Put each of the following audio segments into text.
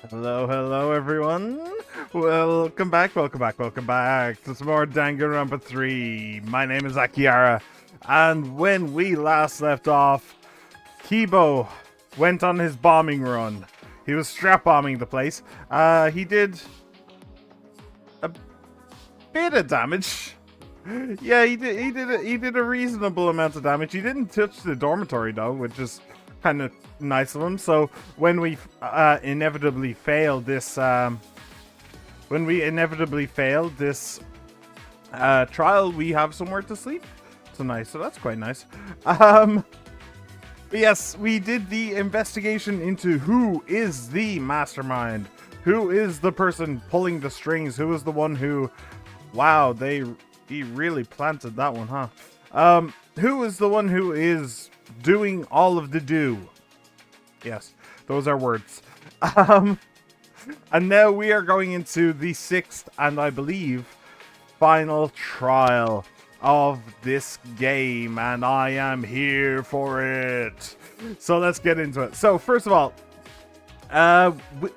Hello everyone. Welcome back to some more Danganronpa 3. My name is Akiara, and when we last left off, Kibo went on his bombing run. He was strap bombing the place. He did a bit of damage. Yeah, he did a reasonable amount of damage. He didn't touch the dormitory though, which is kind of nice of him. So when we inevitably fail this, trial, we have somewhere to sleep tonight. So that's quite nice. Yes, we did the investigation into who is the mastermind, who is the person pulling the strings, who is the one who, wow, he really planted that one, huh? Who is the one who is doing all of the do? Yes, those are words. And now we are going into the sixth and I believe final trial of this game, and I am here for it. So let's get into it. So first of all, I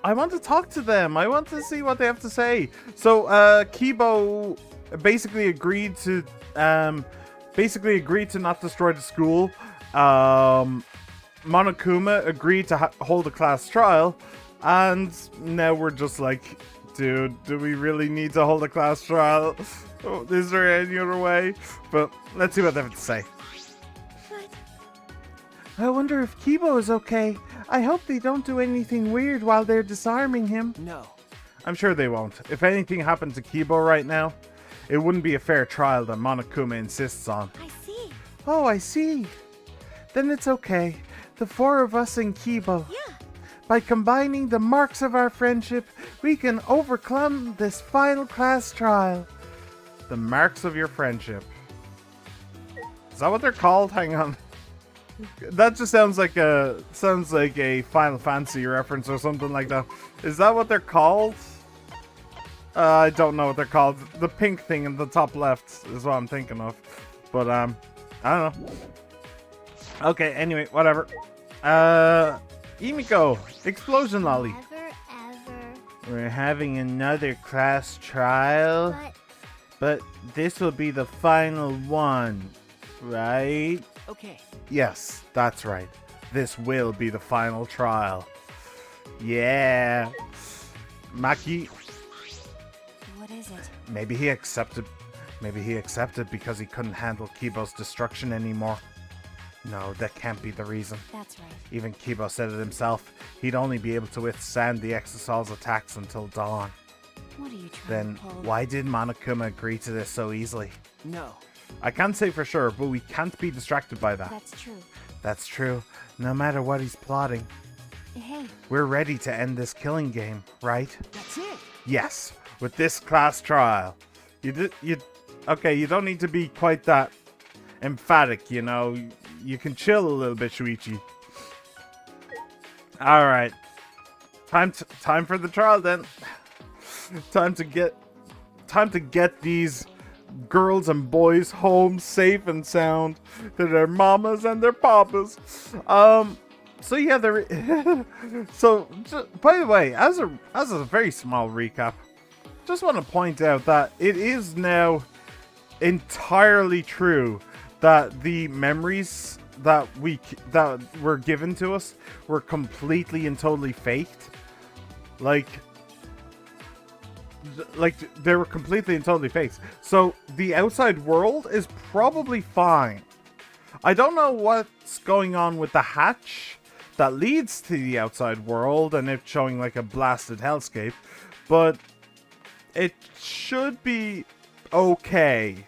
want to talk to them. I want to see what they have to say. So Kibo basically agreed to not destroy the school. Monokuma agreed to hold a class trial, and now we're just like, dude, do we really need to hold a class trial? Oh, is there any other way? But let's see what they have to say. What? I wonder if Kibo is okay. I hope they don't do anything weird while they're disarming him. No. I'm sure they won't. If anything happened to Kibo right now, it wouldn't be a fair trial that Monokuma insists on. I see. Oh, I see. Then it's okay. The four of us and Kibo. Yeah. By combining the marks of our friendship, we can overcome this final class trial. The marks of your friendship. Is that what they're called? Hang on. That just sounds like a Final Fantasy reference or something like that. Is that what they're called? I don't know what they're called. The pink thing in the top left is what I'm thinking of. But I don't know. Okay, anyway, whatever. Emiko, explosion lolly. Never ever. We're having another class trial, but this will be the final one, right? Okay. Yes, that's right. This will be the final trial. Yeah. Maki, What is it? maybe he accepted because he couldn't handle Kibo's destruction anymore. No, that can't be the reason. That's right. Even Kibo said it himself. He'd only be able to withstand the Exosol's attacks until dawn. What are you trying Then to pull? why did Monokuma agree to this so easily? No. I can't say for sure, but we can't be distracted by that. That's true. That's true. No matter what he's plotting, Hey, we're ready to end this killing game, right? that's it. Yes, with this class trial. Okay, you don't need to be quite that emphatic, you know. You can chill a little bit, Shuichi. All right. Time for the trial then. Time to get these girls and boys home safe and sound to their mamas and their papas. So yeah, by the way, as a very small recap, just want to point out that it is now entirely true that the memories that were given to us were completely and totally faked. Like they were completely and totally faked. So the outside world is probably fine. I don't know what's going on with the hatch that leads to the outside world and it's showing like a blasted hellscape, but it should be okay.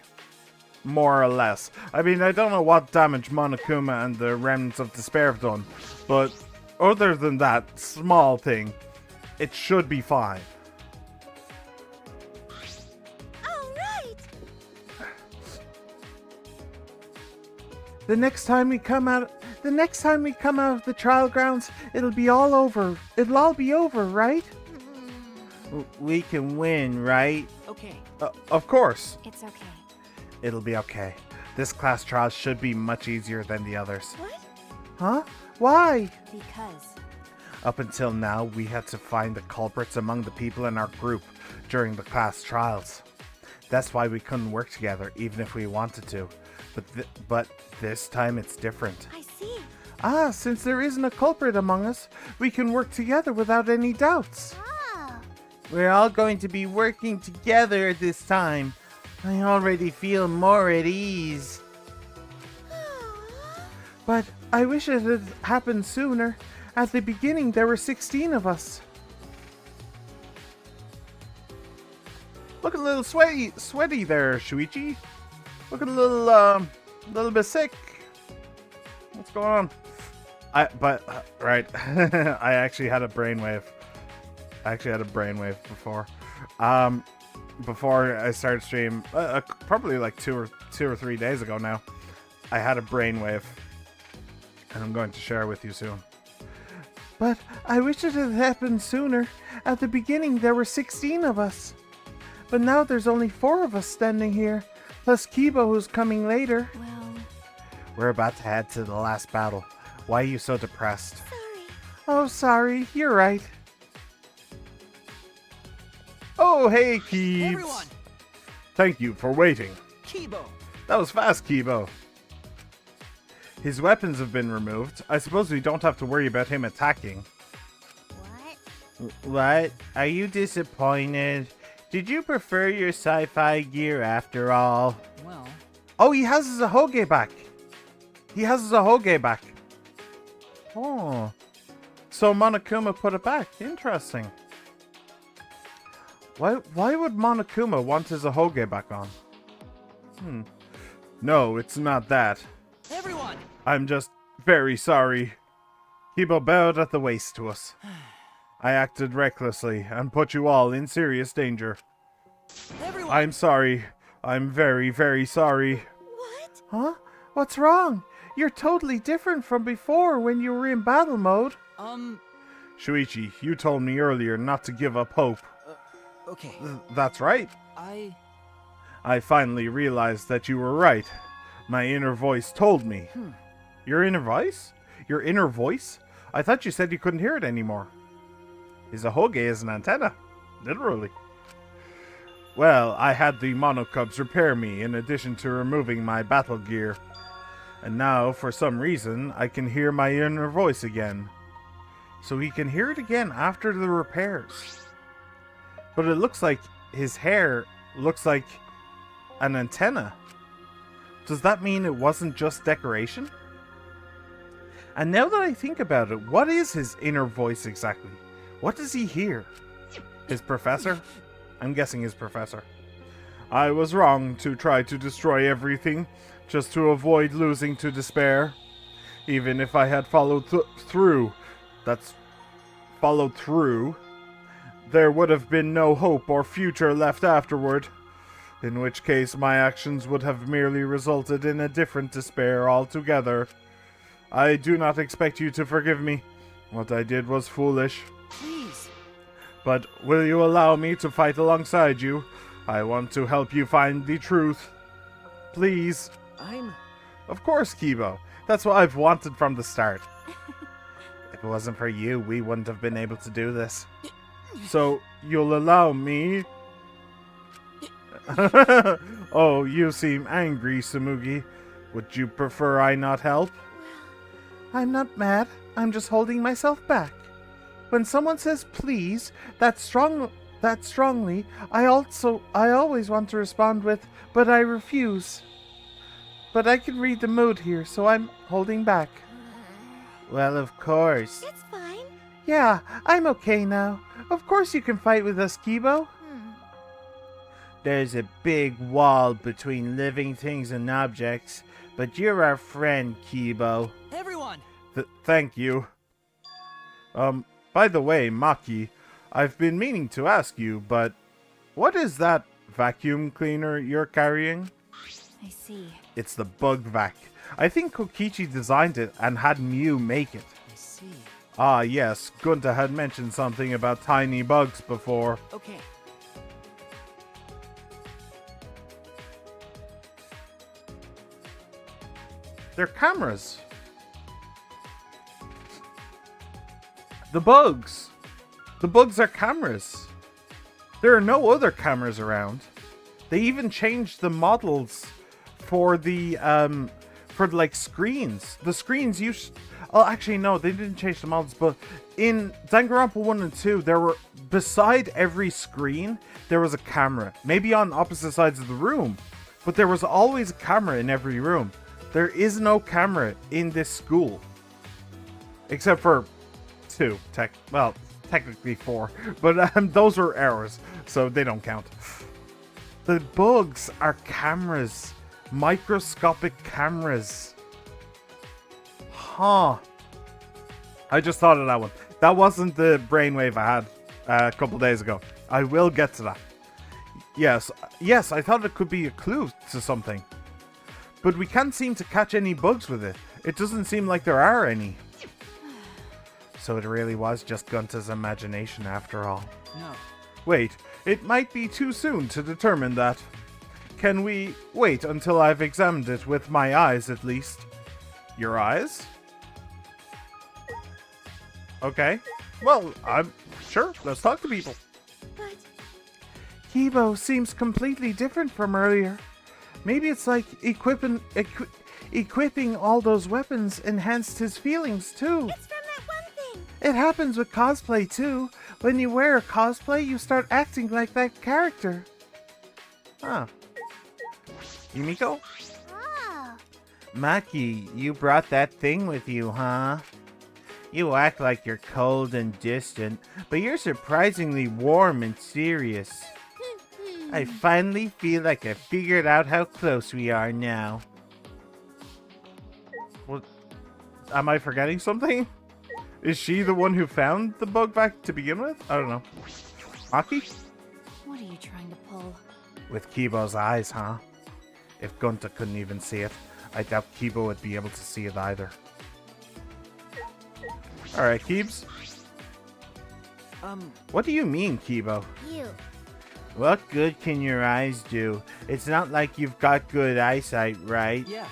More or less. I mean, I don't know what damage Monokuma and the Remnants of Despair have done, but other than that small thing, it should be fine. All right. The next time we come out of the trial grounds, it'll be all over. It'll all be over, right? We can win, right? Okay. Of course. It's okay. It'll be okay. This class trial should be much easier than the others. What? Huh? Why? Because. Up until now, we had to find the culprits among the people in our group during the class trials. That's why we couldn't work together, even if we wanted to. But this time it's different. I see. Ah, since there isn't a culprit among us, we can work together without any doubts. Oh. We're all going to be working together this time. I already feel more at ease. But I wish it had happened sooner. At the beginning, there were 16 of us. Look a little sweaty there, Shuichi. Look a little bit sick. What's going on? Right. I actually had a brainwave. Before. Before I started stream, probably like two or 3 days ago now. I had a brainwave, and I'm going to share with you soon. But I wish it had happened sooner. At the beginning, there were 16 of us. But now there's only 4 of us standing here, plus Kibo, who's coming later. Well, We're about to head to the last battle. Why are you so depressed? sorry. Oh, sorry. You're right. Oh, hey, Keebs. Everyone, Thank you for waiting. Kibo. That was fast, Kibo. His weapons have been removed. I suppose we don't have to worry about him attacking. What? What? Are you disappointed? Did you prefer your sci-fi gear after all? Well, Oh, he has his Ahoge back. Oh. So Monokuma put it back. Interesting. Why would Monokuma want his Ahoge back on? No, it's not that. everyone, I'm just very sorry. Kibo bowed at the waist to us. I acted recklessly and put you all in serious danger. everyone. I'm sorry. I'm very, very sorry. What? Huh? What's wrong? You're totally different from before when you were in battle mode. Shuichi, you told me earlier not to give up hope. Okay. That's right. I finally realized that you were right. My inner voice told me. Your inner voice? Your inner voice? I thought you said you couldn't hear it anymore. His Ahoge is an antenna. Literally. Well, I had the Monocubs repair me in addition to removing my battle gear. And now, for some reason, I can hear my inner voice again. So he can hear it again after the repairs. But it looks like his hair looks like an antenna. Does that mean it wasn't just decoration? And now that I think about it, what is his inner voice exactly? What does he hear? His professor? I'm guessing his professor. I was wrong to try to destroy everything just to avoid losing to despair. Even if I had followed through, there would have been no hope or future left afterward. In which case my actions would have merely resulted in a different despair altogether. I do not expect you to forgive me. What I did was foolish. Please. But will you allow me to fight alongside you? I want to help you find the truth. Please. Of course, Kibo. That's what I've wanted from the start. If it wasn't for you, we wouldn't have been able to do this. So, you'll allow me? Oh, you seem angry, Tsumugi. Would you prefer I not help? I'm not mad. I'm just holding myself back. When someone says please, that strongly, I always want to respond with, but I refuse. But I can read the mood here, so I'm holding back. Well, of course. It's fine. Yeah, I'm okay now. Of course you can fight with us, Kibo. There's a big wall between living things and objects, but you're our friend, Kibo. Everyone. Thank you. By the way, Maki, I've been meaning to ask you, but what is that vacuum cleaner you're carrying? I see. It's the Bug Vac. I think Kokichi designed it and had Mew make it. I see. Ah, yes, Gunta had mentioned something about tiny bugs before. Okay. They're cameras. The bugs. The bugs are cameras. There are no other cameras around. They even changed the models for the like screens. The screens used. Oh, actually no, they didn't change the models. But in Danganronpa 1 and 2, there were beside every screen there was a camera. Maybe on opposite sides of the room, but there was always a camera in every room. There is no camera in this school, except for 2. Technically 4, but those are errors, so they don't count. The bugs are cameras, microscopic cameras. Huh. I just thought of that one. That wasn't the brainwave I had a couple days ago. I will get to that. Yes, I thought it could be a clue to something. But we can't seem to catch any bugs with it. It doesn't seem like there are any. So it really was just Gunta's imagination after all. No. Wait, it might be too soon to determine that. Can we wait until I've examined it with my eyes at least? Your eyes? Okay. Well, I'm sure. Let's talk to people. But Kibo seems completely different from earlier. Maybe it's like equipping all those weapons enhanced his feelings too. it's from that one thing. It happens with cosplay too. When you wear a cosplay, you start acting like that character. Huh. Yumiko? Oh. Maki, you brought that thing with you, huh? You act like you're cold and distant, but you're surprisingly warm and serious. I finally feel like I figured out how close we are now. What? Am I forgetting something? Is she the one who found the bug back to begin with? I don't know. Maki? What are you trying to pull? With Kibo's eyes, huh? If Gunta couldn't even see it, I doubt Kibo would be able to see it either. Alright, Keebs. What do you mean, Kibo? You. What good can your eyes do? It's not like you've got good eyesight, right? Yeah.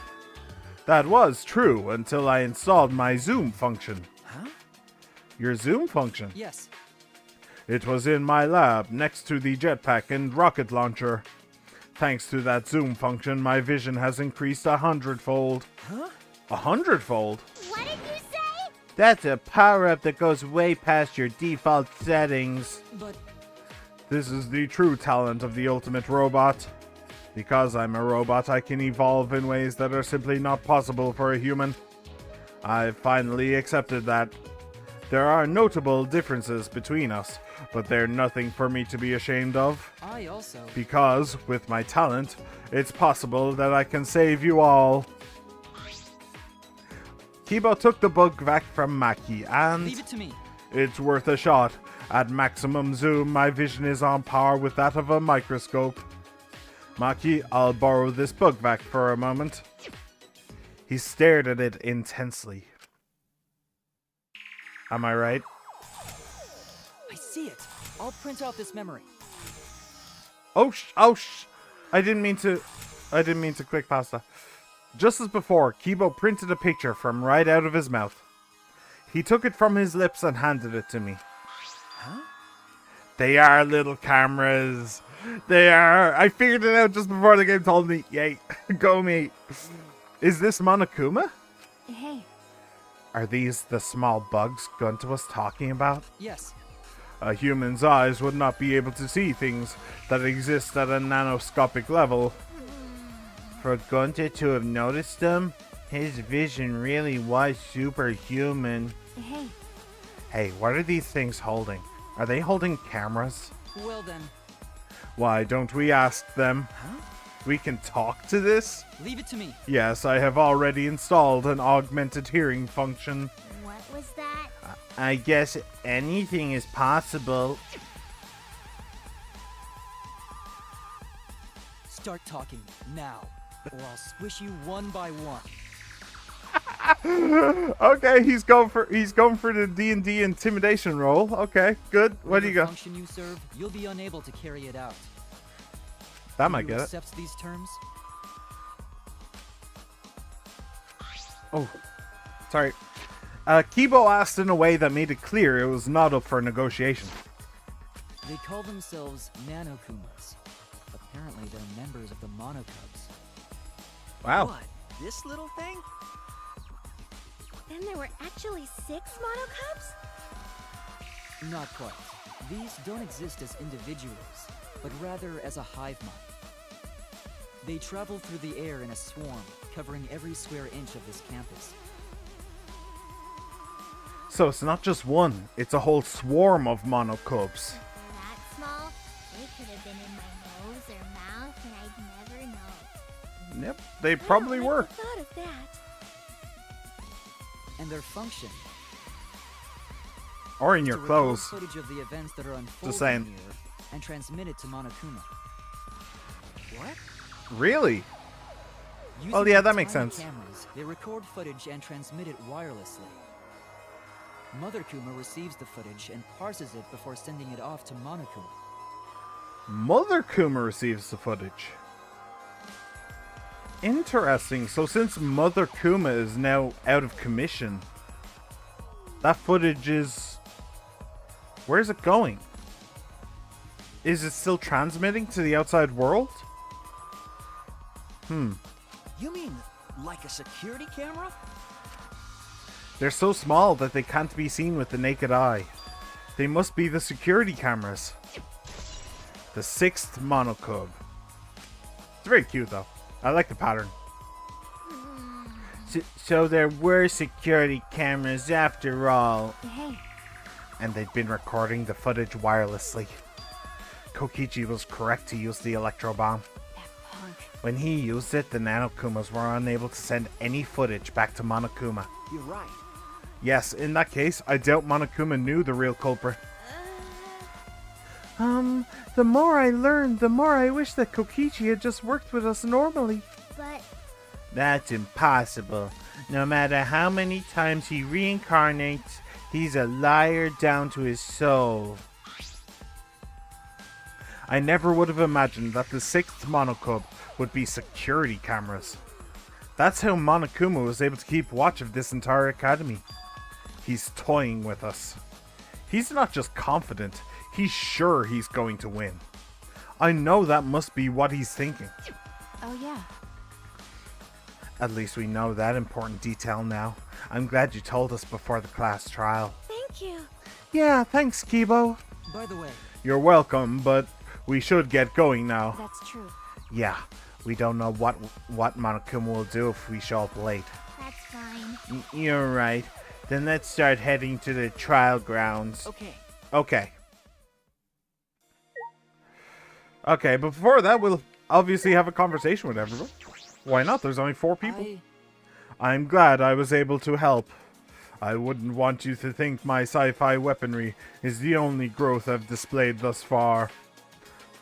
That was true until I installed my zoom function. Huh? Your zoom function? Yes. It was in my lab next to the jetpack and rocket launcher. Thanks to that zoom function, my vision has increased 100-fold. Huh? 100-fold? What did you say? That's a power-up that goes way past your default settings. But This is the true talent of the ultimate robot. Because I'm a robot, I can evolve in ways that are simply not possible for a human. I've finally accepted that. There are notable differences between us, but they're nothing for me to be ashamed of. I also. Because, with my talent, it's possible that I can save you all. Kibo took the bug back from Maki, and Leave it to me. it's worth a shot. At maximum zoom, my vision is on par with that of a microscope. Maki, I'll borrow this bug back for a moment. He stared at it intensely. Am I right? I see it. I'll print out this memory. I didn't mean to click past that. Just as before, Kibo printed a picture from right out of his mouth. He took it from his lips and handed it to me. Huh? They are little cameras. They are. I figured it out just before the game told me. Yay. Go me. Is this Monokuma? Hey. Are these the small bugs Gunta was talking about? Yes. A human's eyes would not be able to see things that exist at a nanoscopic level. For Gunta to have noticed them, his vision really was superhuman. Hey. Hey, what are these things holding? Are they holding cameras? Well then. Why don't we ask them? Huh? We can talk to this? Leave it to me. Yes, I have already installed an augmented hearing function. What was that? I guess anything is possible. Start talking now, or I'll squish you one by one. Okay, he's going for the D&D intimidation roll. Okay, good. What do you got? Function you serve, you'll be unable to carry it out. That might get it. Accepts these terms. Oh, sorry. Kibo asked in a way that made it clear it was not up for negotiation. They call themselves Nanokumas. Apparently, they're members of the Monocubs. Wow. What? This little thing? Then there were actually 6 monocubs? Not quite. These don't exist as individuals, but rather as a hive mind. They travel through the air in a swarm, covering every square inch of this campus. So it's not just one, it's a whole swarm of monocubs. That small? They could have been in my nose or mouth and I'd never know. Yep, they probably I were. like the thought of that. And their function Or in is your to record clothes. footage of the events that are unfolding saying. here and transmit it to Monokuma. What? Really? Using Oh, yeah, that tiny makes sense. Cameras, they record footage and transmit it wirelessly. Mother Kuma receives the footage and parses it before sending it off to Monokuma. Mother Kuma receives the footage. Interesting. So since Mother Kuma is now out of commission, that footage is... Where's it going? Is it still transmitting to the outside world? You mean like a security camera? They're so small that they can't be seen with the naked eye. They must be the security cameras. The 6th monocub. It's very cute though. I like the pattern. So there were security cameras after all. Hey, And they'd been recording the footage wirelessly. Kokichi was correct to use the electro bomb. that punk. When he used it, the Nanokumas were unable to send any footage back to Monokuma. You're right. Yes, in that case, I doubt Monokuma knew the real culprit. The more I learned, the more I wish that Kokichi had just worked with us normally. But That's impossible. No matter how many times he reincarnates, he's a liar down to his soul. I never would have imagined that the 6th Monocub would be security cameras. That's how Monokuma was able to keep watch of this entire academy. He's toying with us. He's not just confident, he's sure he's going to win. I know that must be what he's thinking. oh yeah. At least we know that important detail now. I'm glad you told us before the class trial. Thank you. Yeah, thanks, Kibo. By the way, You're welcome, but we should get going now. That's true. Yeah, we don't know what Monokuma will do if we show up late. That's fine. You're right. Then let's start heading to the trial grounds. Okay. Okay. Okay, before that, we'll obviously have a conversation with everyone. Why not? There's only 4 people. I'm glad I was able to help. I wouldn't want you to think my sci-fi weaponry is the only growth I've displayed thus far.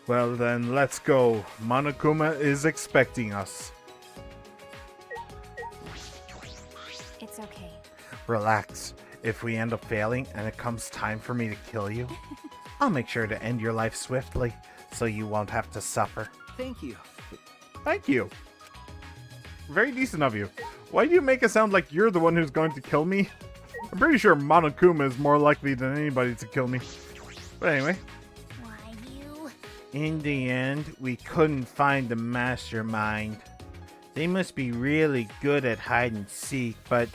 Well then, let's go. Monokuma is expecting us. It's okay. Relax. If we end up failing and it comes time for me to kill you, I'll make sure to end your life swiftly so you won't have to suffer. Thank you. Thank you. Very decent of you. Why do you make it sound like you're the one who's going to kill me? I'm pretty sure Monokuma is more likely than anybody to kill me. But anyway. Why you? In the end, we couldn't find the mastermind. They must be really good at hide and seek, but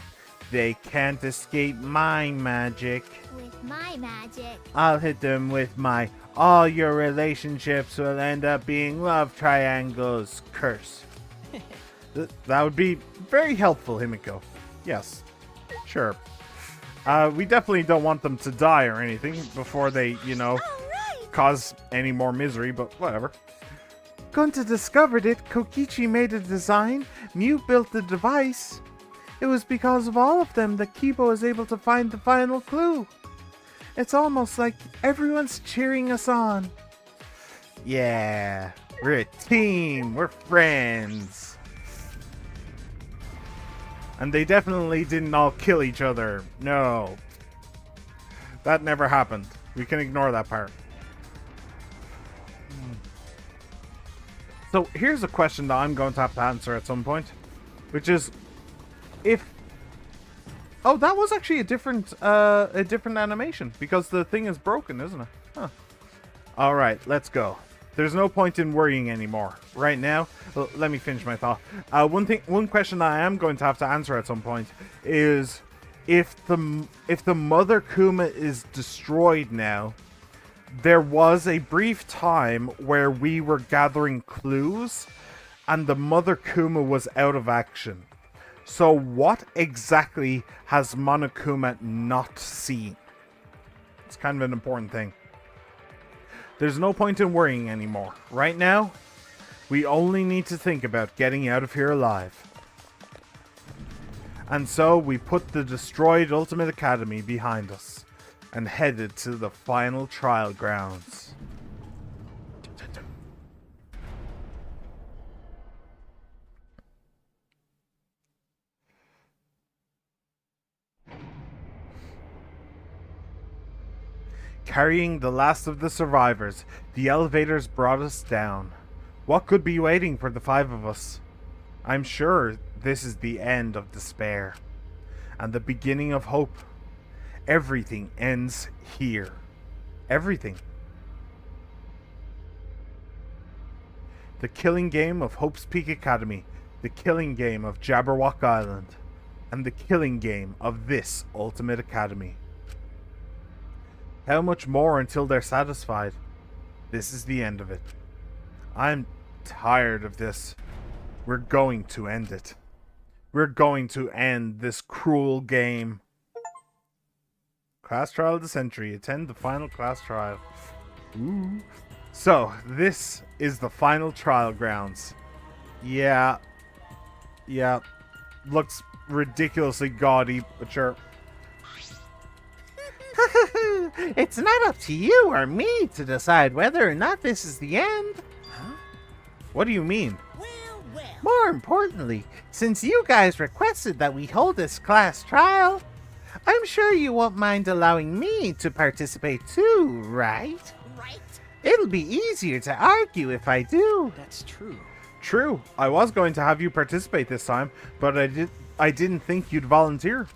they can't escape my magic. With my magic. I'll hit them with my all your relationships will end up being love triangles curse. That would be very helpful, Himiko. Yes. Sure. We definitely don't want them to die or anything before they, you know, Alright! cause any more misery, but whatever. Gunta discovered it, Kokichi made a design, Mew built the device. It was because of all of them that Kibo was able to find the final clue. It's almost like everyone's cheering us on. Yeah, we're a team, we're friends. And they definitely didn't all kill each other. No. That never happened. We can ignore that part. So here's a question that I'm going to have to answer at some point. Which is, if Oh, that was actually a different animation because the thing is broken, isn't it? Huh. All right, let's go. There's no point in worrying anymore. Right now, well, let me finish my thought. One question that I am going to have to answer at some point is if the Mother Kuma is destroyed now. There was a brief time where we were gathering clues, and the Mother Kuma was out of action. So what exactly has Monokuma not seen? It's kind of an important thing. There's no point in worrying anymore. Right now, we only need to think about getting out of here alive. And so we put the destroyed Ultimate Academy behind us and headed to the final trial grounds. Carrying the last of the survivors, the elevators brought us down. What could be waiting for the 5 of us? I'm sure this is the end of despair and the beginning of hope. Everything ends here. Everything. The killing game of Hope's Peak Academy, the killing game of Jabberwock Island, and the killing game of this Ultimate Academy. How much more until they're satisfied? This is the end of it. I'm tired of this. We're going to end it. We're going to end this cruel game. Class trial of the century. Attend the final class trial. Ooh. So, this is the final trial grounds. Yeah. Looks ridiculously gaudy, but sure. It's not up to you or me to decide whether or not this is the end. Huh? What do you mean? Well. More importantly, since you guys requested that we hold this class trial, I'm sure you won't mind allowing me to participate too, right? Right? It'll be easier to argue if I do. That's true. True. I was going to have you participate this time, but I didn't think you'd volunteer.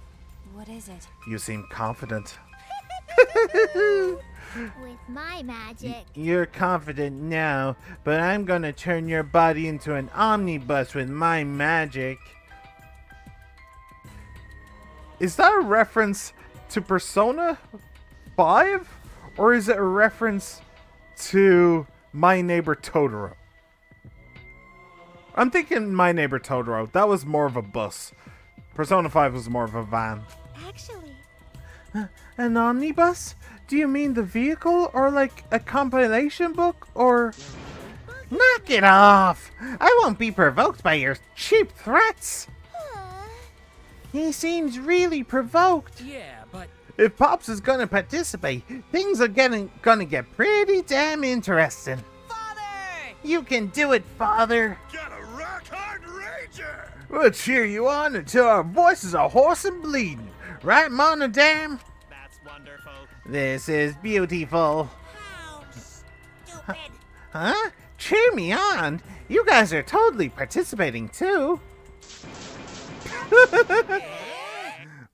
What is it? You seem confident. With my magic. You're confident now, but I'm gonna turn your body into an omnibus with my magic. Is that a reference to Persona 5? Or is it a reference to My Neighbor Totoro? I'm thinking My Neighbor Totoro. That was more of a bus. Persona 5 was more of a van. Actually, An omnibus? Do you mean the vehicle, or like a compilation book, or... Knock it off! I won't be provoked by your cheap threats! He seems really provoked. Yeah, but If Pops Is gonna participate, things are gonna get pretty damn interesting. Father! You can do it, Father! Got a rock hard rager! We'll cheer you on until our voices are hoarse and bleeding. Right, Monodam? That's wonderful. This is beautiful. how stupid. Huh? Cheer me on? You guys are totally participating too.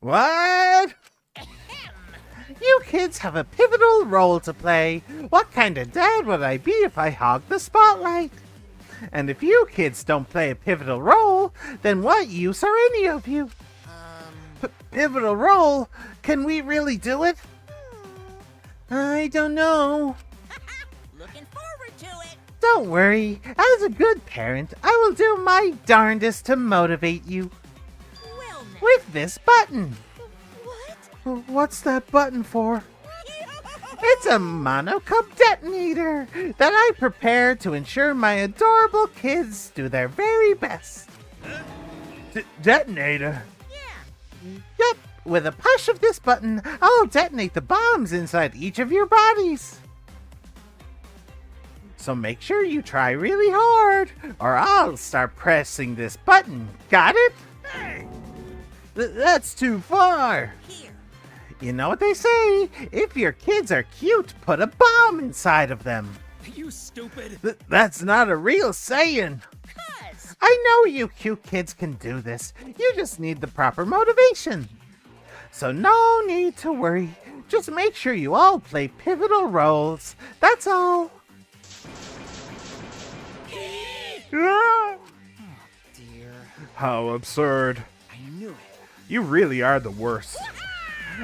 What? You kids have a pivotal role to play. What kind of dad would I be if I hogged the spotlight? And if you kids don't play a pivotal role, then what use are any of you? Pivotal role? Can we really do it? I don't know. Looking forward to it. Don't worry. As a good parent, I will do my darndest to motivate you. Well, now. With this button. What? What's that button for? It's a monocup detonator that I prepared to ensure my adorable kids do their very best. Detonator? Yep, with a push of this button, I'll detonate the bombs inside each of your bodies. So make sure you try really hard, or I'll start pressing this button. Got it? Hey! That's too far. Here. You know what they say? If your kids are cute, put a bomb inside of them. You stupid. That's not a real saying. Cuz. I know you cute kids can do this. You just need the proper motivation. So no need to worry. Just make sure you all play pivotal roles. That's all. Ah, Dear, how absurd. I knew it. You really are the worst.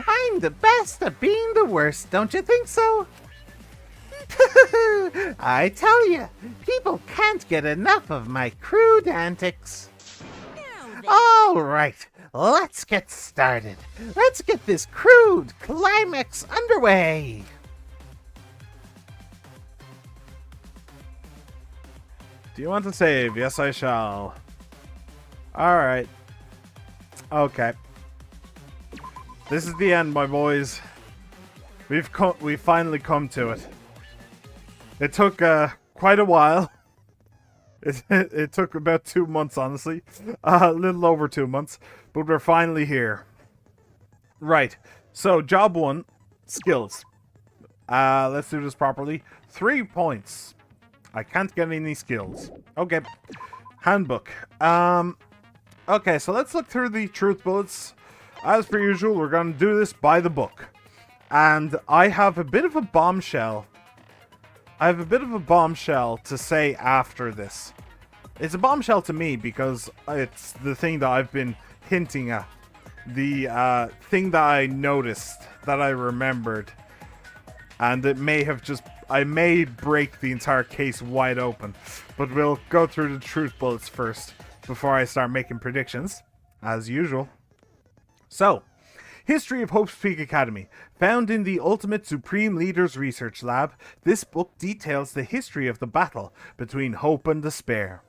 I'm the best at being the worst, don't you think so? I tell you, people can't get enough of my crude antics. All right, let's get started. Let's get this crude climax underway. Do you want to save? Yes, I shall. Alright. Okay. This is the end, my boys. We've finally come to it. It took quite a while. It took about 2 months, honestly. A little over 2 months. But we're finally here. Right. So, job 1. Skills. Let's do this properly. 3 points. I can't get any skills. Okay. Handbook. Okay, so let's look through the truth bullets. As per usual, we're going to do this by the book. And I have a bit of a bombshell. To say after this. It's a bombshell to me because it's the thing that I've been hinting at. The thing that I noticed, that I remembered. And it may have just... I may break the entire case wide open. But we'll go through the truth bullets first before I start making predictions. As usual. So, History of Hope's Peak Academy. Found in the Ultimate Supreme Leaders Research Lab, this book details the history of the battle between hope and despair.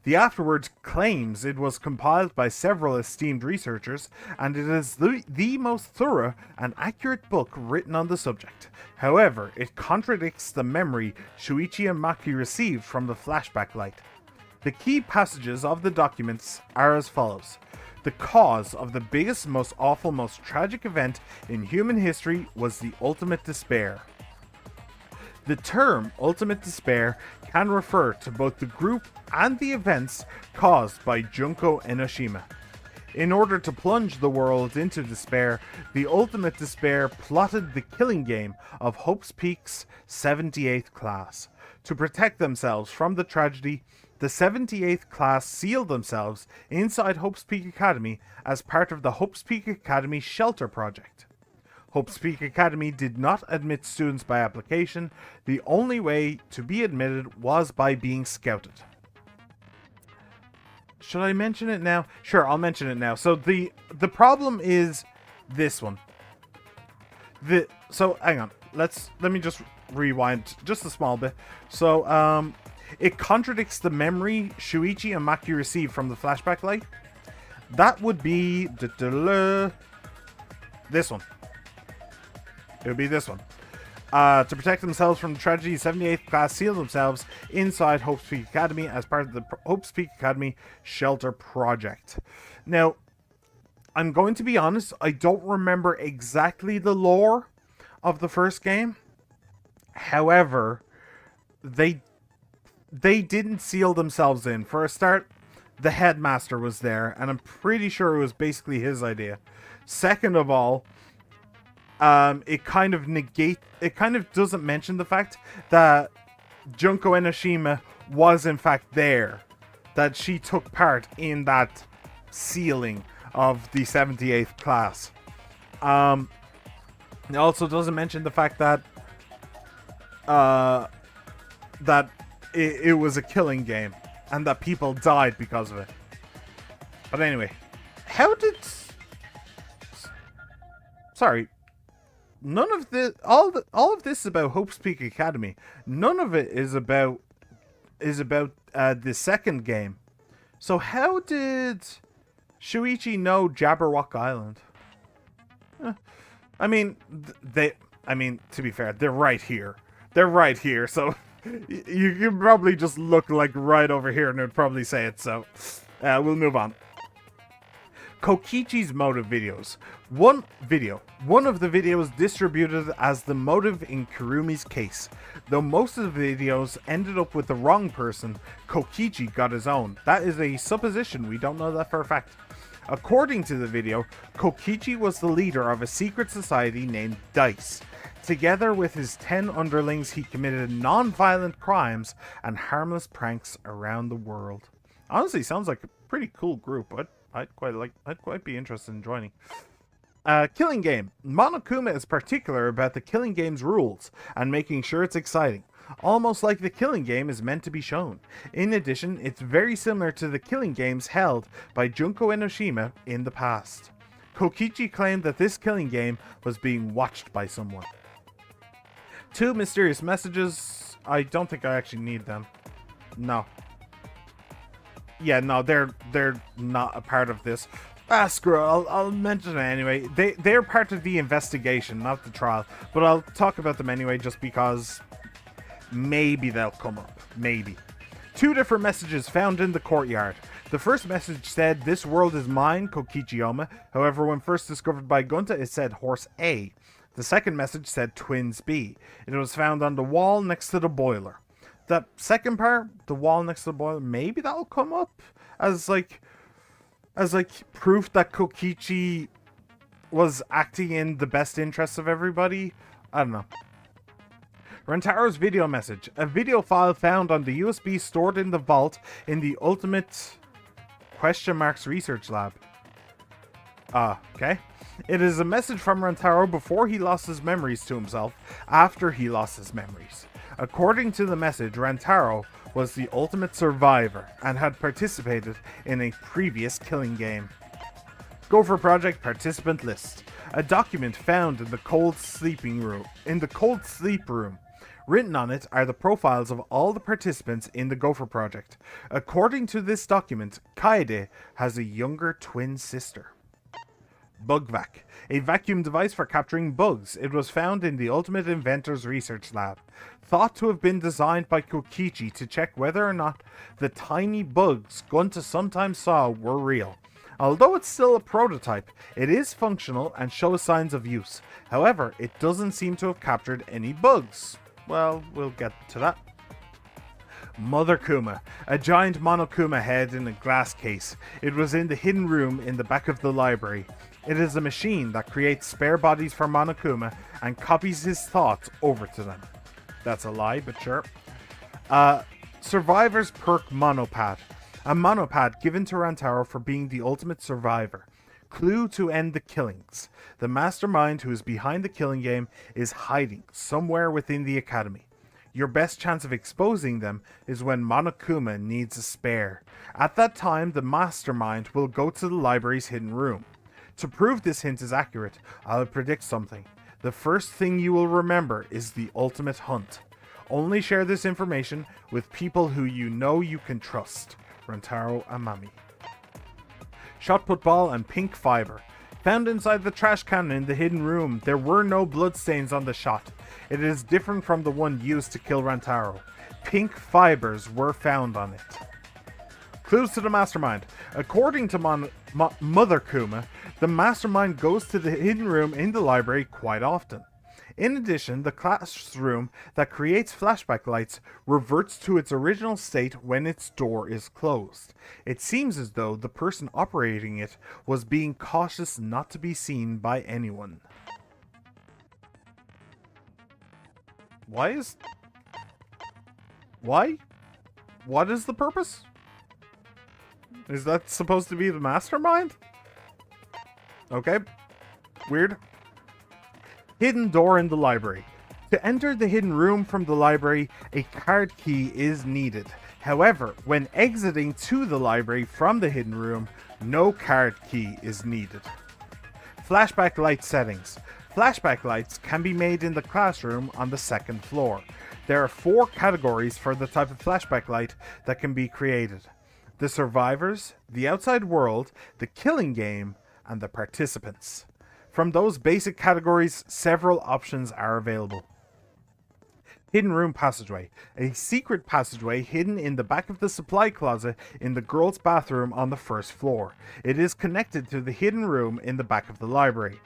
The afterword claims it was compiled by several esteemed researchers, and it is the most thorough and accurate book written on the subject. However, it contradicts the memory Shuichi and Maki received from the flashback light. The key passages of the documents are as follows. The cause of the biggest, most awful, most tragic event in human history was the ultimate despair. The term ultimate despair can refer to both the group and the events caused by Junko Enoshima. In order to plunge the world into despair, the ultimate despair plotted the killing game of Hope's Peak's 78th class. To protect themselves from the tragedy, the 78th class sealed themselves inside Hope's Peak Academy as part of the Hope's Peak Academy Shelter Project. Hope's Peak Academy did not admit students by application. The only way to be admitted was by being scouted. Should I mention it now? Sure, I'll mention it now. So the problem is this one. So hang on. Let me just rewind just a small bit. So it contradicts the memory Shuichi and Maki received from the flashback light. That would be this one. It would be this one. To protect themselves from the tragedy, 78th class sealed themselves inside Hope's Peak Academy as part of the Hope's Peak Academy Shelter Project. Now, I'm going to be honest, I don't remember exactly the lore of the first game. However, they didn't seal themselves in. For a start, the headmaster was there, and I'm pretty sure it was basically his idea. Second of all, it kind of doesn't mention the fact that Junko Enoshima was in fact there, that she took part in that sealing of the 78th class. It also doesn't mention the fact that it was a killing game and that people died because of it. But anyway, sorry. None of the all of this is about Hope's Peak Academy. None of it is about the second game. So how did Shuichi know Jabberwock Island? I mean, to be fair, they're right here. They're right here. So you can probably just look like right over here and it would probably say it. So we'll move on. Kokichi's motive videos. One of the videos distributed as the motive in Kurumi's case. Though most of the videos ended up with the wrong person, Kokichi got his own. That is a supposition, we don't know that for a fact. According to the video, Kokichi was the leader of a secret society named DICE. Together with his 10 underlings, he committed non-violent crimes and harmless pranks around the world. Honestly, sounds like a pretty cool group. I'd quite be interested in joining. Killing game. Monokuma is particular about the killing game's rules and making sure it's exciting, almost like the killing game is meant to be shown. In addition, it's very similar to the killing games held by Junko Enoshima in the past. Kokichi claimed that this killing game was being watched by someone. 2 mysterious messages. I don't think I actually need them. No. Yeah, no, they're not a part of this. Screw it, I'll mention it anyway. They're part of the investigation, not the trial. But I'll talk about them anyway just because maybe they'll come up. Maybe. 2 different messages found in the courtyard. The first message said, "This world is mine, Kokichiyama." However, when first discovered by Gunta, it said Horse A. The second message said Twins B. It was found on the wall next to the boiler. That second part, the wall next to the boiler, maybe that'll come up as proof that Kokichi was acting in the best interests of everybody. I don't know. Rantaro's video message. A video file found on the USB stored in the vault in the Ultimate Research Lab. Okay. It is a message from Rantaro before he lost his memories to himself, after he lost his memories. According to the message, Rantaro was the ultimate survivor and had participated in a previous killing game. Gopher Project participant list. A document found in the cold sleep room. Written on it are the profiles of all the participants in the Gopher Project. According to this document, Kaede has a younger twin sister. Bugvac, a vacuum device for capturing bugs. It was found in the Ultimate Inventors Research Lab. Thought to have been designed by Kokichi to check whether or not the tiny bugs Gunta sometimes saw were real. Although it's still a prototype, it is functional and shows signs of use. However, it doesn't seem to have captured any bugs. Well, we'll get to that. Mother Kuma, a giant Monokuma head in a glass case. It was in the hidden room in the back of the library. It is a machine that creates spare bodies for Monokuma and copies his thoughts over to them. That's a lie, but sure. Survivor's Perk Monopad. A monopad given to Rantaro for being the ultimate survivor. Clue to end the killings. The mastermind who is behind the killing game is hiding somewhere within the academy. Your best chance of exposing them is when Monokuma needs a spare. At that time, the mastermind will go to the library's hidden room. To prove this hint is accurate, I'll predict something. The first thing you will remember is the ultimate hunt. Only share this information with people who you know you can trust. Rantaro Amami. Shot put ball and pink fiber. Found inside the trash can in the hidden room, there were no bloodstains on the shot. It is different from the one used to kill Rantaro. Pink fibers were found on it. Clues to the mastermind. According to Mother Kuma, the mastermind goes to the hidden room in the library quite often. In addition, the classroom that creates flashback lights reverts to its original state when its door is closed. It seems as though the person operating it was being cautious not to be seen by anyone. Why? What is the purpose? Is that supposed to be the mastermind? Okay. Weird. Hidden door in the library. To enter the hidden room from the library, a card key is needed. However, when exiting to the library from the hidden room, no card key is needed. Flashback light settings. Flashback lights can be made in the classroom on the second floor. There are 4 categories for the type of flashback light that can be created. The survivors, the outside world, the killing game, and the participants. From those basic categories, several options are available. Hidden room passageway. A secret passageway hidden in the back of the supply closet in the girls' bathroom on the first floor. It is connected to the hidden room in the back of the library.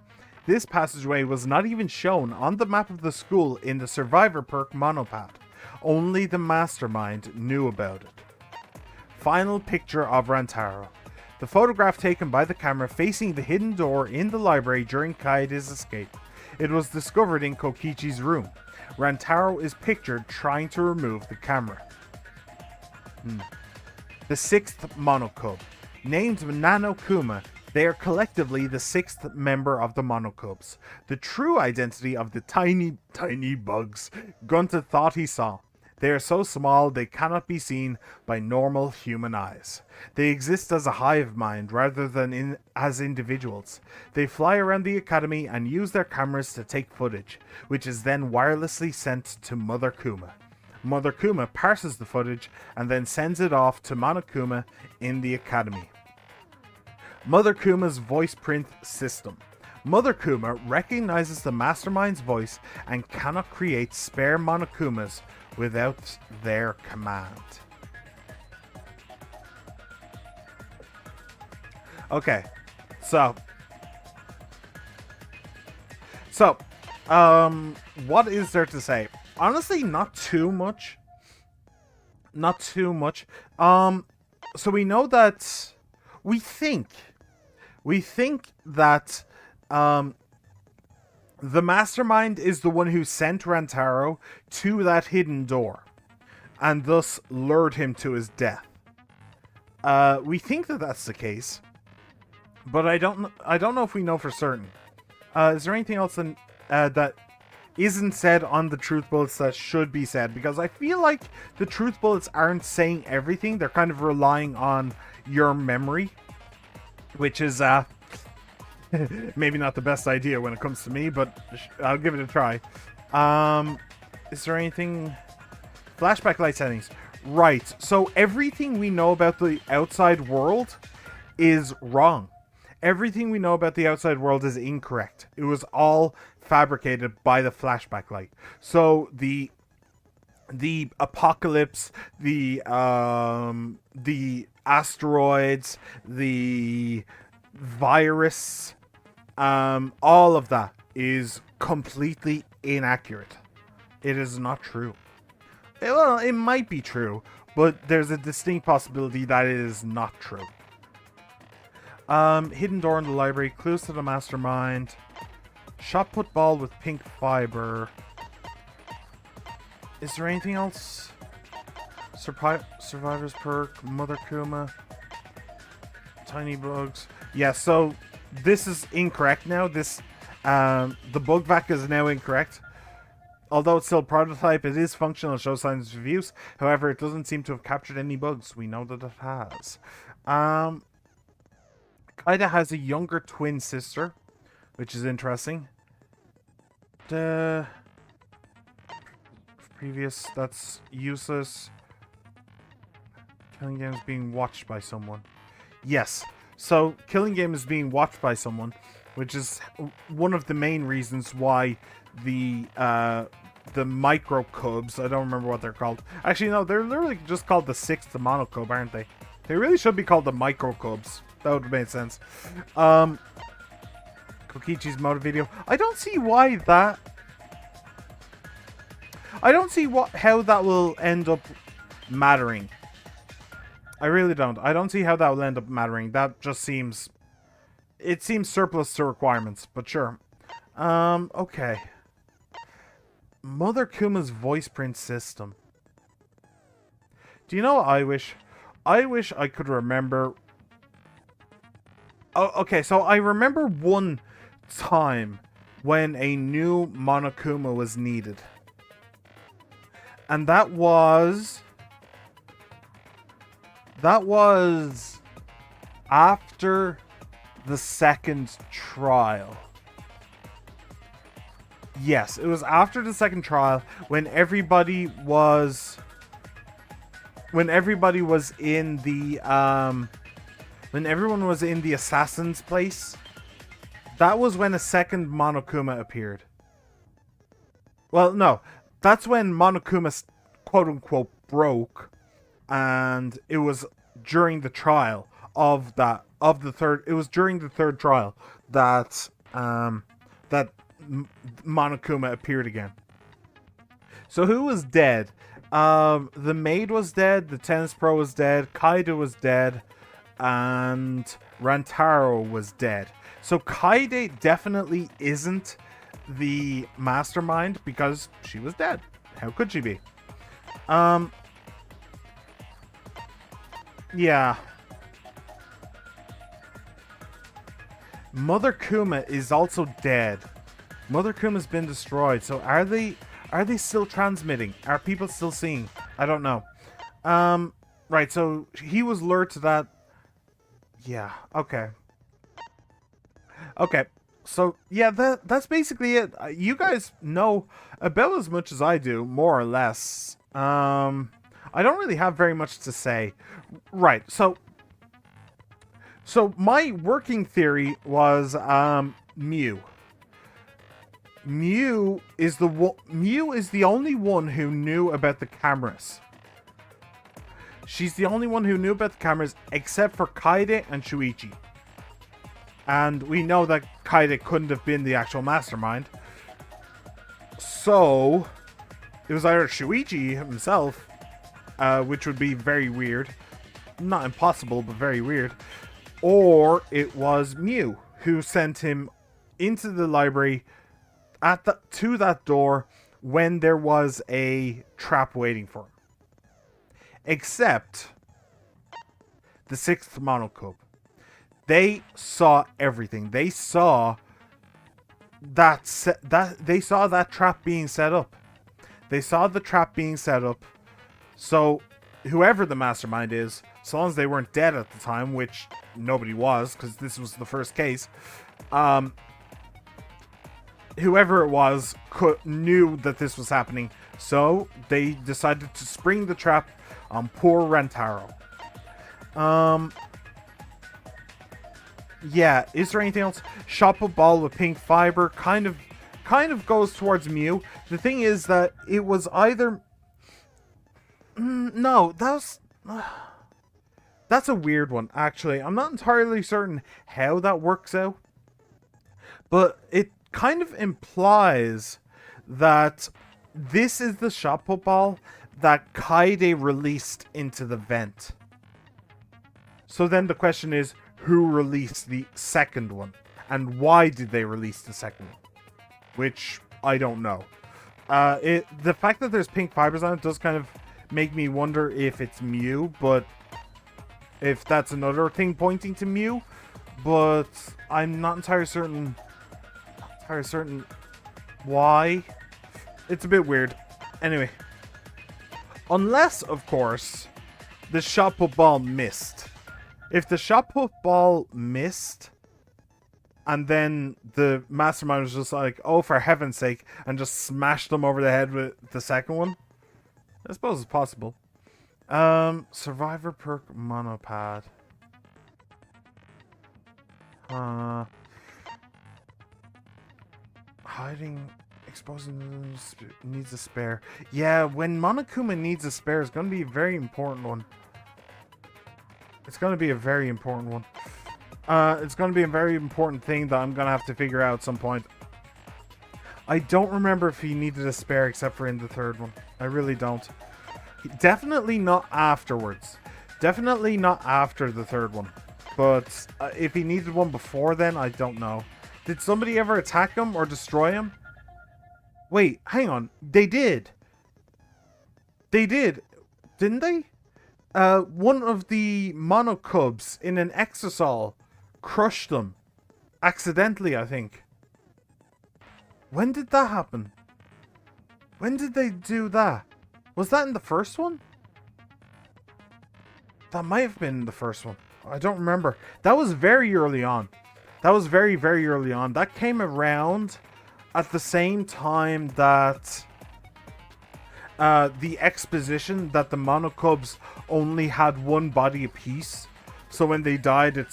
This passageway was not even shown on the map of the school in the Survivor Perk monopad. Only the mastermind knew about it. Final picture of Rantaro. The The photograph taken by the camera facing the hidden door in the library during Kaide's escape. It was discovered in Kokichi's room. Rantaro is pictured trying to remove the camera. The sixth Monokub. Named Nanokuma, they are collectively the sixth member of the Monokubs. The true identity of the tiny, tiny bugs Gunta thought he saw. They are so small they cannot be seen by normal human eyes. They exist as a hive mind rather than as individuals. They fly around the academy and use their cameras to take footage, which is then wirelessly sent to Mother Kuma. Mother Kuma parses the footage and then sends it off to Monokuma in the academy. Mother Kuma's voice print system. Mother Kuma recognizes the Mastermind's voice and cannot create spare Monokumas without their command. Okay, so what is there to say? Honestly, not too much. Not too much. So we know that we think that the Mastermind is the one who sent Rantaro to that hidden door and thus lured him to his death. We think that that's the case, but I don't know if we know for certain. Is there anything else that isn't said on the truth bullets that should be said? Because I feel like the truth bullets aren't saying everything. They're kind of relying on your memory, which is maybe not the best idea when it comes to me, but I'll give it a try. Is there anything? Flashback light settings. Right. So everything we know about the outside world is wrong. Everything we know about the outside world is incorrect. It was all fabricated by the flashback light. So the apocalypse, the asteroids, the virus, all of that is completely inaccurate. It is not true. Well, it might be true, but there's a distinct possibility that it is not true. Hidden door in the library, clues to the Mastermind, shot put ball with pink fiber. Is there anything else? Survivor's perk, Mother Kuma, tiny bugs. Yeah, so this is incorrect now. This the bug vac is now incorrect. Although it's still a prototype, it is functional and shows signs of use. However, it doesn't seem to have captured any bugs. We know that it has. Kaida has a younger twin sister, which is interesting. The previous, that's useless. Killing Game is being watched by someone. Yes, so Killing Game is being watched by someone, which is one of the main reasons why the micro cubs, I don't remember what they're called. Actually, no, they're literally just called the sixth monocub, aren't they? They really should be called the micro cubs. That would have made sense. Kokichi's motive video. I don't see why that. I don't see how that will end up mattering. I really don't. I don't see how that will end up mattering. That just seems. It seems surplus to requirements, but sure. Okay. Mother Kuma's voice print system. Do you know what I wish? I wish I could remember. Oh, okay, so I remember one time when a new Monokuma was needed. And that was after the second trial. Yes, it was after the second trial when everybody was in the when everyone was in the assassin's place. That was when a second Monokuma appeared. Well, no, that's when Monokuma quote unquote broke, and it was during the trial of the third. It was during the third trial that Monokuma appeared again. So who was dead? The maid was dead. The tennis pro was dead. Kaida was dead. and Rantaro was dead. So Kaide definitely isn't the mastermind because she was dead. How could she be? Yeah. Mother Kuma is also dead. Mother Kuma's been destroyed. So are they still transmitting? Are people still seeing? I don't know. Right, so he was lured to that. Yeah, okay. Okay. So, yeah, that's basically it. You guys know about as much as I do, more or less. I don't really have very much to say. Right, so my working theory was Mew. Mew is the only one who knew about the cameras. She's the only one who knew about the cameras except for Kaide and Shuichi. And we know that Kaide couldn't have been the actual mastermind. So it was either Shuichi himself, which would be very weird. Not impossible, but very weird. Or it was Mew who sent him into the library to that door when there was a trap waiting for him. Except the 6th Monocube. They saw everything. They saw that trap being set up. They saw the trap being set up. So whoever the mastermind is, so long as they weren't dead at the time, which nobody was, because this was the first case, whoever it was knew that this was happening. So they decided to spring the trap on poor Rantaro. Yeah, is there anything else? Shop a ball with pink fiber kind of goes towards Mew. The thing is that it was either no, that's a weird one actually. I'm not entirely certain how that works out. But it kind of implies that this is the shot put ball that Kaide released into the vent. So then the question is, who released the second one? And why did they release the second one? Which, I don't know. The fact that there's pink fibers on it does kind of make me wonder if it's Mew, but if that's another thing pointing to Mew. But I'm not entirely certain why. It's a bit weird. Anyway. Unless, of course, the shot put ball missed. If the shot put ball missed, and then the mastermind was just like, oh, for heaven's sake, and just smashed them over the head with the second one, I suppose it's possible. Survivor perk monopad. Hiding, exposing needs a spare. Yeah, when Monokuma needs a spare, it's going to be a very important one. It's going to be a very important one. It's going to be a very important thing that I'm going to have to figure out at some point. I don't remember if he needed a spare except for in the third one. I really don't. Definitely not afterwards. Definitely not after the third one. But if he needed one before then, I don't know. Did somebody ever attack him or destroy him? Wait, hang on. They did. They did. Didn't they? One of the monocubs in an exosol crushed them. Accidentally, I think. When did that happen? When did they do that? Was that in the first one? That might have been in the first one. I don't remember. That was very early on. That was very, very early on. That came around at the same time that the exposition that the monocubs only had one body apiece. So when they died,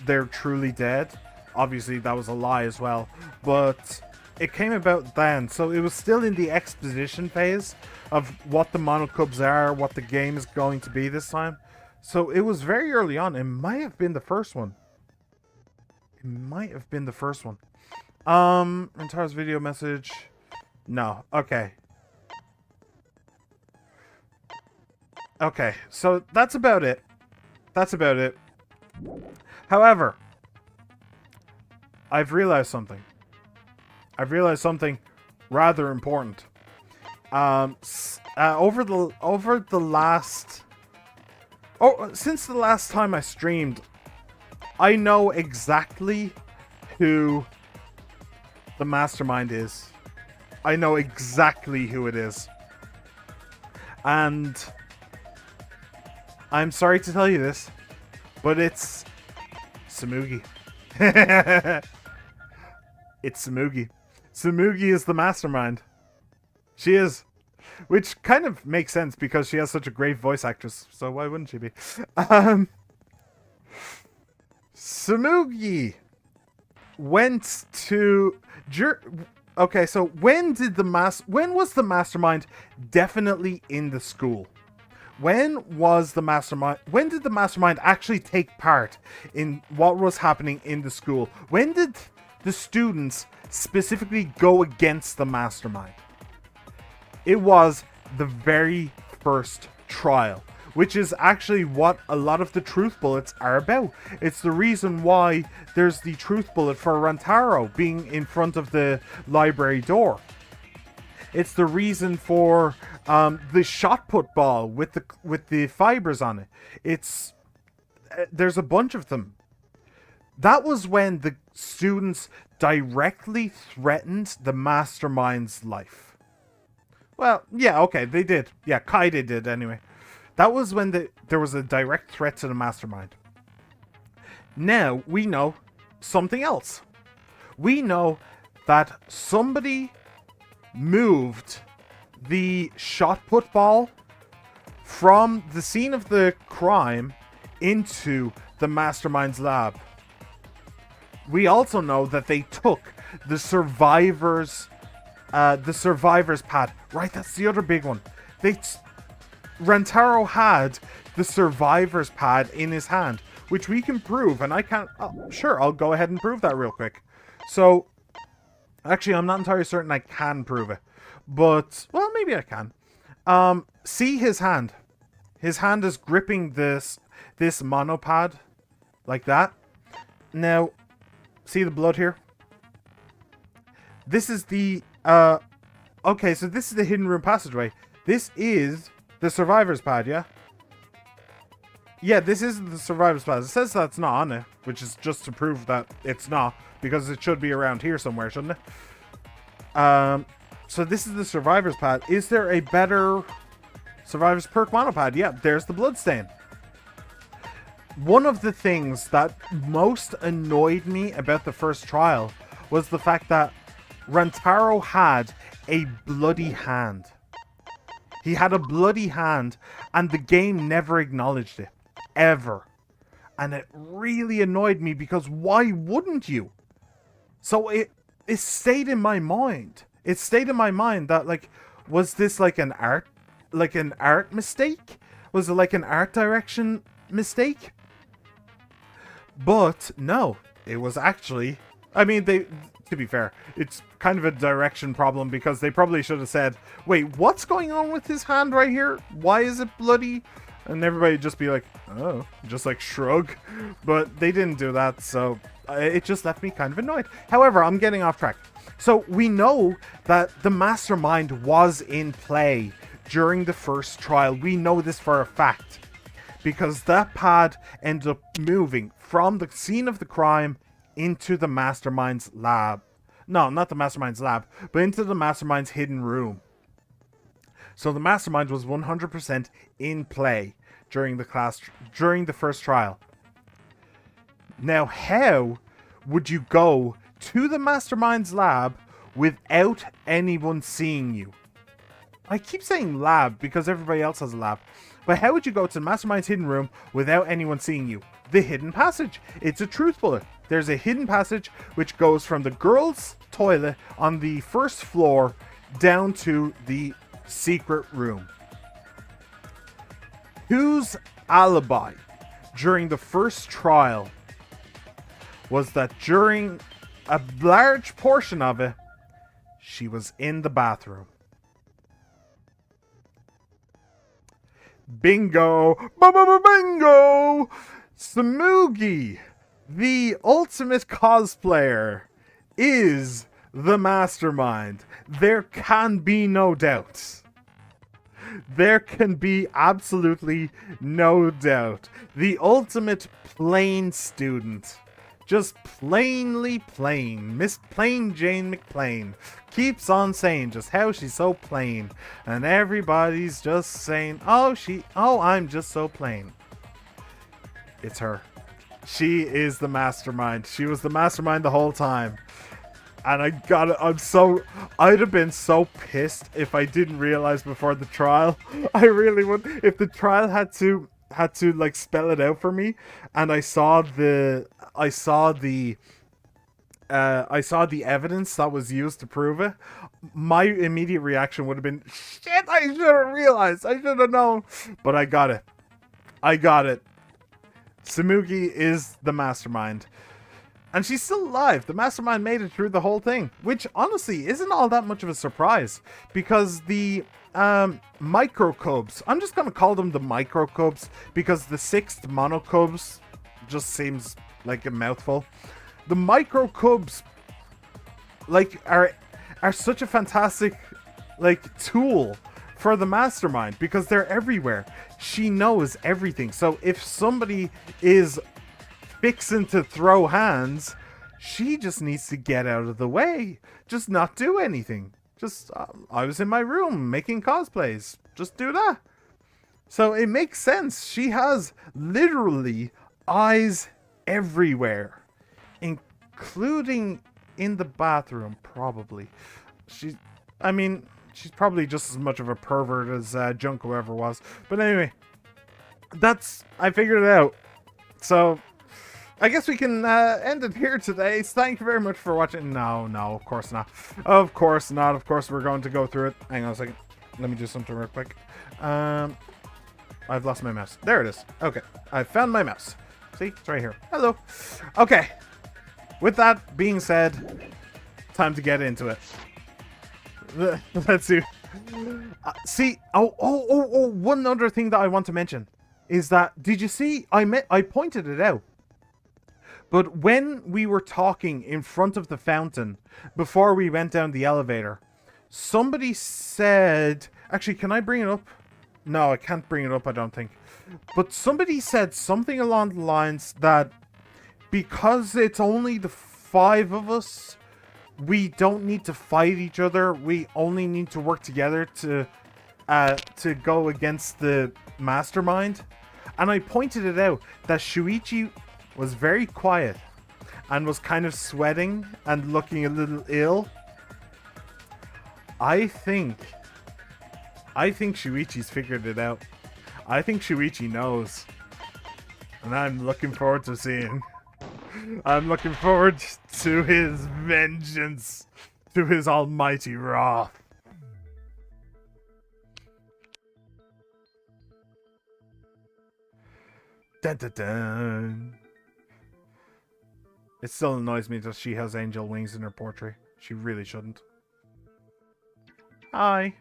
they're truly dead. Obviously, that was a lie as well. But it came about then. So it was still in the exposition phase of what the monocubs are, what the game is going to be this time. So it was very early on. It might have been the first one. It might have been the first one. Rentaro's video message. No. Okay. Okay. So that's about it. That's about it. However, I've realized something. I've realized something rather important. Over the last... since the last time I streamed, I know exactly who the mastermind is. I know exactly who it is. And I'm sorry to tell you this, but it's Tsumugi. It's Tsumugi. Tsumugi is the mastermind. She is. Which kind of makes sense because she has such a great voice actress, so why wouldn't she be? Tsumugi went to... Okay, so when was the mastermind definitely in the school? When did the mastermind actually take part in what was happening in the school? When did the students specifically go against the mastermind? It was the very first trial, which is actually what a lot of the truth bullets are about. It's the reason why there's the truth bullet for Rantaro being in front of the library door. It's the reason for the shot put ball with the fibers on it. There's a bunch of them. That was when the students directly threatened the mastermind's life. Well, yeah, okay, they did. Yeah, Kaide did anyway. That was when there was a direct threat to the mastermind. Now, we know something else. We know that somebody moved the shot put ball from the scene of the crime into the mastermind's lab. We also know that they took the survivor's pad. Right, that's the other big one. Rantaro had the survivor's pad in his hand, which we can prove, and I can't... Oh, sure, I'll go ahead and prove that real quick. So, actually, I'm not entirely certain I can prove it, but, well, maybe I can. See his hand. His hand is gripping this monopad, like that. Now, see the blood here? This is the... Okay, so this is the hidden room passageway. This is the survivor's pad, yeah? Yeah, this is the survivor's pad. It says that's not on it, which is just to prove that it's not, because it should be around here somewhere, shouldn't it? So this is the survivor's pad. Is there a better survivor's perk monopad? Yeah, there's the bloodstain. One of the things that most annoyed me about the first trial was the fact that Rantaro had a bloody hand. He had a bloody hand, and the game never acknowledged it. Ever. And it really annoyed me, because why wouldn't you? So it stayed in my mind. It stayed in my mind that, like, was this like an art mistake? Was it like an art direction mistake? But no, it was actually... I mean, to be fair, it's kind of a direction problem, because they probably should have said, wait, what's going on with his hand right here? Why is it bloody? And everybody just be like, oh, just like shrug. But they didn't do that, so it just left me kind of annoyed. However, I'm getting off track. So we know that the mastermind was in play during the first trial. We know this for a fact, because that pad ended up moving from the scene of the crime into the mastermind's lab. No, not the mastermind's lab, but into the mastermind's hidden room. So the mastermind was 100% in play during the first trial. Now, how would you go to the mastermind's lab without anyone seeing you? I keep saying lab because everybody else has a lab. But how would you go to the mastermind's hidden room without anyone seeing you? The hidden passage. It's a truth bullet. There's a hidden passage which goes from the girls' toilet on the first floor down to the secret room. Whose alibi during the first trial was that during a large portion of it, she was in the bathroom? Bingo! Bingo! Smugi, the ultimate cosplayer, is the mastermind. There can be no doubt. There can be absolutely no doubt. The ultimate plain student. Just plainly plain. Miss Plain Jane McPlain keeps on saying just how she's so plain. And everybody's just saying, oh, I'm just so plain. It's her. She is the mastermind. She was the mastermind the whole time. And I'd have been so pissed if I didn't realize before the trial. I really would. If the trial had to like spell it out for me, and I saw the evidence that was used to prove it, my immediate reaction would have been, shit, I should have realized. I should have known. But I got it. Smugi is the mastermind. And she's still alive. The mastermind made it through the whole thing, which honestly isn't all that much of a surprise, because the microcubs, I'm just going to call them the microcubs because the 6th monocubs just seems like a mouthful. The microcubs like are such a fantastic like tool for the mastermind because they're everywhere. She knows everything. So if somebody is fixing to throw hands, she just needs to get out of the way. Just not do anything. Just, I was in my room making cosplays. Just do that. So it makes sense. She has literally eyes everywhere, including in the bathroom, probably. She's probably just as much of a pervert as Junko ever was. But anyway, I figured it out. So I guess we can end it here today. So thank you very much for watching. No, of course not. Of course not. Of course we're going to go through it. Hang on a second. Let me do something real quick. I've lost my mouse. There it is. Okay. I found my mouse. See? It's right here. Hello. Okay. With that being said, time to get into it. Let's see. One other thing that I want to mention is that, did you see, I pointed it out. But when we were talking in front of the fountain, before we went down the elevator, somebody said... Actually, can I bring it up? No, I can't bring it up, I don't think. But somebody said something along the lines that because it's only the 5 of us, we don't need to fight each other. We only need to work together to go against the mastermind. And I pointed it out that Shuichi was very quiet and was kind of sweating and looking a little ill. I think Shuichi's figured it out. I think Shuichi knows. And I'm looking forward to seeing. I'm looking forward to his vengeance, to his almighty wrath. Dun, dun, dun. It still annoys me that she has angel wings in her portrait. She really shouldn't. Hi.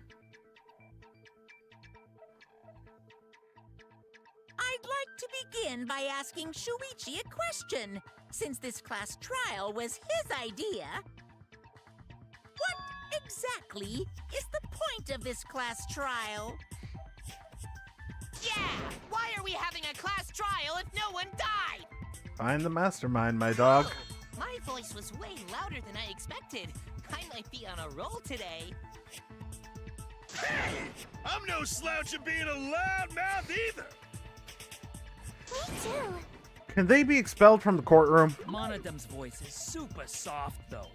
I'd like to begin by asking Shuichi a question, since this class trial was his idea. What exactly is the point of this class trial? Yeah! Why are we having a class trial if no one died? Find the mastermind, my dog. Oh, my voice was way louder than I expected. I might be on a roll today. Hey! I'm no slouch at being a loudmouth either! Me too. Can they be expelled from the courtroom? Monodum's voice is super soft, though.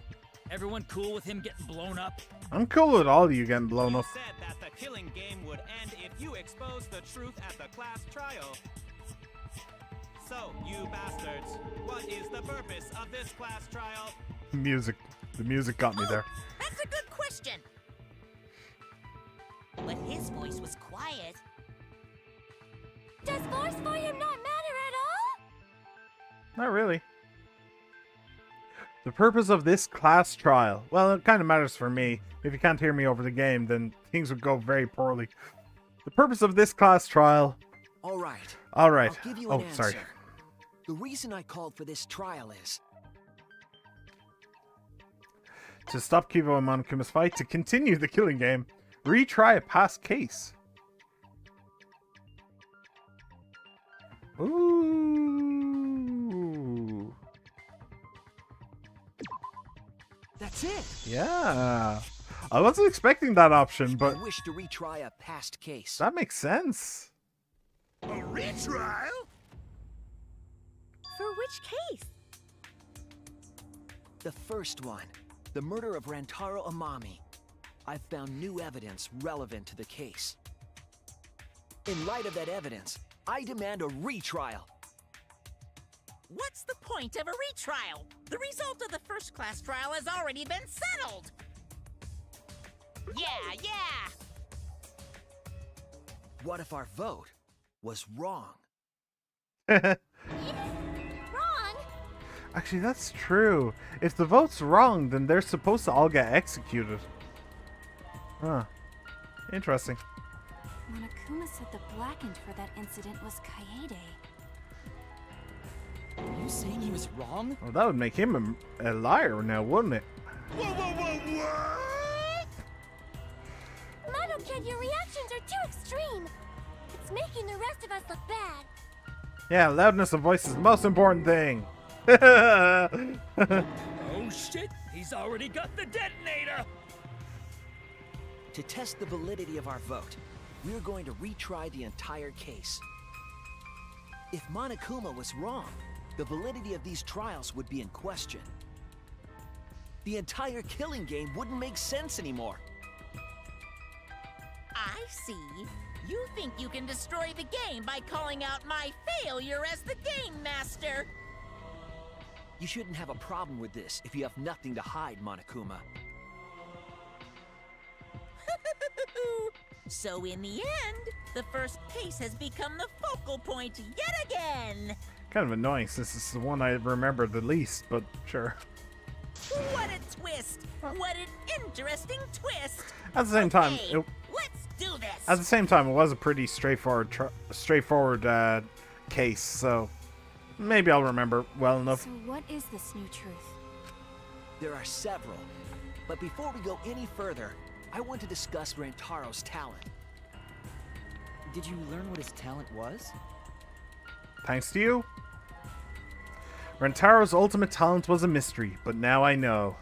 Everyone cool with him getting blown up? I'm cool with all of you getting blown up. Said that the killing game would end if you exposed the truth at the class trial. So, you bastards, what is the purpose of this class trial? Music. The music got me there. That's a good question. But his voice was quiet. Does force volume not matter at all? Not really. The purpose of this class trial. Well, it kind of matters for me. If you can't hear me over the game, then things would go very poorly. The purpose of this class trial. All right. All right. I'll give you an sorry. answer. The reason I called for this trial is... To stop Kibo and Monokuma's fight, to continue the killing game, retry a past case. Ooh. That's it! Yeah. I wasn't expecting that option, but I wish to retry a past case. that makes sense. A retrial? For which case? The first one. The murder of Rantaro Amami. I've found new evidence relevant to the case. In light of that evidence, I demand a retrial. What's the point of a retrial? The result of the first class trial has already been settled. Yeah! What if our vote was wrong? Wrong? Actually, that's true. If the vote's wrong, then they're supposed to all get executed. Huh. Interesting. Monokuma said the blackened for that incident was Kaede. Are you saying he was wrong? Well, that would make him a liar now, wouldn't it? What? Mono-Kid, your reactions are too extreme. It's making the rest of us look bad. Yeah, loudness of voice is the most important thing. Oh shit, he's already got the detonator! To test the validity of our vote, we're going to retry the entire case. If Monokuma was wrong, the validity of these trials would be in question. The entire killing game wouldn't make sense anymore. I see. You think you can destroy the game by calling out my failure as the game master. You shouldn't have a problem with this if you have nothing to hide, Monokuma. So in the end, the first case has become the focal point yet again. Kind of annoying since it's the one I remember the least, but sure. What a twist! What an interesting twist! At the same time, Okay, let's do this. at the same time, it was a pretty straightforward case, so maybe I'll remember well enough. So what is this new truth? There are several. But before we go any further, I want to discuss Rantaro's talent. Did you learn what his talent was? Thanks to you. Rantaro's ultimate talent was a mystery, but now I know.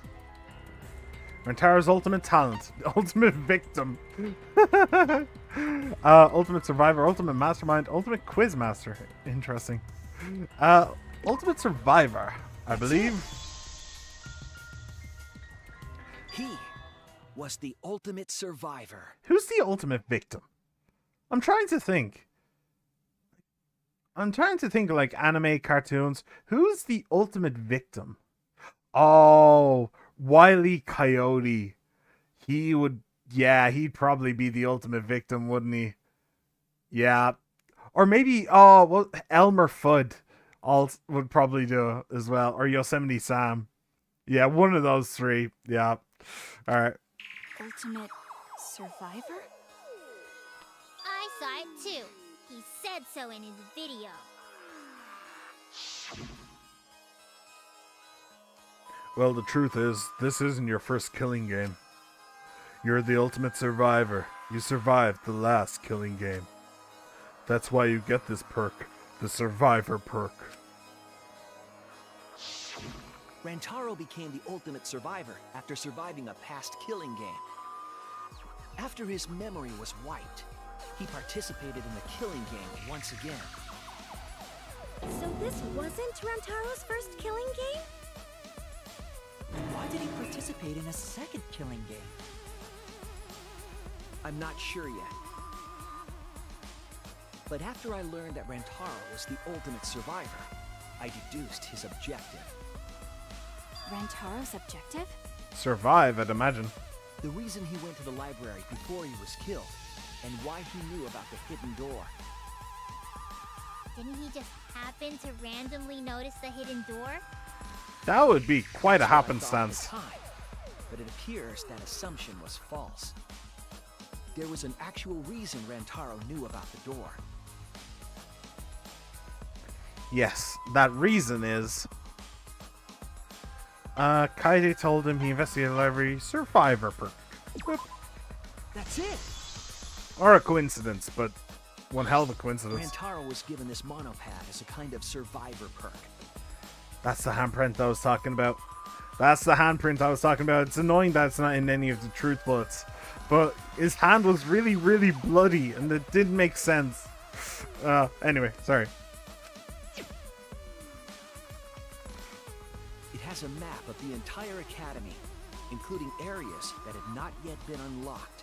Rantaro's ultimate talent, the ultimate victim, ultimate survivor, ultimate mastermind, ultimate quiz master. Interesting. Ultimate survivor, I believe. He was the ultimate survivor. Who's the ultimate victim? I'm trying to think like anime cartoons. Who's the ultimate victim? Oh, Wile E. Coyote. He'd probably be the ultimate victim, wouldn't he? Yeah. Or maybe, Elmer Fudd would probably do it as well. Or Yosemite Sam. Yeah, one of those three. Yeah. All right. Ultimate survivor? I saw it too. He said so in his video. Well, the truth is, this isn't your first killing game. You're the ultimate survivor. You survived the last killing game. That's why you get this perk, the survivor perk. Rantaro became the ultimate survivor after surviving a past killing game. After his memory was wiped, he participated in the killing game once again. So this wasn't Rantaro's first killing game? Why did he participate in a second killing game? I'm not sure yet. But after I learned that Rantaro was the ultimate survivor, I deduced his objective. Rantaro's objective? Survive, I'd imagine. The reason he went to the library before he was killed, and why he knew about the hidden door. Didn't he just happen to randomly notice the hidden door? That would be quite a That's what I thought at happenstance. the time, but it appears that assumption was false. There was an actual reason Rantaro knew about the door. Yes, that reason is... Kaede told him he investigated the library survivor perk. Whoop. That's it! Or a coincidence, but one hell of a coincidence. Rantaro was given this monopad as a kind of survivor perk. That's the handprint I was talking about. That's the handprint I was talking about. It's annoying that it's not in any of the truth bullets. But his hand was really, really bloody, and it didn't make sense. Anyway, sorry. It has a map of the entire academy, including areas that have not yet been unlocked.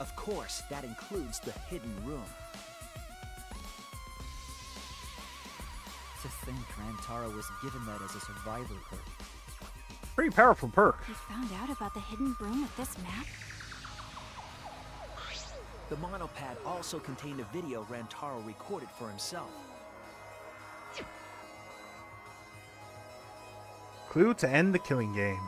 Of course, that includes the hidden room. To think Rantaro was given that as a survivor perk. Pretty powerful perk. He found out about the hidden room with this map? The monopad also contained a video Rantaro recorded for himself. Clue to end the killing game.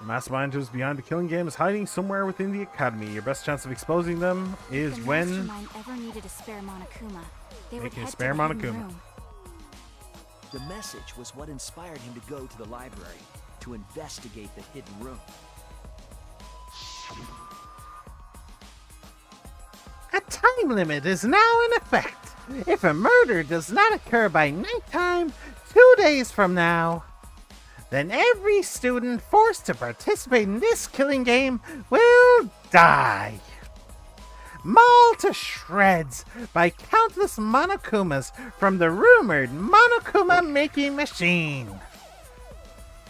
The mastermind who's behind the killing game is hiding somewhere within the academy. Your best chance of exposing them is If the when... Mastermind ever needed a spare Monokuma, they would Making a head spare to the hidden Monokuma. room. The message was what inspired him to go to the library to investigate the hidden room. A time limit is now in effect. If a murder does not occur by nighttime 2 days from now, then every student forced to participate in this killing game will die. Mauled to shreds by countless Monokumas from the rumored Monokuma making machine.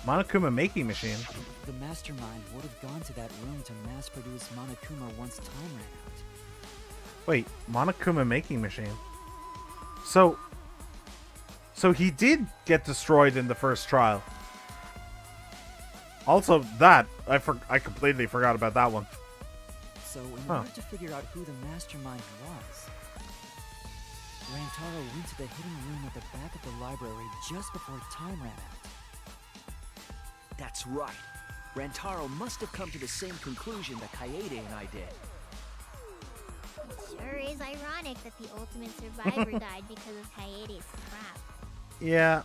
Monokuma making machine? The Mastermind would have gone to that room to mass-produce Monokuma once time ran out. Wait, Monokuma making machine? So he did get destroyed in the first trial. Also, that, I completely forgot about that one. So, in order to figure out who the Mastermind was, Rantaro went to the hidden room at the back of the library just before time ran out. That's right. Rantaro must have come to the same conclusion that Kaede and I did. It sure is ironic that the ultimate survivor died because of Kaede's crap. Yeah.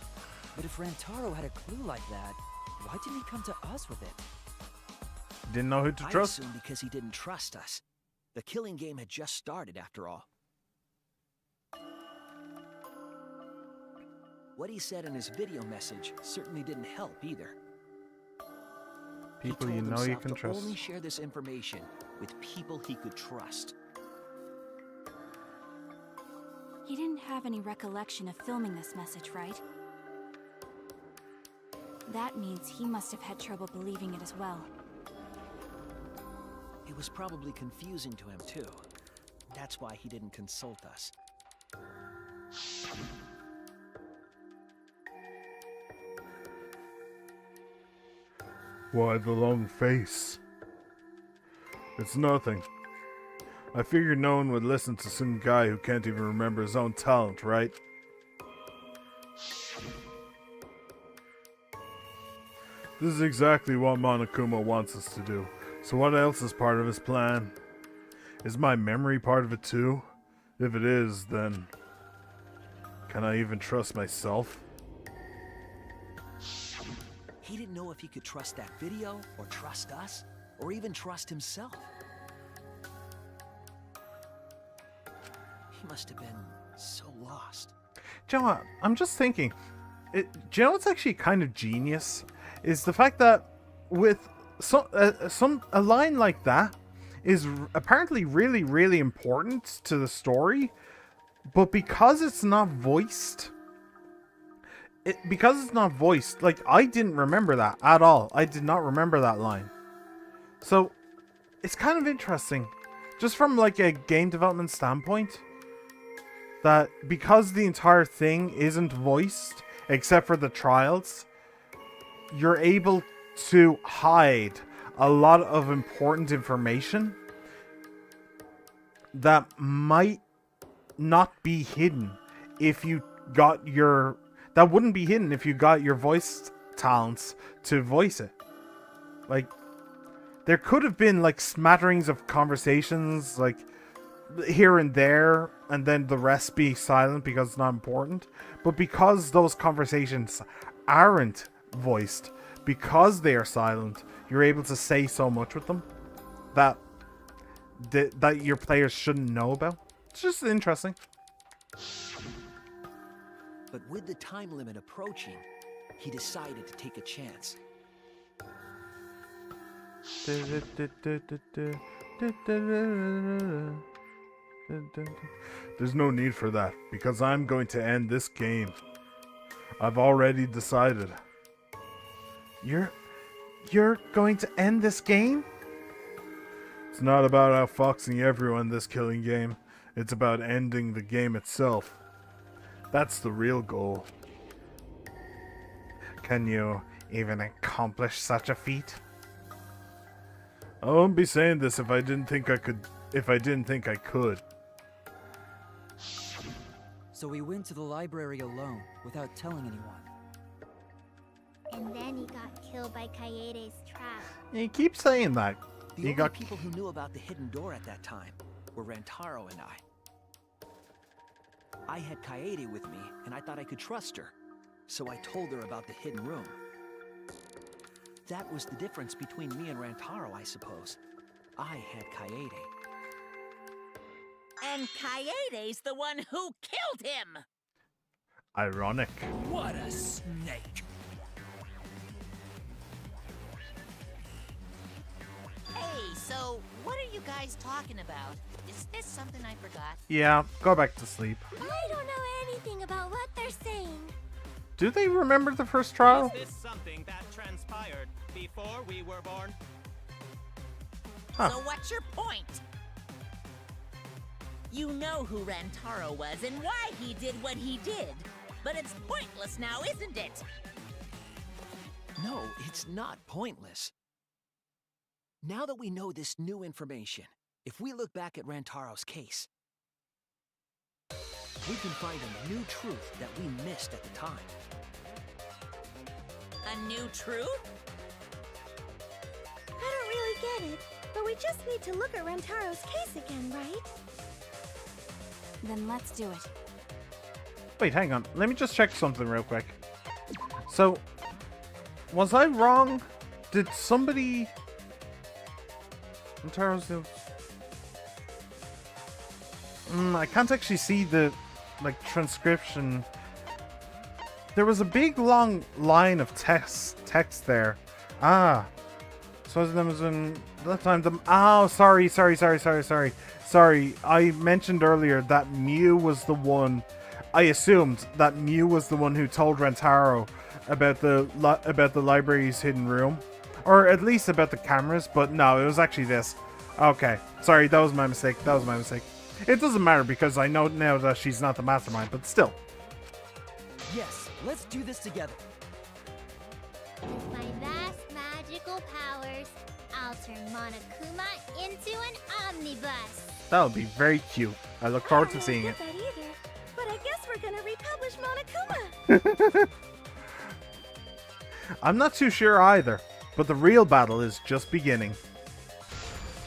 But if Rantaro had a clue like that, why didn't he come to us with it? Didn't know who to I trust. assume because he didn't trust us. The killing game had just started, after all. What he said in his video message certainly didn't help either. People he you told know you himself can to trust. only share this information with people he could trust. He didn't have any recollection of filming this message, right? That means he must have had trouble believing it as well. It was probably confusing to him, too. That's why he didn't consult us. Why the long face? It's nothing. I figured no one would listen to some guy who can't even remember his own talent, right? This is exactly what Monokuma wants us to do. So what else is part of his plan? Is my memory part of it too? If it is, then... can I even trust myself? He didn't know if he could trust that video, or trust us, or even trust himself. He must have been so lost. Do you know what? I'm just thinking. Do you know what's actually kind of genius? Is the fact that with a line like that is apparently really, really important to the story, but because it's not voiced, like, I didn't remember that at all. I did not remember that line. So it's kind of interesting, just from like a game development standpoint, that because the entire thing isn't voiced except for the trials, you're able to hide a lot of important information that might not be hidden if you got your... that wouldn't be hidden if you got your voice talents to voice it. Like, there could have been like smatterings of conversations, like here and there, and then the rest be silent because it's not important. But because those conversations aren't voiced, because they are silent, you're able to say so much with them that that your players shouldn't know about. It's just interesting. But with the time limit approaching, he decided to take a chance. There's no need for that, because I'm going to end this game. I've already decided. You're going to end this game? It's not about outfoxing everyone this killing game. It's about ending the game itself. That's the real goal. Can you even accomplish such a feat? I wouldn't be saying this if I didn't think I could. So we went to the library alone, without telling anyone. And then he got killed by Kaede's trap. You keep saying that. The only people who knew about the hidden door at that time were Rantaro and I. I had Kaede with me, and I thought I could trust her. So I told her about the hidden room. That was the difference between me and Rantaro, I suppose. I had Kaede. And Kaede's the one who killed him! Ironic. What a snake! Hey, so what are you guys talking about? Is this something I forgot? Yeah, go back to sleep. I don't know anything about what they're saying. Do they remember the first trial? Is this something that transpired before we were born? Huh. So what's your point? You know who Rantaro was and why he did what he did. But it's pointless now, isn't it? No, it's not pointless. Now that we know this new information, if we look back at Rantaro's case, we can find a new truth that we missed at the time. A new truth? I don't really get it, but we just need to look at Rantaro's case again, right? Then let's do it. Wait, hang on. Let me just check something real quick. So, was I wrong? Did somebody... I can't actually see the transcription. There was a big long line of text there. Ah. So there was in that time sorry. Sorry. I mentioned earlier that Mew was the one. I assumed that Mew was the one who told Rantaro about the library's hidden room. Or at least about the cameras, but no, it was actually this. Okay. Sorry, that was my mistake. It doesn't matter because I know now that she's not the mastermind, but still. Yes, let's do this together. With my vast magical powers, I'll turn Monokuma into an omnibus. That'll be very cute. I look forward to seeing it. I don't really get that either, but I guess we're gonna republish Monokuma. I'm not too sure either, but the real battle is just beginning.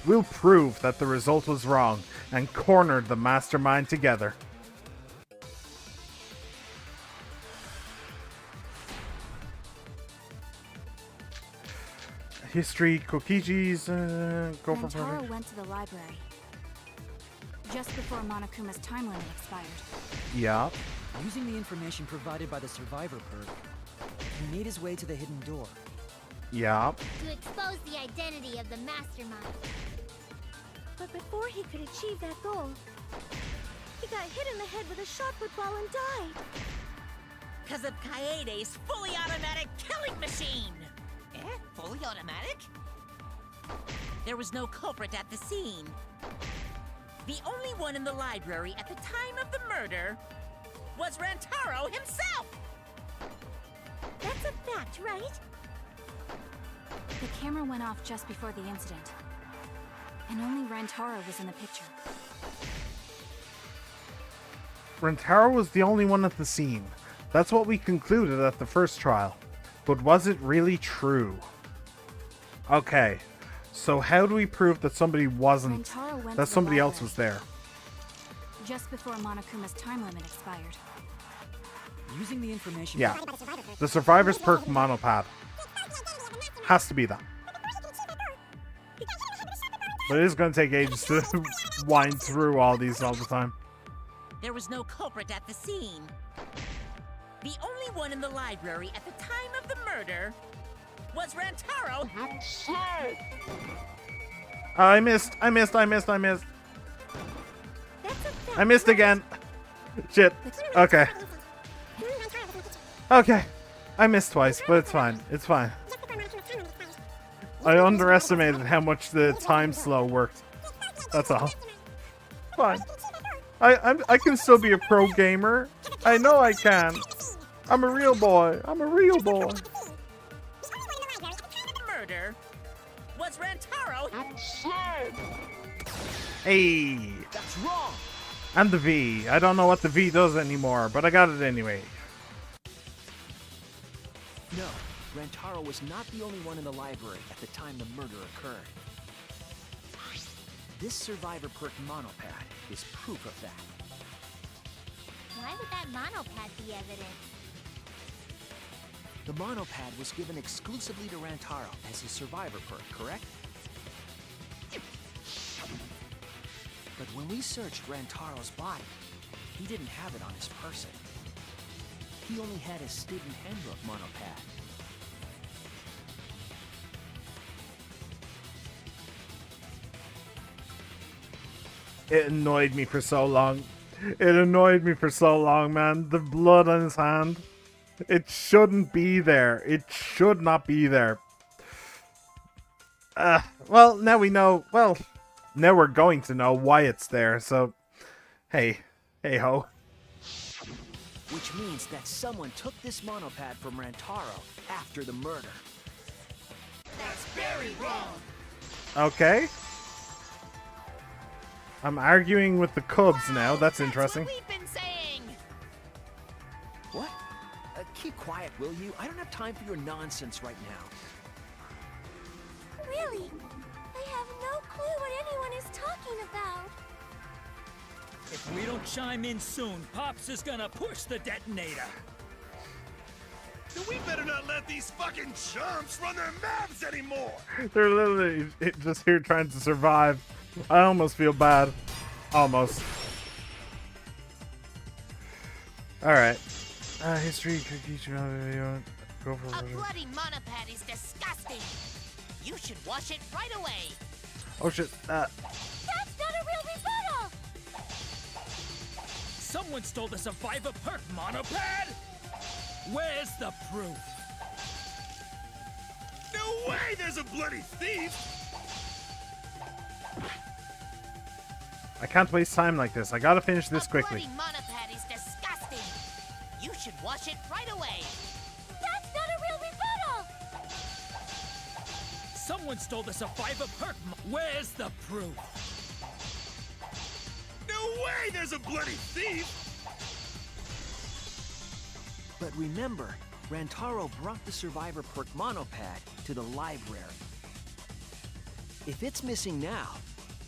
We'll prove that the result was wrong and corner the mastermind together. History, Kokiji's, go for Rantaro went to the library just before Monokuma's time limit expired. Yeah. Using the information provided by the survivor perk, he made his way to the hidden door. Yeah. To expose the identity of the mastermind. But before he could achieve that goal, he got hit in the head with a shot put ball and died. Because of Kaede's fully automatic killing machine! Fully automatic? There was no culprit at the scene. The only one in the library at the time of the murder was Rantaro himself! That's a fact, right? The camera went off just before the incident, and only Rantaro was in the picture. Rantaro was the only one at the scene. That's what we concluded at the first trial. But was it really true? Okay, So how do we prove that somebody wasn't, Rentaro went that to the somebody else library was there? just before Monokuma's time limit expired. Using the information. Yeah. The survivor's perk monopad. Has to be that. But it is going to take ages to wind through all these all the time. There was no culprit at the scene. The only one in the library at the time of the murder was Rantaro. I missed. I missed again. Shit. Okay. Okay. I missed twice, but it's fine. It's fine. I underestimated how much the time slow worked. That's all. Fine. I can still be a pro gamer. I know I can. I'm a real boy. I'm a real boy. Murder was Rantaro. Hey. That's wrong. And the V. I don't know what the V does anymore, but I got it anyway. No, Rantaro was not the only one in the library at the time the murder occurred. This survivor perk monopad is proof of that. Why would that monopad be evidence? The monopad was given exclusively to Rantaro as his survivor perk, correct? But when we searched Rantaro's body, he didn't have it on his person. He only had his student handbook monopad. It annoyed me for so long. It annoyed me for so long, man. The blood on his hand. It shouldn't be there. It should not be there. Well, now we know. Well, now we're going to know why it's there. So, hey ho. Which means that someone took this monopad from Rantaro after the murder. That's very wrong. Okay. I'm arguing with the Cubs now. That's interesting. What we've been saying. What? Keep quiet, will you? I don't have time for your nonsense right now. Really? I have no clue what anyone is talking about. If we don't chime in soon, Pops is gonna push the detonator. Then we better not let these fucking chumps run their mouths anymore. They're literally just here trying to survive. I almost feel bad. Almost. Alright. History, go for A it. bloody monopad is disgusting. You should wash it right away. Oh shit. That's not a real rebuttal! Someone stole the survivor perk monopad? Where's the proof? No way there's a bloody thief. I can't waste time like this. I gotta finish this quickly. A bloody monopad is disgusting. You should wash it right away. That's not a real rebuttal! Someone stole the survivor perk. Where's the proof? No way there's a bloody thief. But remember, Rantaro brought the survivor perk monopad to the library. If it's missing now,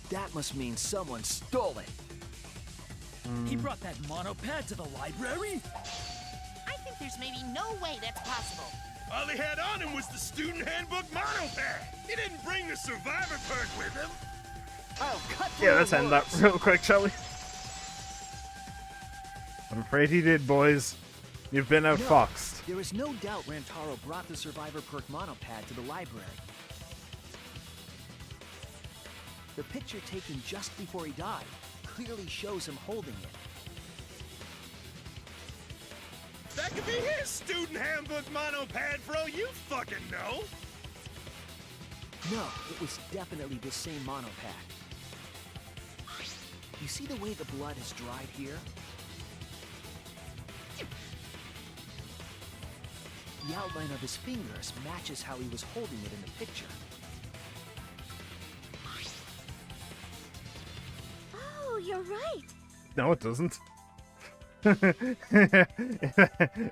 that must mean someone stole it. He brought that monopad to the library? I think there's maybe no way that's possible. All he had on him was the student handbook monopad. He didn't bring the survivor perk with him. I'll cut Yeah, let's end that real quick, shall we? I'm afraid he did, boys. You've been outfoxed. There is no doubt Rantaro brought the survivor perk monopad to the library. The picture taken just before he died clearly shows him holding it. That could be his student handbook monopad for all you fucking know. No, it was definitely the same monopad. You see the way the blood has dried here? The outline of his fingers matches how he was holding it in the picture. Oh, you're right. No, it doesn't. It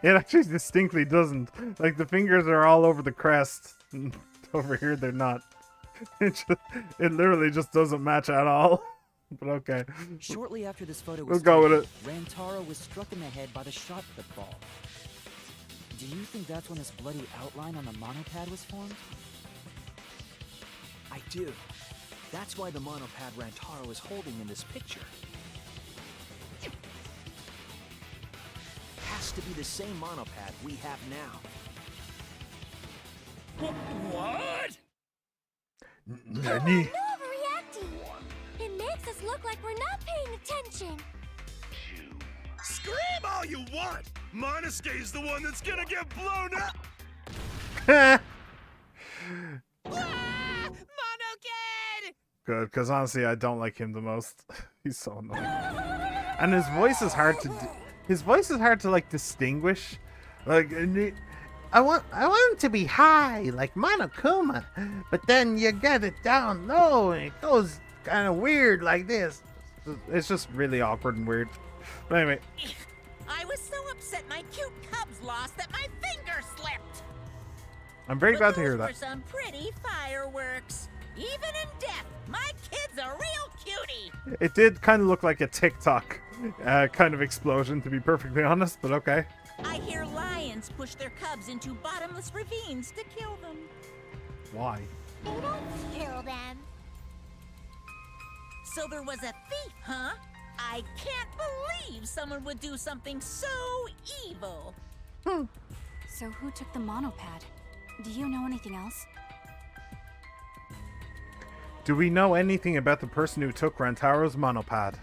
actually distinctly doesn't. Like, the fingers are all over the crest. Over here, they're not. It literally just doesn't match at all. But okay. Shortly after this photo We'll was go with taken, Rantaro was struck in the head by the shot put ball. Do you think that's when this bloody outline on the monopad was formed? I do. That's why the monopad Rantaro is holding in this picture has to be the same monopad we have now. What? Nani? No overreacting. It makes us look like we're not paying attention. Scream all you want! Monosuke's the one that's gonna get blown up! Monokid! Good, because honestly, I don't like him the most. He's so annoying, and his voice is hard to. His voice is hard to like distinguish. Like, I want him to be high like Monokuma, but then you get it down low and it goes kind of weird like this. It's just really awkward and weird. But anyway, I was so upset my cute cubs lost that my finger slipped. I'm very glad to hear Those that. were some pretty fireworks. Even in death, my kid's a real cutie. It did kind of look like a TikTok kind of explosion, to be perfectly honest, but okay. I hear lions push their cubs into bottomless ravines to kill them. Why? They don't kill them. So there was a thief, huh? I can't believe someone would do something so evil. So who took the monopad? Do you know anything else? Do we know anything about the person who took Rantaro's monopad?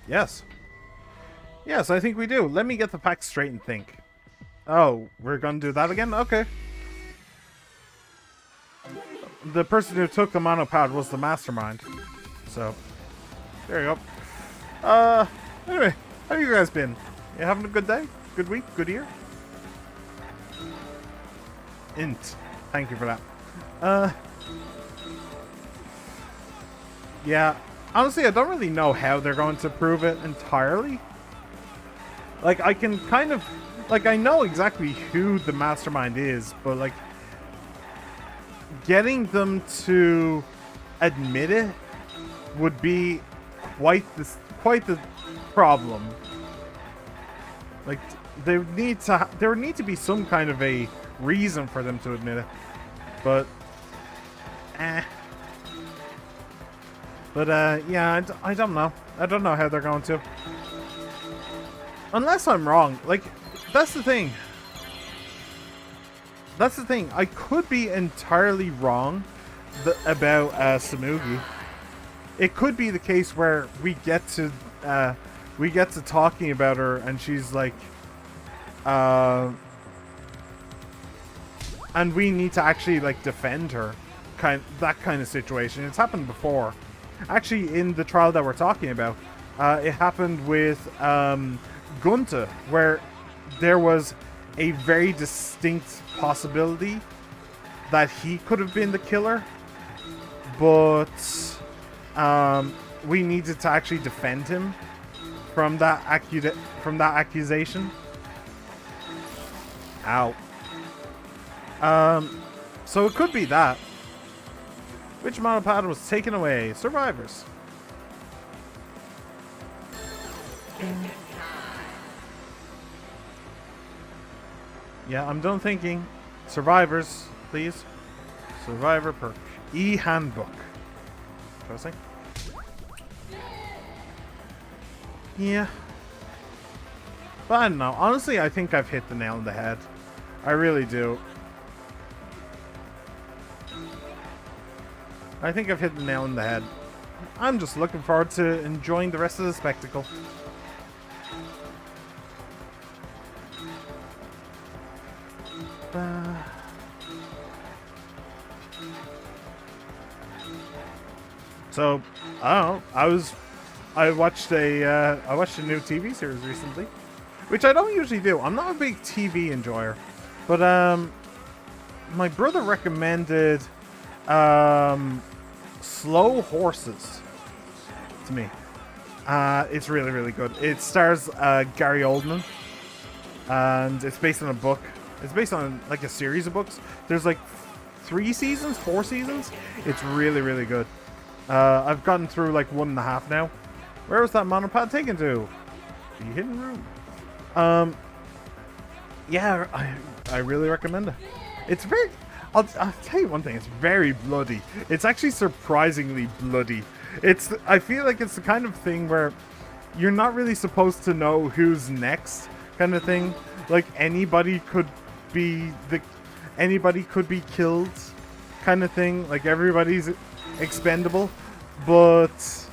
Yes. Yes, I think we do. Let me get the facts straight and think. Oh, we're gonna do that again? Okay. The person who took the monopad was the mastermind. So, there you go. Anyway, how have you guys been? You having a good day? Good week? Good year? Int. Thank you for that. Yeah, honestly, I don't really know how they're going to prove it entirely. Like, I can kind of... Like, I know exactly who the mastermind is, but, like, getting them to admit it would be quite the problem. Like, there would need to be some kind of a reason for them to admit it. But, yeah, I don't know. I don't know how they're going to. Unless I'm wrong. Like, that's the thing. That's the thing. I could be entirely wrong about Samugi. It could be the case where we get to talking about her and she's like, and we need to actually like defend her, that kind of situation. It's happened before, actually, in the trial that we're talking about. It happened with Gunta, where there was a very distinct possibility that he could have been the killer, but we needed to actually defend him from that accusation. Ow. So it could be that. Which monopod was taken away? Survivors. Yeah, I'm done thinking. Survivors, please. Survivor perk. E-handbook. Interesting. Yeah. But I don't know. Honestly, I think I've hit the nail on the head. I really do. I think I've hit the nail on the head. I'm just looking forward to enjoying the rest of the spectacle. So, I don't know. I watched a new TV series recently, which I don't usually do. I'm not a big TV enjoyer, but my brother recommended Slow Horses to me. It's really, really good. It stars Gary Oldman, and it's based on a book. It's based on like a series of books. There's like 3 seasons, 4 seasons. It's really, really good. I've gotten through like 1.5 now. Where was that monopod taken to? The hidden room. Yeah, I really recommend it. It's very... I'll tell you one thing. It's very bloody. It's actually surprisingly bloody. I feel like it's the kind of thing where you're not really supposed to know who's next, kind of thing. Like anybody could be killed, kind of thing. Like everybody's expendable, but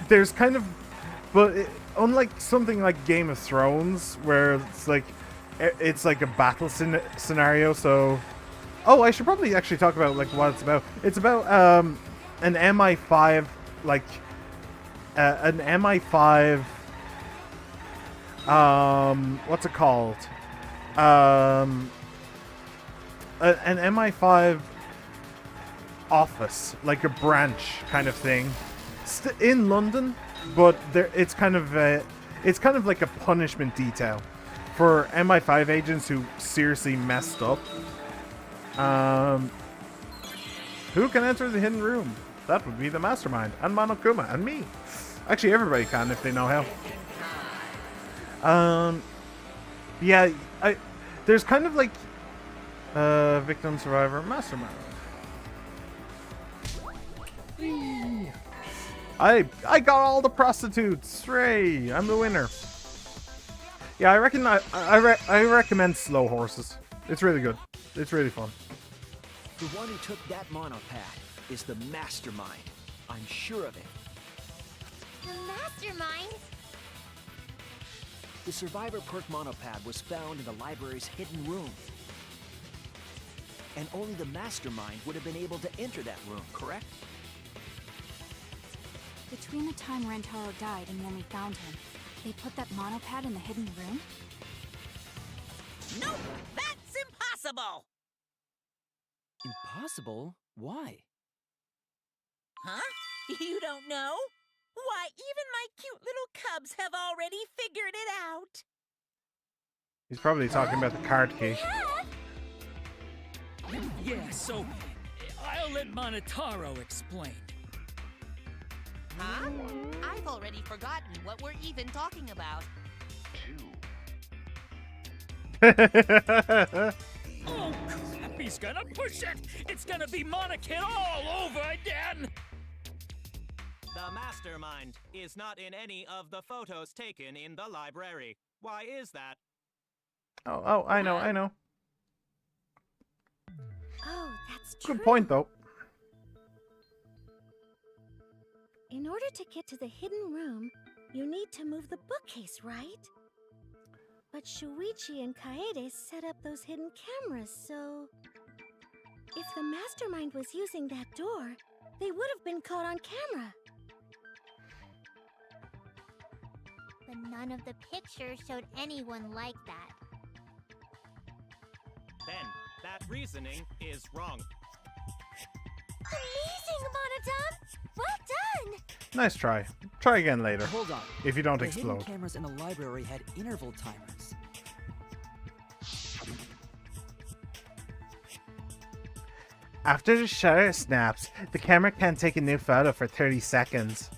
there's kind of, unlike something like Game of Thrones, where it's like a battle scenario. So, I should probably actually talk about like what it's about. It's about an MI5, like an MI5. What's it called? An MI5 office, like a branch kind of thing, in London, but it's kind of like a punishment detail for MI5 agents who seriously messed up. Who can enter the hidden room? That would be the Mastermind, and Monokuma, and me. Actually, everybody can if they know how. Yeah, there's kind of like victim, survivor, Mastermind. I got all the prostitutes. Hooray! I'm the winner. Yeah, I reckon I recommend Slow Horses. It's really good. It's really fun. The one who took that monopad is the Mastermind. I'm sure of it. The Mastermind? The Survivor Perk monopad was found in the library's hidden room. And only the Mastermind would have been able to enter that room, correct? Between the time Rentaro died and when we found him, they put that monopad in the hidden room? Nope! That's impossible! Impossible? Why? Huh? You don't know? Why, even my cute little cubs have already figured it out! He's probably talking about the card key. Yeah, so I'll let Monotaro explain. Huh? I've already forgotten what we're even talking about. Oh, crap, he's gonna push it! It's gonna be Monokid all over again! The Mastermind is not in any of the photos taken in the library. Why is that? Oh, I know. Oh, that's true. Good point, though. In order to get to the hidden room, you need to move the bookcase, right? But Shuichi and Kaede set up those hidden cameras, so... If the Mastermind was using that door, they would have been caught on camera. But none of the pictures showed anyone like that. Then, that reasoning is wrong. Amazing, Monodon! Well done! Nice try. Try again later. Hold on. If you don't The explode. hidden cameras in the library had interval timers. After the shutter snaps, the camera can't take a new photo for 30 seconds.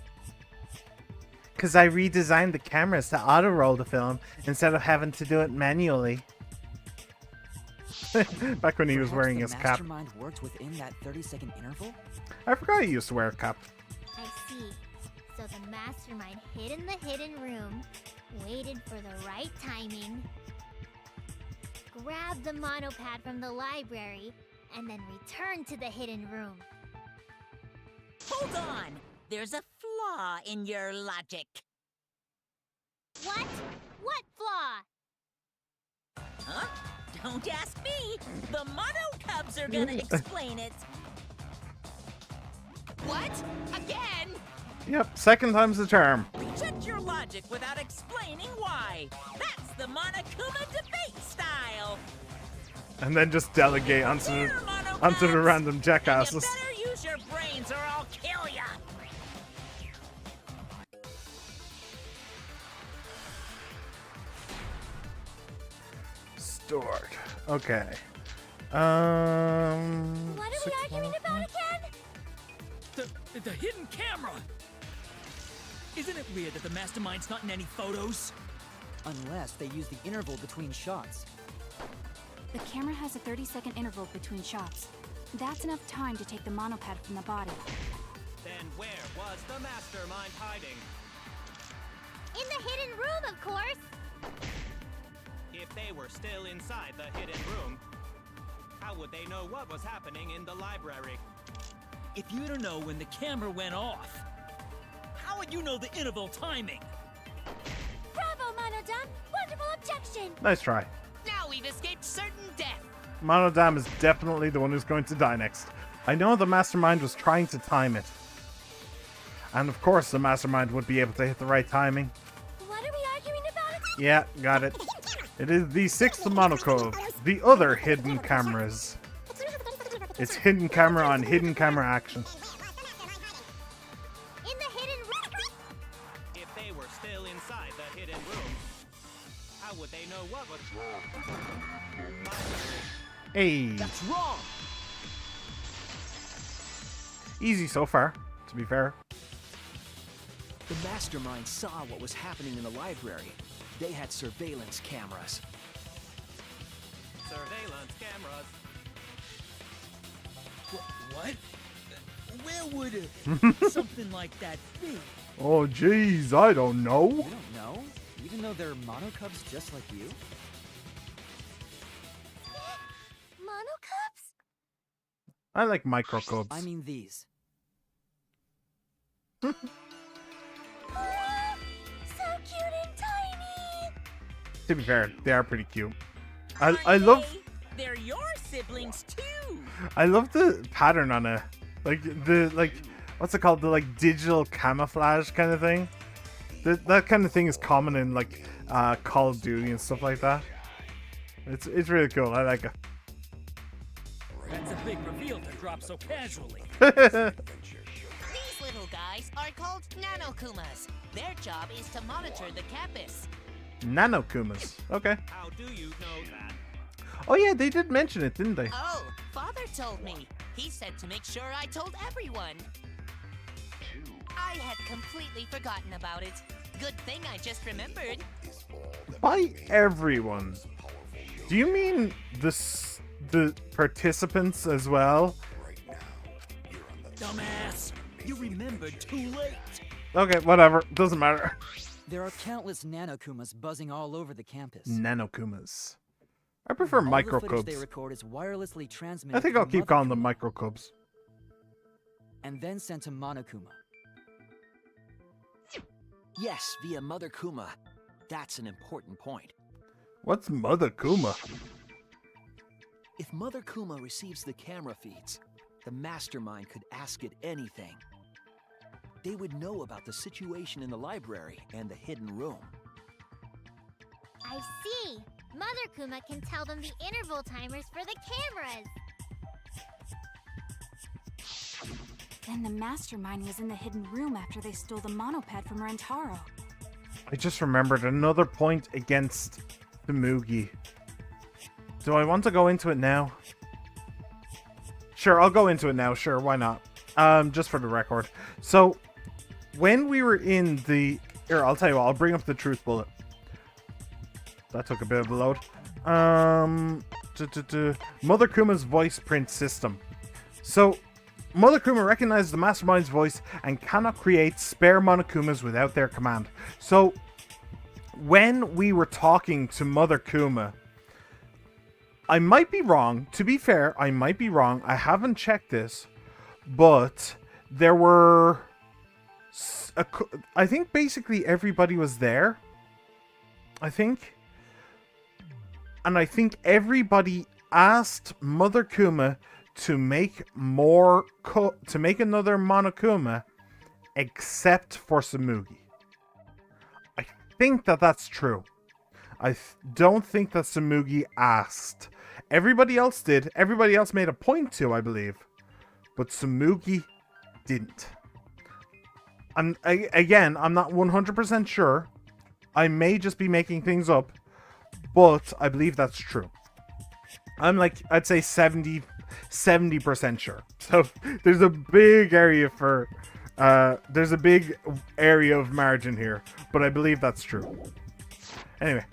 Cause I redesigned the cameras to auto-roll the film instead of having to do it manually. Back when he was wearing his cap. The Mastermind worked within that 30-second interval? I forgot he used to wear a cap. I see. So the Mastermind hid in the hidden room, waited for the right timing, grabbed the monopad from the library, and then returned to the hidden room. Hold on! There's a flaw in your logic. What? What flaw? Huh? Don't ask me! The Mono Cubs are gonna explain it! What? Again? Yep, second time's the charm. Reject your logic without explaining why! That's the Monokuma debate style! And then just delegate onto the random You jackasses. better use your brains or I'll kill ya! Stored. Okay. What are we 6 arguing mana about points? again? The hidden camera! Isn't it weird that the Mastermind's not in any photos? Unless they use the interval between shots. The camera has a 30-second interval between shots. That's enough time to take the monopad from the body. Then where was the Mastermind hiding? In the hidden room, of course! If they were still inside the hidden room, how would they know what was happening in the library? If you don't know when the camera went off, how would you know the interval timing? Bravo, Monodam! Wonderful objection! Nice try. Now we've escaped certain death. Monodam is definitely the one who's going to die next. I know the Mastermind was trying to time it. And of course the Mastermind would be able to hit the right timing. What are we arguing about? Yeah, got it. It is the 6th Monocove, the other hidden cameras. It's hidden camera on hidden camera action. In the hidden room! If they were still inside the hidden room, how would they know what was wrong? Hey, That's wrong! easy so far, to be fair. The Mastermind saw what was happening in the library. They had surveillance cameras. Surveillance cameras. What? Where would something like that be? Oh jeez, I don't know. You don't know? You didn't know they're monocubs just like you? Monocubs? I like microcubes. I mean these. So cute and tiny! To be fair, they are pretty cute. I love They're your siblings too. I love the pattern on it. Like what's it called? The like digital camouflage kind of thing. That kind of thing is common in like Call of Duty and stuff like that. It's really cool. I like it. That's a big reveal to drop so casually. These little guys are called Nanokumas. Their job is to monitor the campus. Nanokumas. Okay. How do you know that? Oh yeah, they did mention it, didn't they? Oh, Father told me. He said to make sure I told everyone. I had completely forgotten about it. Good thing I just remembered. By everyone. Do you mean the participants as well? Dumbass! You remembered too late. Okay, whatever. Doesn't matter. There are countless nanokumas buzzing all over the campus. Nanokumas. I prefer All the footage they microcubes. record is wirelessly transmitted I think I'll to keep Mother calling them Kuma microcubes. and then sent to Monokuma. Yes, via Mother Kuma. That's an important point. What's Mother Kuma? If Mother Kuma receives the camera feeds, the Mastermind could ask it anything. They would know about the situation in the library and the hidden room. I see! Mother Kuma can tell them the interval timers for the cameras! Then the Mastermind was in the hidden room after they stole the monopad from Rentaro. I just remembered another point against the Mugi. Do I want to go into it now? Sure, I'll go into it now. Sure, why not? Just for the record. So, when we were in the... Here, I'll tell you what. I'll bring up the truth bullet. That took a bit of a load. Mother Kuma's voice print system. So, Mother Kuma recognizes the Mastermind's voice and cannot create spare Monokumas without their command. So, when we were talking to Mother Kuma, I might be wrong. To be fair, I might be wrong. I haven't checked this, but there were... I think basically everybody was there. I think. And I think everybody asked Mother Kuma to make to make another Monokuma, except for Samugi. I think that's true. I don't think that Samugi asked. Everybody else did. Everybody else made a point to, I believe. But Samugi didn't. Again, I'm not 100% sure. I may just be making things up. But I believe that's true. I'm like, I'd say 70% sure. So there's a big area for, there's a big area of margin here, but I believe that's true. Anyway,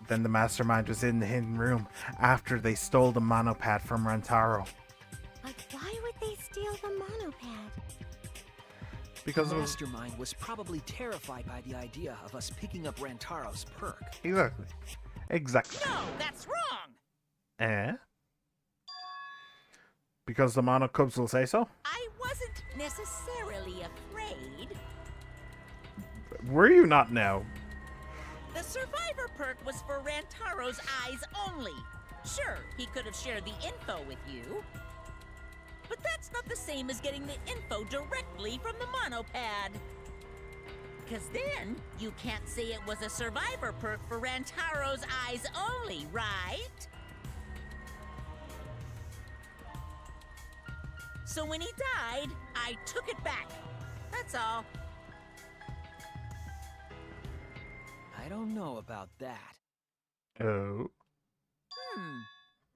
then the mastermind was in the hidden room after they stole the monopad from Rantaro. But why would they steal the monopad? Because the it was... mastermind was probably terrified by the idea of us picking up Rantaro's perk. Exactly. Exactly. No, that's wrong! Eh? Because the Mono Cubs will say so? I wasn't necessarily afraid. Were you not now? The survivor perk was for Rantaro's eyes only. Sure, he could have shared the info with you. But that's not the same as getting the info directly from the monopad. Because then, you can't say it was a survivor perk for Rantaro's eyes only, right? So when he died, I took it back. That's all. I don't know about that. Oh.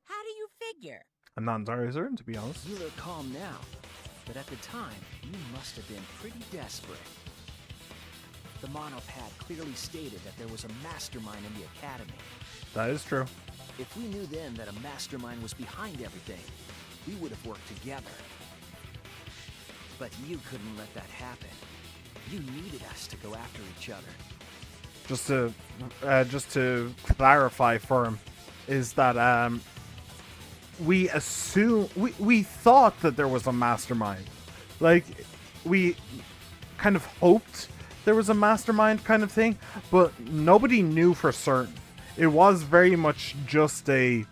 How do you figure? I'm not entirely certain, to be honest. You look calm now, but at the time, you must have been pretty desperate. The monopad clearly stated that there was a mastermind in the academy. That is true. If we knew then that a mastermind was behind everything, we would have worked together. But you couldn't let that happen. You needed us to go after each other. Just to clarify for him, is that we thought that there was a mastermind. Like, we kind of hoped there was a mastermind kind of thing, but nobody knew for certain. It was very much just it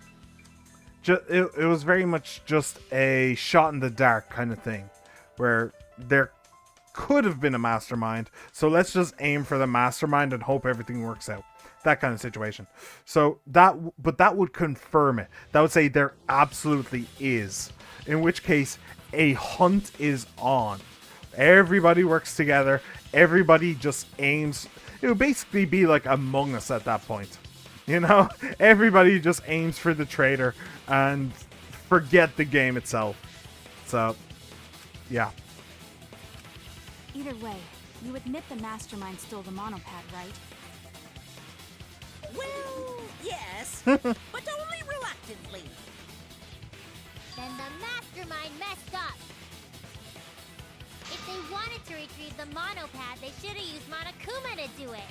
was very much just a shot in the dark kind of thing, where there could have been a mastermind, so let's just aim for the mastermind and hope everything works out. That kind of situation. So that would confirm it. That would say there absolutely is. In which case, a hunt is on. Everybody works together. Everybody just aims. It would basically be like Among Us at that point. You know? Everybody just aims for the traitor and forget the game itself. So, yeah. Either way, you admit the mastermind stole the monopad, right? Well, yes, but only reluctantly. Then the mastermind messed up. If they wanted to retrieve the monopad, they should have used Monokuma to do it.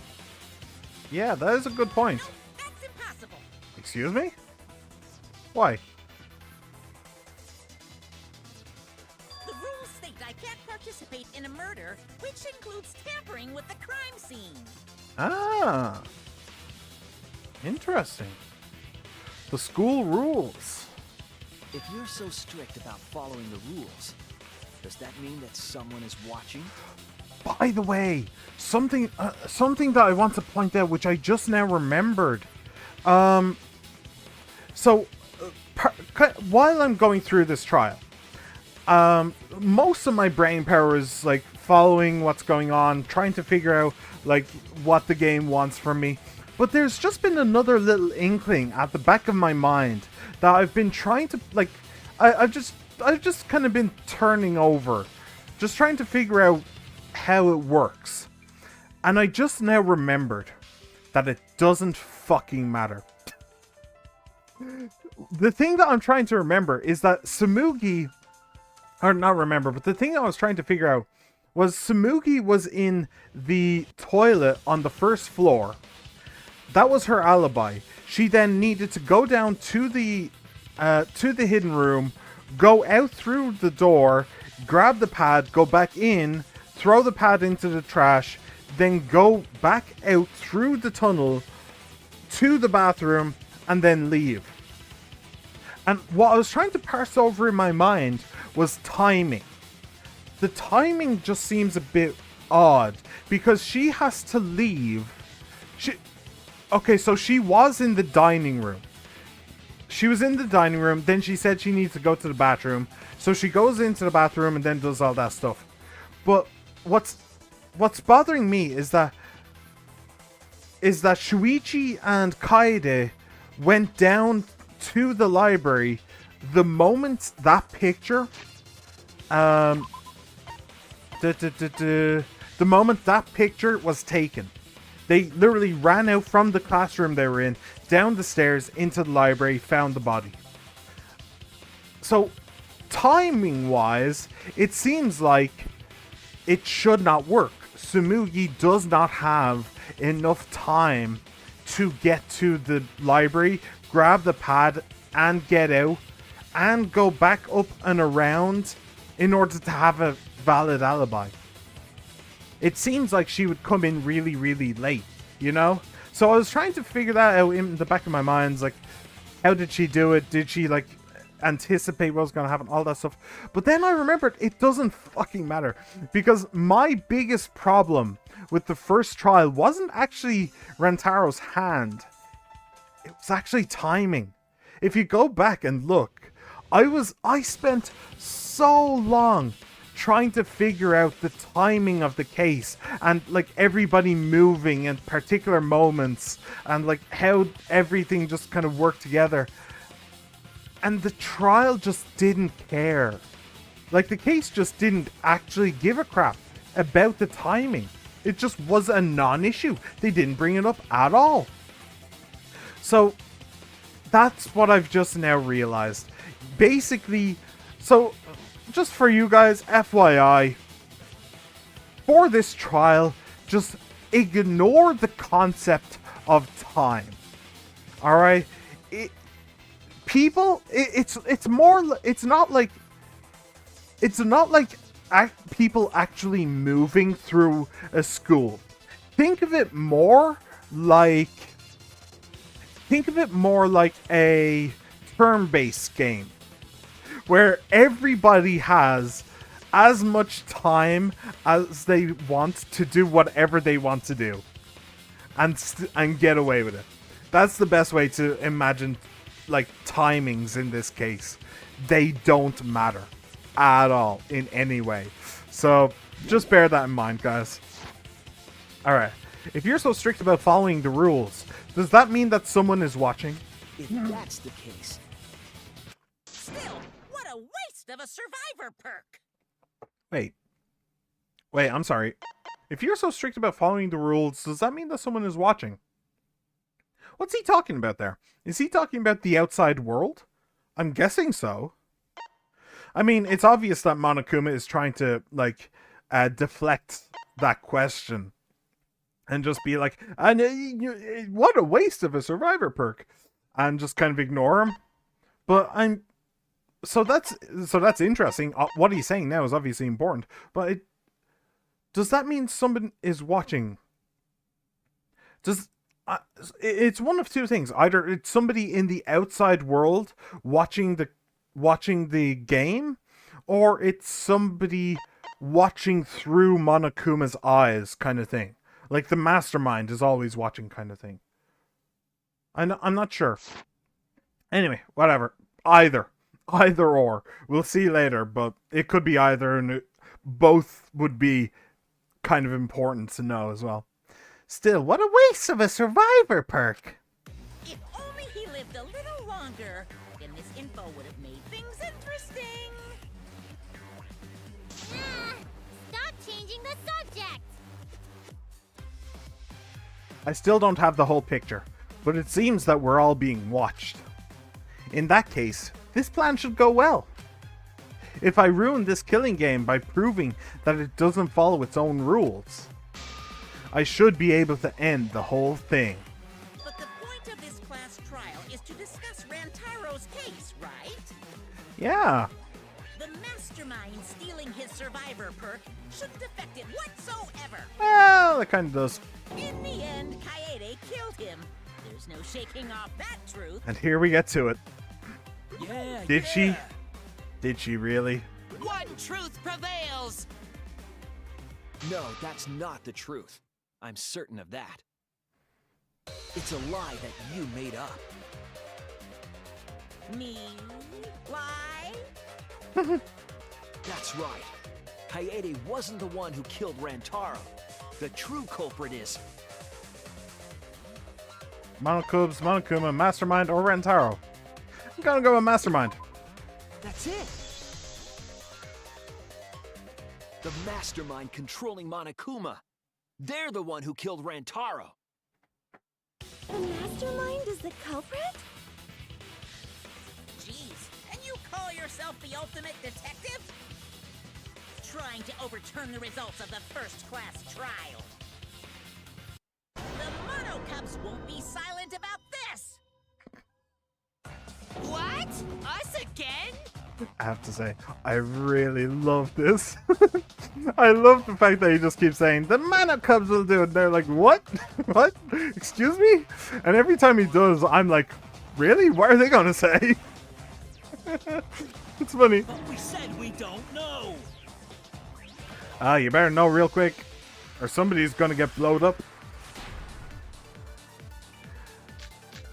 Yeah, that is a good point. No, that's impossible. Excuse me? Why? The rules state I can't participate in a murder, which includes tampering with the crime scene. Ah. Interesting. The school rules. If you're so strict about following the rules, does that mean that someone is watching? By the way, something that I want to point out, which I just now remembered. While I'm going through this trial, most of my brain power is like following what's going on, trying to figure out like what the game wants from me. But there's just been another little inkling at the back of my mind that I've been trying to like. I've just kind of been turning over, just trying to figure out how it works. And I just now remembered that it doesn't fucking matter. The thing that I'm trying to remember is that Tsumugi, or not remember, but the thing I was trying to figure out was Tsumugi was in the toilet on the first floor. That was her alibi. She then needed to go down to the hidden room, go out through the door, grab the pad, go back in, throw the pad into the trash, then go back out through the tunnel to the bathroom, and then leave. And what I was trying to parse over in my mind was timing. The timing just seems a bit odd, because she has to leave. Okay, so she was in the dining room. She was in the dining room, then she said she needs to go to the bathroom. So she goes into the bathroom and then does all that stuff. But what's bothering me is that Shuichi and Kaede went down to the library, the moment that picture, the moment that picture was taken, they literally ran out from the classroom they were in, down the stairs, into the library, found the body. So, timing-wise, it seems like it should not work. Tsumugi does not have enough time to get to the library, grab the pad, and get out, and go back up and around in order to have a valid alibi. It seems like she would come in really, really late, you know? So I was trying to figure that out in the back of my mind, like, how did she do it? Did she, like, anticipate what was going to happen? All that stuff. But then I remembered it doesn't fucking matter, because my biggest problem with the first trial wasn't actually Rantaro's hand. It was actually timing. If you go back and look, I spent so long trying to figure out the timing of the case, and like everybody moving in particular moments, and like how everything just kind of worked together. And the trial just didn't care. Like, the case just didn't actually give a crap about the timing. It just was a non-issue. They didn't bring it up at all. So that's what I've just now realized. Basically, so just for you guys, FYI, for this trial, just ignore the concept of time. Alright? It's not like people actually moving through a school. Think of it more like a turn-based game where everybody has as much time as they want to do whatever they want to do and get away with it. That's the best way to imagine, like, timings in this case. They don't matter at all in any way. So just bear that in mind, guys. Alright, if you're so strict about following the rules, does that mean that someone is watching? If that's the case. Still, what a waste of a survivor perk! Wait, I'm sorry. If you're so strict about following the rules, does that mean that someone is watching? What's he talking about there? Is he talking about the outside world? I'm guessing so. I mean, it's obvious that Monokuma is trying to, like, deflect that question. And just be like, what a waste of a survivor perk. And just kind of ignore him. But so that's interesting. What he's saying now is obviously important. But does that mean someone is watching? It's one of two things. Either it's somebody in the outside world watching the game, or it's somebody watching through Monokuma's eyes, kind of thing. Like the mastermind is always watching, kind of thing. I'm not sure. Anyway, whatever. Either or. We'll see later, but it could be either, and both would be kind of important to know as well. Still, what a waste of a survivor perk. If only he lived a little longer, then this info would have made things interesting. Stop changing the subject! I still don't have the whole picture, but it seems that we're all being watched. In that case, this plan should go well. If I ruin this killing game by proving that it doesn't follow its own rules, I should be able to end the whole thing. But the point of this class trial is to discuss Rantaro's case, right? Yeah. The mastermind stealing his survivor perk shouldn't affect it whatsoever. Well, it kind of does. In the end, Kaede killed him. There's no shaking off that truth. And here we get to it. Yeah, Did she? Did she really? One truth prevails! No, that's not the truth. I'm certain of that. It's a lie that you made up. Me? Lie? That's right. Kaede wasn't the one who killed Rantaro. The true culprit is... Monokuma, Mastermind, or Rantaro. gonna go with Mastermind. That's it. The mastermind controlling Monokuma. They're the one who killed Rantaro. The Mastermind is the culprit? Jeez, and you call yourself the ultimate detective? Trying to overturn the results of the first-class trial. The Mono Cubs won't be silent about this! What? Us again? I have to say, I really love this. I love the fact that he just keeps saying, the Mana Cubs will do it. They're like, what? What? Excuse me? And every time he does, I'm like, really? What are they going to say? It's funny. But we said we don't know. You better know real quick, or somebody's going to get blowed up.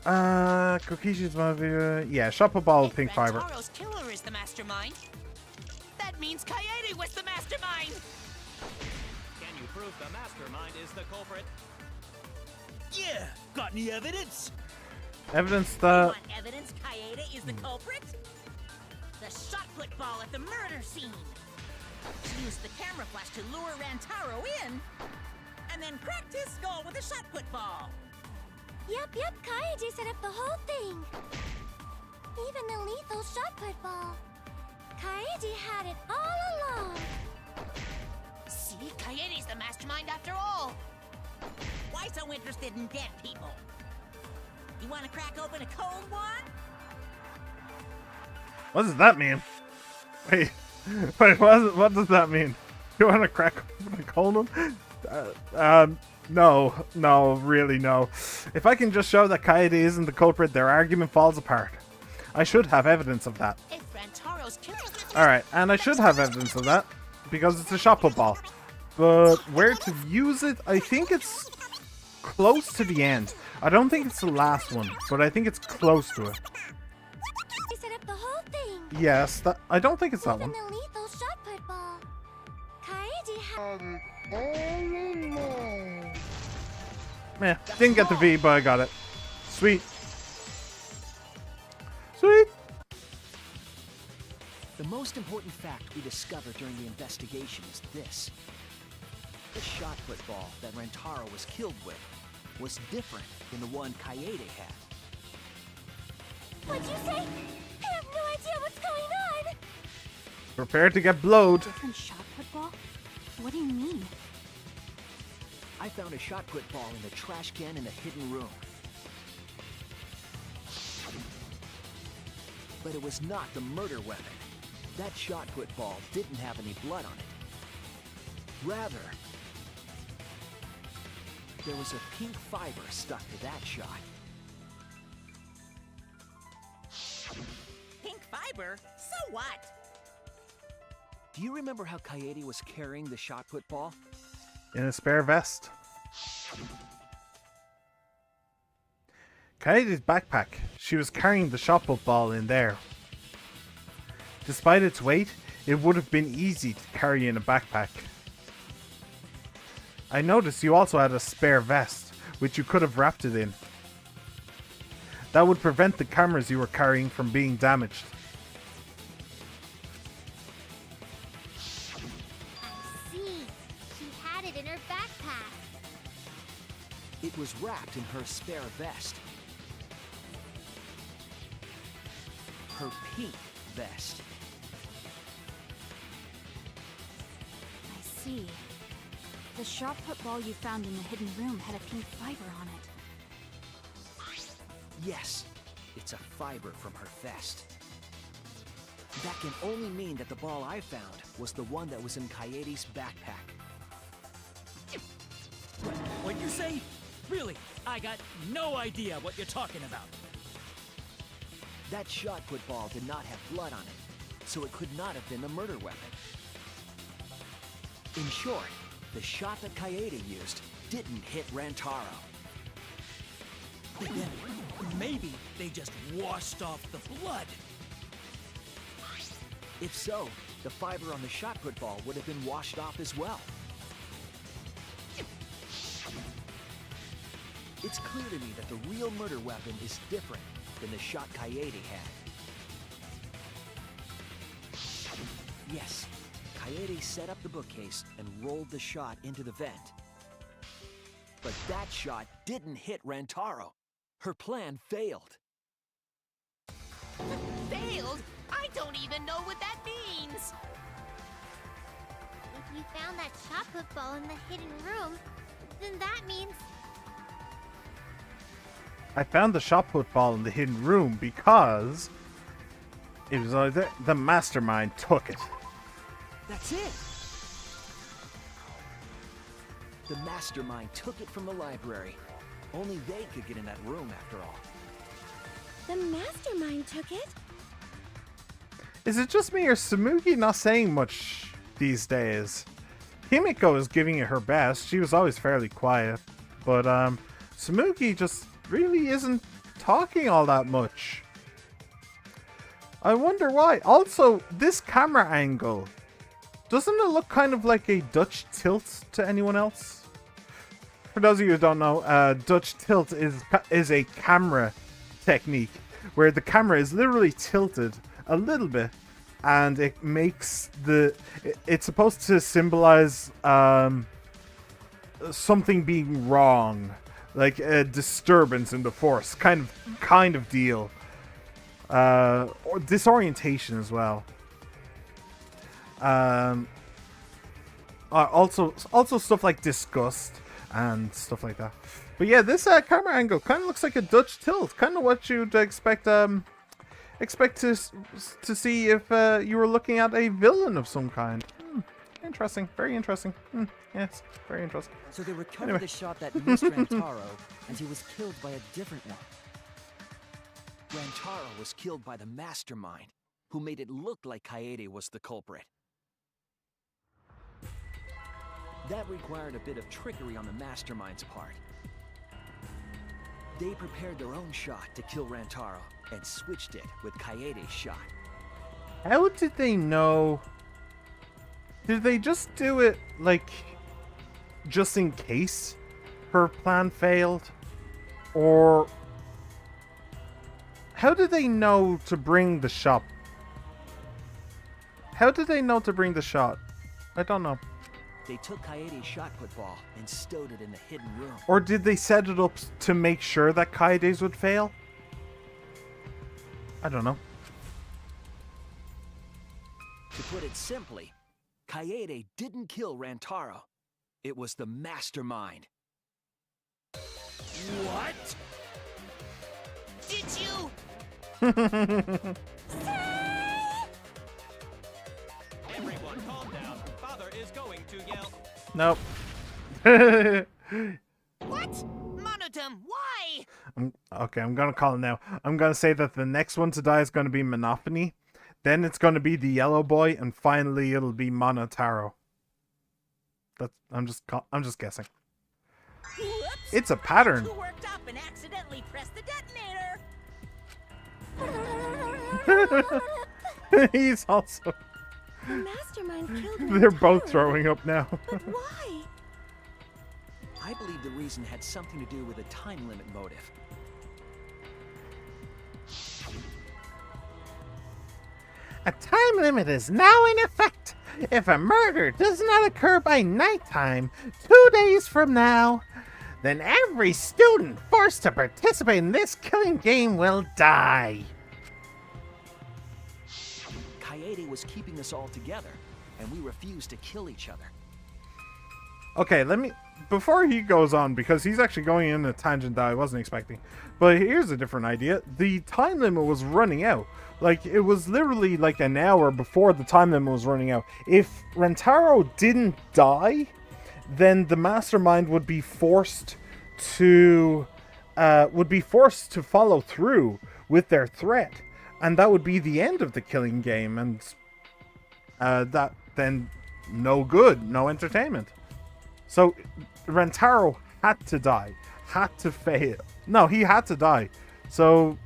Kokishi's movie. Yeah, shop a ball of pink fiber. Rantaro's killer is the mastermind. That means Kaede was the mastermind. Can you prove the mastermind is the culprit? Yeah, got any evidence? Evidence You that. want evidence Kaede is the culprit? The shot put ball at the murder scene. She used the camera flash to lure Rantaro in, and then cracked his skull with a shot put ball. Yep, Kaede set up the whole thing. Even the lethal shot put ball. Kaede had it all along. See, Kaede's the mastermind after all. Why so interested in dead people? You want to crack open a cold one? What does that mean? Wait, what does that mean? You want to crack open a cold one? No, really no. If I can just show that Kaede isn't the culprit, their argument falls apart. I should have evidence of that. If Rantaro's killer... Alright, and I should have evidence of that, because it's a shot put ball. But where to use it, I think it's close to the end. I don't think it's the last one, but I think it's close to it. He set up the whole thing. Yes, I don't think it's that Even one. the lethal shot put ball. Kaede had it all along. Meh, didn't get the V, but I got it. Sweet. Sweet. The most important fact we discovered during the investigation is this. The shot put ball that Rantaro was killed with was different than the one Kaede had. What'd you say? I have no idea what's going on. Prepare to get blowed. Different shot put ball? What do you mean? I found a shot put ball in the trash can in the hidden room. But it was not the murder weapon. That shot put ball didn't have any blood on it. Rather, there was a pink fiber stuck to that shot. Pink fiber? So what? Do you remember how Kaede was carrying the shot put ball? In a spare vest. Kaede's backpack. She was carrying the shot put ball in there. Despite its weight, it would have been easy to carry in a backpack. I noticed you also had a spare vest, which you could have wrapped it in. That would prevent the cameras you were carrying from being damaged. I see. She had it in her backpack. It was wrapped in her spare vest. Her pink vest. I see. The shot put ball you found in the hidden room had a pink fiber on it. Yes, it's a fiber from her vest. That can only mean that the ball I found was the one that was in Kaede's backpack. What'd you say? Really, I got no idea what you're talking about. That shot put ball did not have blood on it, so it could not have been the murder weapon. In short, the shot that Kaede used didn't hit Rantaro. Then maybe they just washed off the blood. If so, the fiber on the shot put ball would have been washed off as well. It's clear to me that the real murder weapon is different than the shot Kaede had. Yes, Kaede set up the bookcase and rolled the shot into the vent. But that shot didn't hit Rantaro. Her plan failed. Failed? I don't even know what that means! If you found that shot put ball in the hidden room, then that means... I found the shot put ball in the hidden room because it was the mastermind took it. That's it! The mastermind took it from the library. Only they could get in that room after all. The mastermind took it? Is it just me or Tsumugi not saying much these days? Himiko is giving it her best. She was always fairly quiet. But Tsumugi just really isn't talking all that much. I wonder why. Also, this camera angle, doesn't it look kind of like a Dutch tilt to anyone else? For those of you who don't know, Dutch tilt is a camera technique where the camera is literally tilted a little bit, and it makes it's supposed to symbolize something being wrong, like a disturbance in the force, kind of deal, or disorientation as well. Also stuff like disgust and stuff like that. But yeah, this camera angle kind of looks like a Dutch tilt, kind of what you'd expect to see if you were looking at a villain of some kind. Interesting, very interesting. Yes, very interesting. So they recovered Anyway. the shot that missed Rantaro, and he was killed by a different one. Rantaro was killed by the mastermind, who made it look like Kaede was the culprit. That required a bit of trickery on the mastermind's part. They prepared their own shot to kill Rantaro and switched it with Kaede's shot. How did they know? Did they just do it, like, just in case her plan failed? Or how did they know to bring the shot? How did they know to bring the shot? I don't know. They took Kaede's shot put ball and stowed it in the hidden room. Or did they set it up to make sure that Kaede's would fail? I don't know. To put it simply, Kaede didn't kill Rantaro. It was the mastermind. What? Did you? Everyone calm down. Father is going to yell. Nope. What? Monodum, why? Okay, I'm gonna call it now. I'm gonna say that the next one to die is gonna be Monophony. Then it's gonna be the yellow boy, and finally it'll be Monotaro. I'm just guessing. Whoops! It's a pattern. Too worked up and accidentally pressed the detonator. He's also. The mastermind killed They're both Rantaro. throwing up now. But why? I believe the reason had something to do with a time limit motive. A time limit is now in effect. If a murder does not occur by nighttime 2 days from now, then every student forced to participate in this killing game will die. Kaede was keeping us all together, and we refused to kill each other. Okay, before he goes on, because he's actually going in a tangent that I wasn't expecting. But here's a different idea. The time limit was running out. Like, it was literally like an hour before the time limit was running out. If Rantaro didn't die, then the mastermind would be forced to follow through with their threat. And that would be the end of the killing game, and that then no good, no entertainment. So Rantaro had to die, had to fail. No, he had to die. So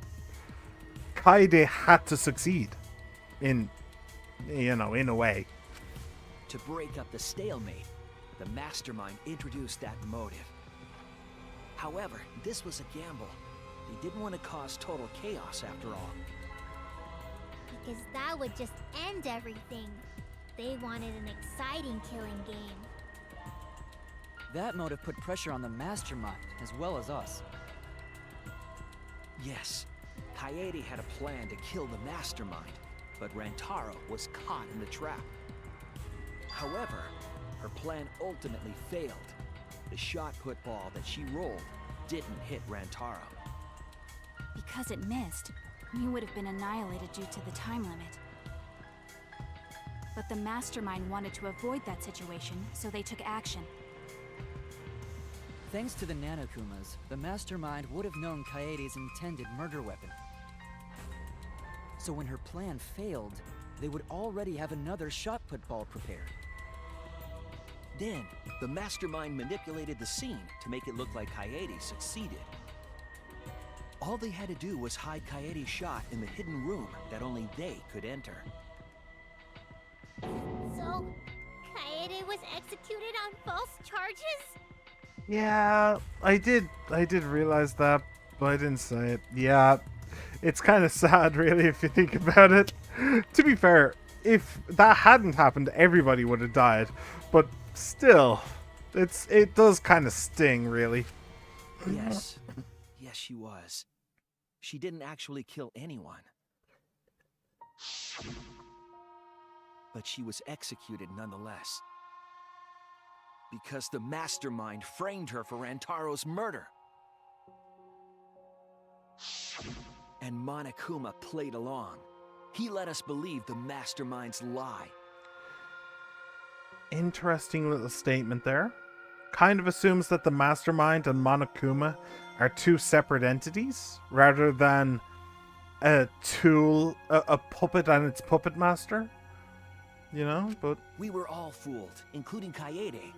Kaede had to succeed in a way. To break up the stalemate, the mastermind introduced that motive. However, this was a gamble. They didn't want to cause total chaos after all. Because that would just end everything. they wanted an exciting killing game. That motive put pressure on the Mastermind, as well as us. Yes, Kaede had a plan to kill the Mastermind, but Rantaro was caught in the trap. However, her plan ultimately failed. The shot put ball that she rolled didn't hit Rantaro. Because it missed, we would have been annihilated due to the time limit. But the Mastermind wanted to avoid that situation, so they took action. Thanks to the Nanokumas, the Mastermind would have known Kaede's intended murder weapon. So when her plan failed, they would already have another shot put ball prepared. Then, the Mastermind manipulated the scene to make it look like Kaede succeeded. All they had to do was hide Kaede's shot in the hidden room that only they could enter. So, Kaede was executed on false charges? Yeah, I did realize that, but I didn't say it. Yeah, it's kind of sad, really, if you think about it. To be fair, if that hadn't happened, everybody would have died. But still, it does kind of sting, really. Yes. Yes, she was. She didn't actually kill anyone. But she was executed nonetheless. Because the Mastermind framed her for Rantaro's murder. And Monokuma played along. He let us believe the Mastermind's lie. Interesting little statement there. Kind of assumes that the Mastermind and Monokuma are two separate entities, rather than a tool, a puppet and its puppet master. You know, but... We were all fooled, including Kaede.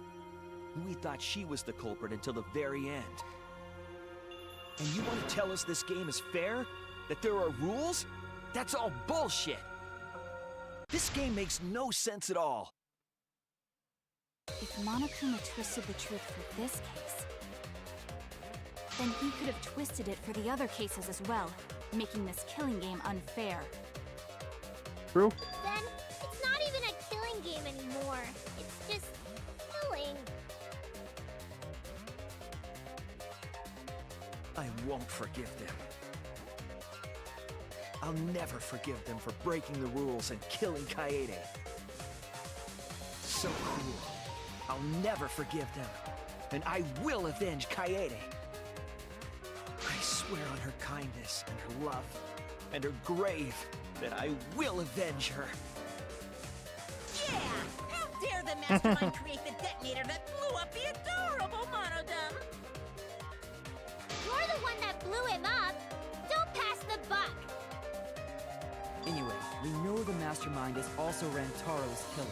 We thought she was the culprit until the very end. And you want to tell us this game is fair? That there are rules? That's all bullshit! This game makes no sense at all. If Monokuma twisted the truth for this case, then he could have twisted it for the other cases as well, making this killing game unfair. True. Then, it's not even a killing game anymore. It's just killing. I won't forgive them. I'll never forgive them for breaking the rules and killing Kaede. So cruel. I'll never forgive them. And I will avenge Kaede. I swear on her kindness and her love and her grave that I will avenge her. Yeah! How dare the Mastermind create the detonator that blew up the adorable Monodum? You're the one that blew him up. Don't pass the buck. Anyway, we know the Mastermind is also Rantaro's killer.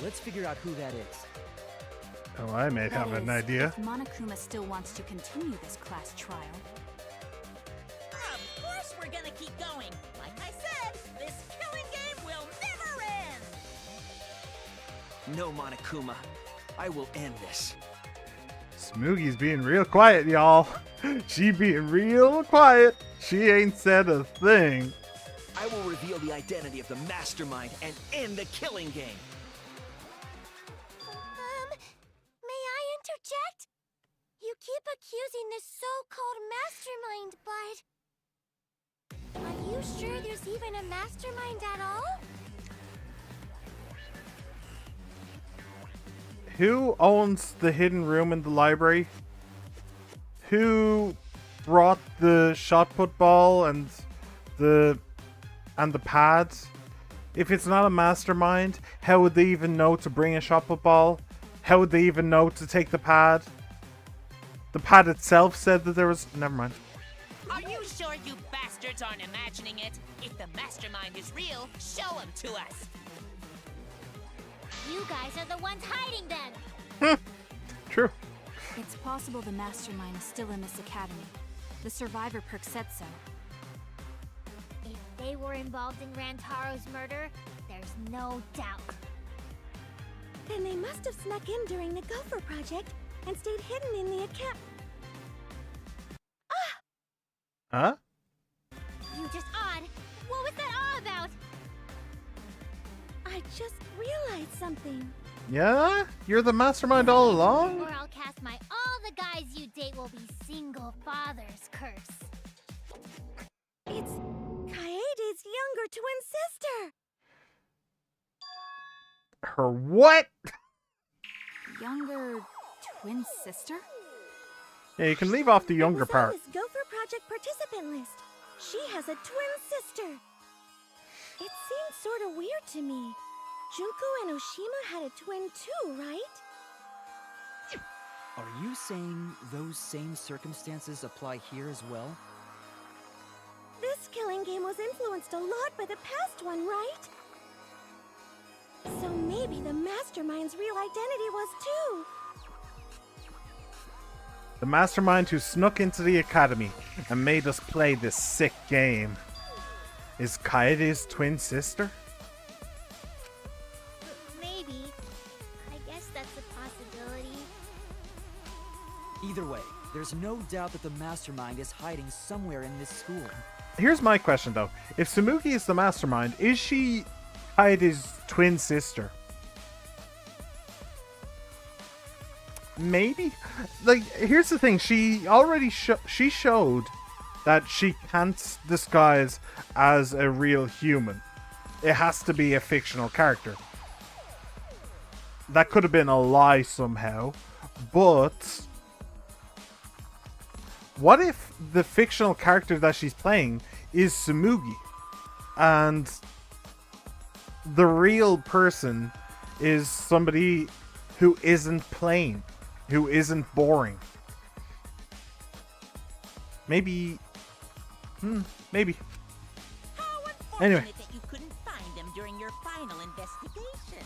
Let's figure out who that is. Oh, I may have an idea. If Monokuma still wants to continue this class trial. Of course we're gonna keep going. Like I said, this killing game will never end. No, Monokuma. I will end this. Smoogy's being real quiet, y'all. She being real quiet. She ain't said a thing. I will reveal the identity of the Mastermind and end the killing game. May I interject? You keep accusing this so-called mastermind, but... Are you sure there's even a mastermind at all? Who owns the hidden room in the library? Who brought the shot put ball and the pads? If it's not a mastermind, how would they even know to bring a shot put ball? How would they even know to take the pad? The pad itself said that there was... Never mind. Are you sure you bastards aren't imagining it? If the Mastermind is real, show him to us. You guys are the ones hiding them. True. It's possible the Mastermind is still in this academy. The survivor perk said so. If they were involved in Rantaro's murder, there's no doubt. Then they must have snuck in during the Gopher Project and stayed hidden in the account. Huh? You just odd. What was that all about? I I just realized something. Yeah? You're the mastermind all along? Or I'll cast my all the guys you date will be single fathers curse. It's Kaede's younger twin sister. Her what? Younger twin sister? Yeah, you can leave off the It younger was on part. this Gopher Project participant list. She has a twin sister. It seemed sort of weird to me. Junko and Oshima had a twin too, right? Are you saying those same circumstances apply here as well? This killing game was influenced a lot by the past one, right? So maybe the Mastermind's real identity was too. The mastermind who snuck into the academy and made us play this sick game is Kaede's twin sister? Maybe. I guess that's a possibility. Either way, there's no doubt that the mastermind is hiding somewhere in this school. Here's my question though. If Tsumugi is the mastermind, is she Kaede's twin sister? Maybe? Like, here's the thing. She already she showed that she can't disguise as a real human. It has to be a fictional character. That could have been a lie somehow, but what if the fictional character that she's playing is Tsumugi and the real person is somebody who isn't plain, who isn't boring? Maybe. Maybe. How Anyway. unfortunate that you couldn't find them during your final investigation.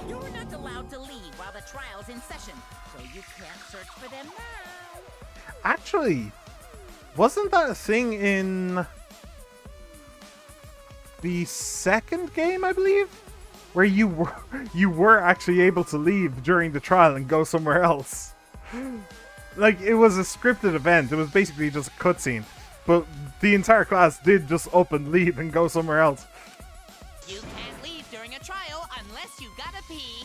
You're not allowed to leave while the trial's in session, so you can't search for them now. Actually, wasn't that a thing in the second game, I believe? Where you were actually able to leave during the trial and go somewhere else. Like, it was a scripted event. It was basically just a cutscene. But the entire class did just up and leave and go somewhere else. You can't leave during a trial unless you gotta pee.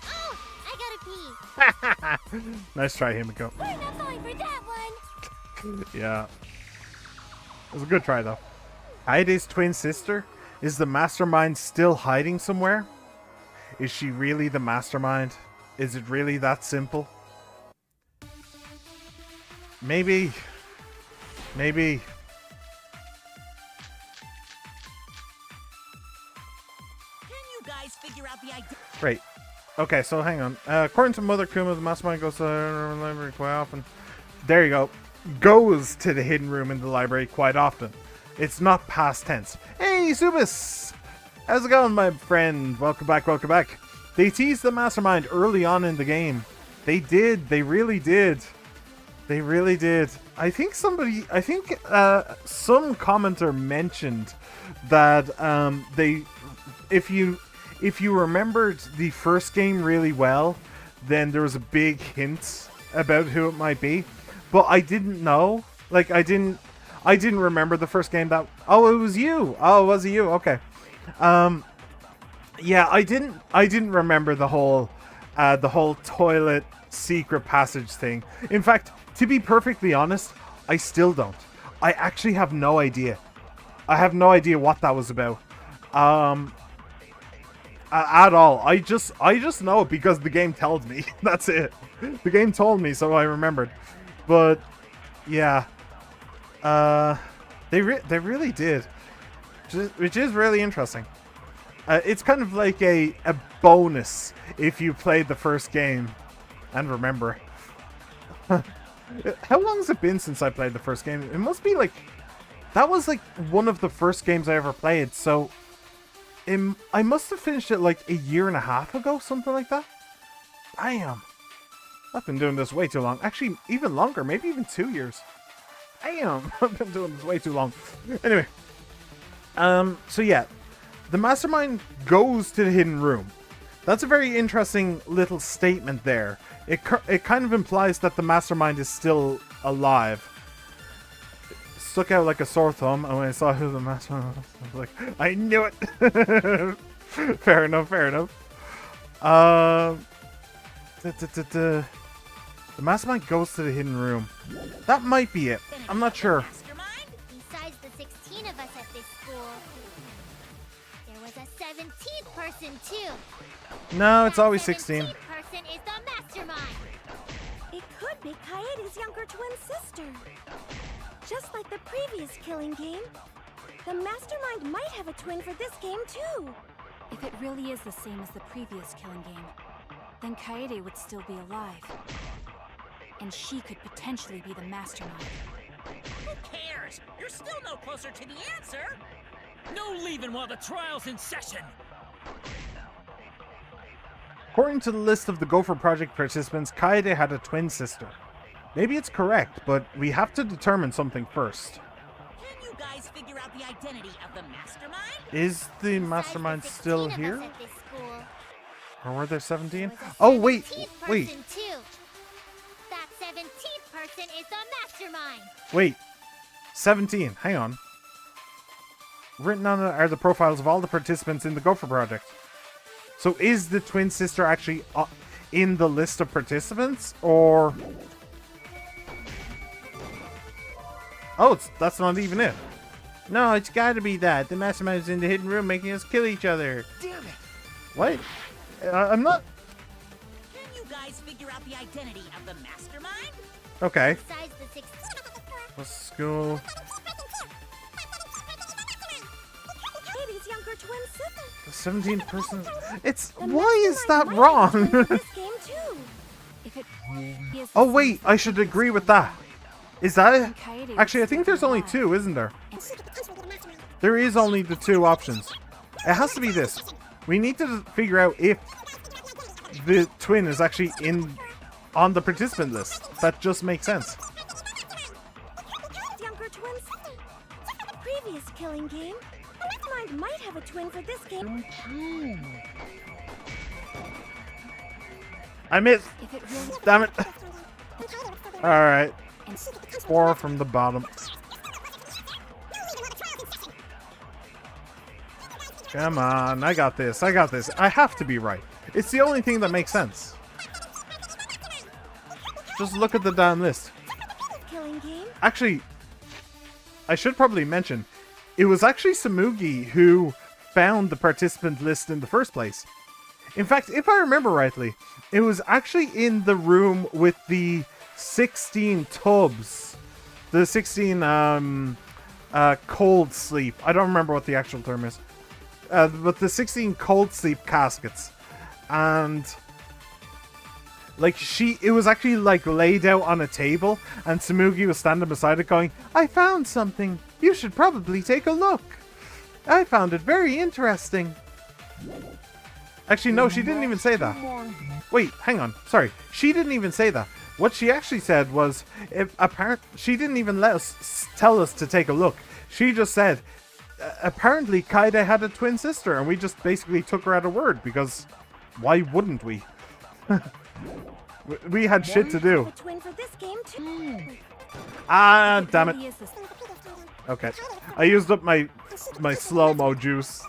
Oh, I gotta pee. Nice try, Himiko. We're not falling for that one. Yeah. It was a good try, though. Kaede's twin sister? Is the mastermind still hiding somewhere? Is she really the mastermind? Is it really that simple? Maybe. Maybe. Can you guys figure out the idea? Right. Okay, so hang on. According to Mother Kuma, the mastermind goes to the library quite often. There you go. Goes to the hidden room in the library quite often. It's not past tense. Hey, Subis! How's it going, my friend? Welcome back, welcome back. They teased the mastermind early on in the game. They did. They really did. They really did. I think some commenter mentioned that if you remembered the first game really well, then there was a big hint about who it might be. But I didn't know. Like, I didn't remember the first game that... Oh, it was you. Oh, was it you? Okay. Yeah, I didn't remember the whole toilet secret passage thing. In fact, to be perfectly honest, I still don't. I actually have no idea. I have no idea what that was about. At all. I just know it because the game told me. That's it. The game told me, so I remembered. But yeah, they really did, which is really interesting. It's kind of like a bonus if you played the first game and remember. How long has it been since I played the first game? It must be like... That was like one of the first games I ever played, so... I must have finished it like a year and a half ago, something like that. Damn. I've been doing this way too long. Actually, even longer, maybe even 2 years. Damn, I've been doing this way too long. Anyway. So yeah. The mastermind goes to the hidden room. That's a very interesting little statement there. It kind of implies that the mastermind is still alive. stuck out like a sore thumb, and when I saw who the mastermind was, I was like, I knew it! Fair enough, fair enough. The mastermind goes to the hidden room. That might be it. I'm not sure. Mastermind? Besides the 16 of us at this school, there was a 17th person too. No, it's That always 16. 17th person is the mastermind. It could be Kaede's younger twin sister. Just like the previous killing game, the mastermind might have a twin for this game too. If it really is the same as the previous killing game, then Kaede would still be alive. And she could potentially be the mastermind. Who cares? You're still no closer to the answer. No leaving while the trial's in session. According to the list of the Gopher Project participants, Kaede had a twin sister. Maybe it's correct, but we have to determine something first. Can you guys figure out the identity of the mastermind? Is the mastermind Besides the still 16 of here? us at this school, Or were there 17? there was a Oh, wait, 17th wait, person too. That 17th person is the mastermind. wait. 17, hang on. Written on it are the profiles of all the participants in the Gopher Project. So is the twin sister actually in the list of participants, or... Oh, that's not even it. No, it's gotta be that. The mastermind is in the hidden room making us kill each other. Damn it! What? I'm not... Can you guys figure out the identity of the mastermind? Okay. Besides the 16. Let's go... Kaede's younger twin sister. The 17 person... It's... The Why is that mastermind might have a twin wrong? for this game too. If it really is the Oh, same wait. as I the should previous agree with killing that. Is that it? game, Kaede would Actually, I still think be there's only alive. 2, isn't there? And There is only the 2 options. It has to be this. We need to figure out if the twin is actually on the participant list. That just makes sense. Younger twin sister. Previous killing game, the mastermind might have a twin for this game. I missed. if it really Damn it. Alright. and 4 from the bottom. Come on. I got this. I got this. I have to be right. It's the only thing that makes sense. Just look at the damn list. Killing game. Actually, I should probably mention, it was actually Samugi who found the participant list in the first place. In fact, if I remember rightly, it was actually in the room with the 16 tubs. The 16 cold sleep. I don't remember what the actual term is. But the 16 cold sleep caskets. And like it was actually like laid out on a table, and Samugi was standing beside it going, I found something. You should probably take a look. I found it very interesting. Actually, no, she didn't even say that. Wait, hang on. Sorry. She didn't even say that. What she actually said was, she didn't even let us tell us to take a look. She just said, apparently Kaede had a twin sister, and we just basically took her at her word, because why wouldn't we? We had shit to do. A twin for this game too. Ah, damn it. really is the Okay. I used up my slow-mo juice.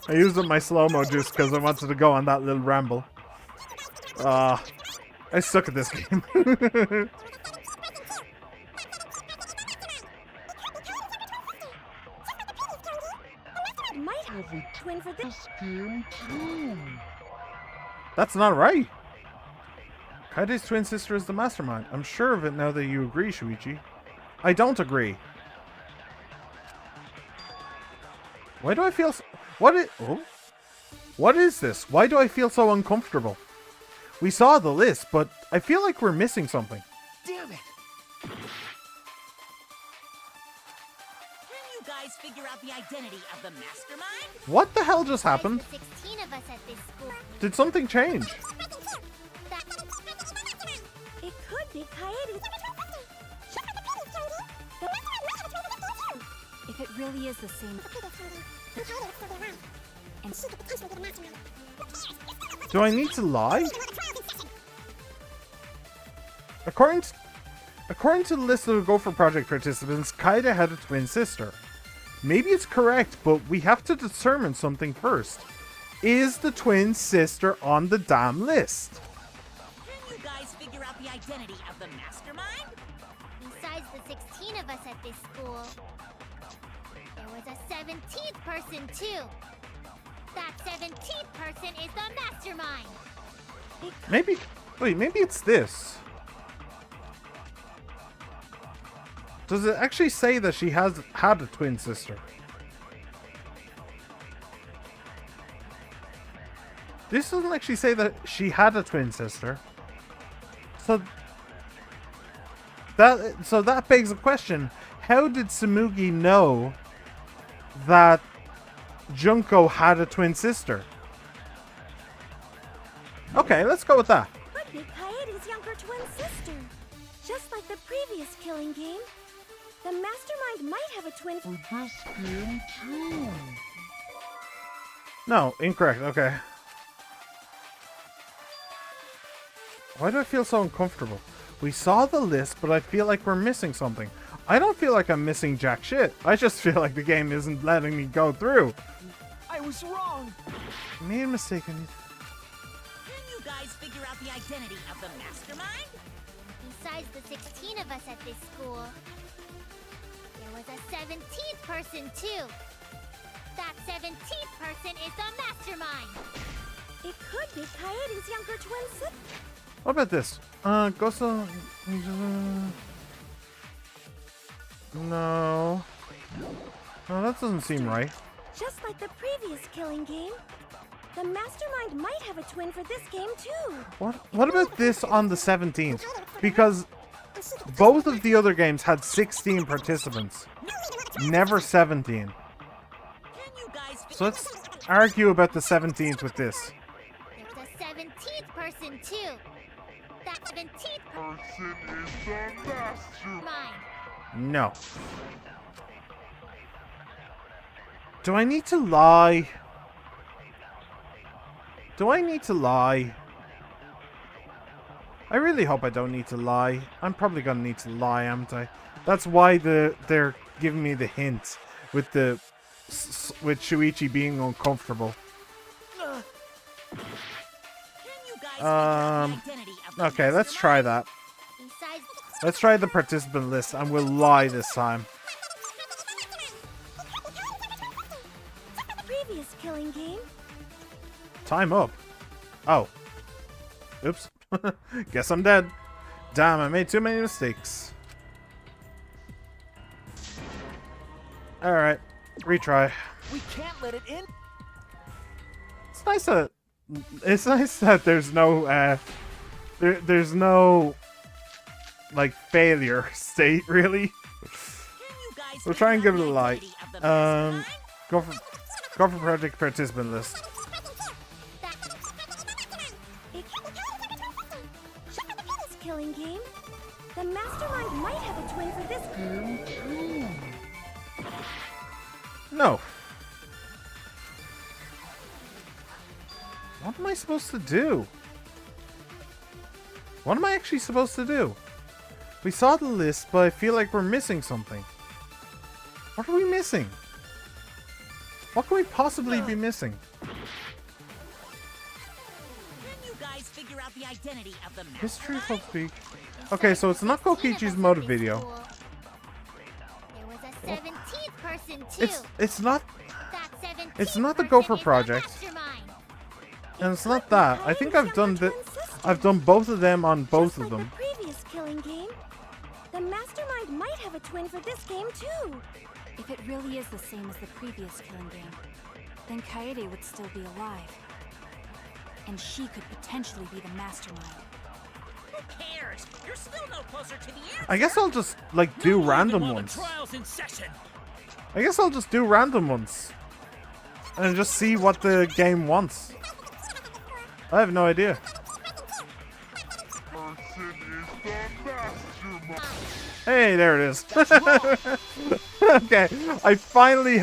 I used up my slow-mo juice because I wanted to go on that little ramble. I suck at this game. Might have a twin for this game too. That's not right. Kaede's twin sister is the mastermind. I'm sure of it now that you agree, Shuichi. I don't agree. Why do I feel so... What is this? Why do I feel so uncomfortable? We saw the list, but I feel like we're missing something. Damn it! Can you guys figure out the identity of the mastermind? What the hell just happened? Besides the 16 of us at this school. Did something change? It could be Kaede. if it really is the same and Do I need to lie? According According to the list of the Gopher Project participants, Kaede had a twin sister. Maybe it's correct, but we have to determine something first. Is the twin sister on the damn list? Can you guys figure out the identity of the mastermind? Besides the 16 of us at this school, there was a 17th person too. That 17th person is the mastermind. Maybe, wait, maybe it's this. Does it actually say that she had a twin sister? This doesn't actually say that she had a twin sister. So that begs the question, how did Tsumugi know that Junko had a twin sister? Okay, let's go with that. Could be Kaede's younger twin sister. Just like the previous killing game, the mastermind might have a twin for this game too. No, incorrect. Okay. Why do I feel so uncomfortable? We saw the list, but I feel like we're missing something. I don't feel like I'm missing jack shit. I just feel like the game isn't letting me go through. I was wrong. Made a mistake. I need... Can you guys figure out the identity of the mastermind? Besides the 16 of us at this school, there was a 17th person too. That 17th person is the mastermind. It could be Kaede's younger twin sister. What about this? Gosa... No. No, that doesn't seem right. Just like the previous killing game, the mastermind might have a twin for this game too. What about this on the 17th? Because both of the other games had 16 participants. Never 17. So let's argue about the 17th with this. There's a 17th person too. That 17th person is the mastermind. No. Do I need to lie? Do I need to lie? I really hope I don't need to lie. I'm probably gonna need to lie, am I? That's why they're giving me the hint with Shuichi being uncomfortable. Okay, let's try that. Let's try the participant list and we'll lie this time. Previous killing game. Time up. Oh. Oops. Guess I'm dead. Damn, I made too many mistakes. Alright. Retry. We can't let it in. It's nice that there's no there's no like failure state really. We'll try and give it a light. Go for project participant list. Killing game. The mastermind might have a twin for this game too. No. What am I supposed to do? What am I actually supposed to do? We saw the list, but I feel like we're missing something. What are we missing? What can we possibly be missing? Can you guys figure out the identity of the History mastermind? of Peak. Okay, so it's not Kokichi's motive video. There was a 17th person too. It's not That 17th it's not the person Gopher is the Project. mastermind. And it's not that. I think I've done both of them on both of them. Just like the previous killing game, the mastermind might have a twin for this game too. If it really is the same as the previous killing game, then Kaede would still be alive. And she could potentially be the mastermind. Who cares? You're still no closer to the answer. I guess I'll just like do random ones. Trials in session. I guess I'll just do random ones. And just see what the game wants. I have no idea. Hey, there it is. Okay, I finally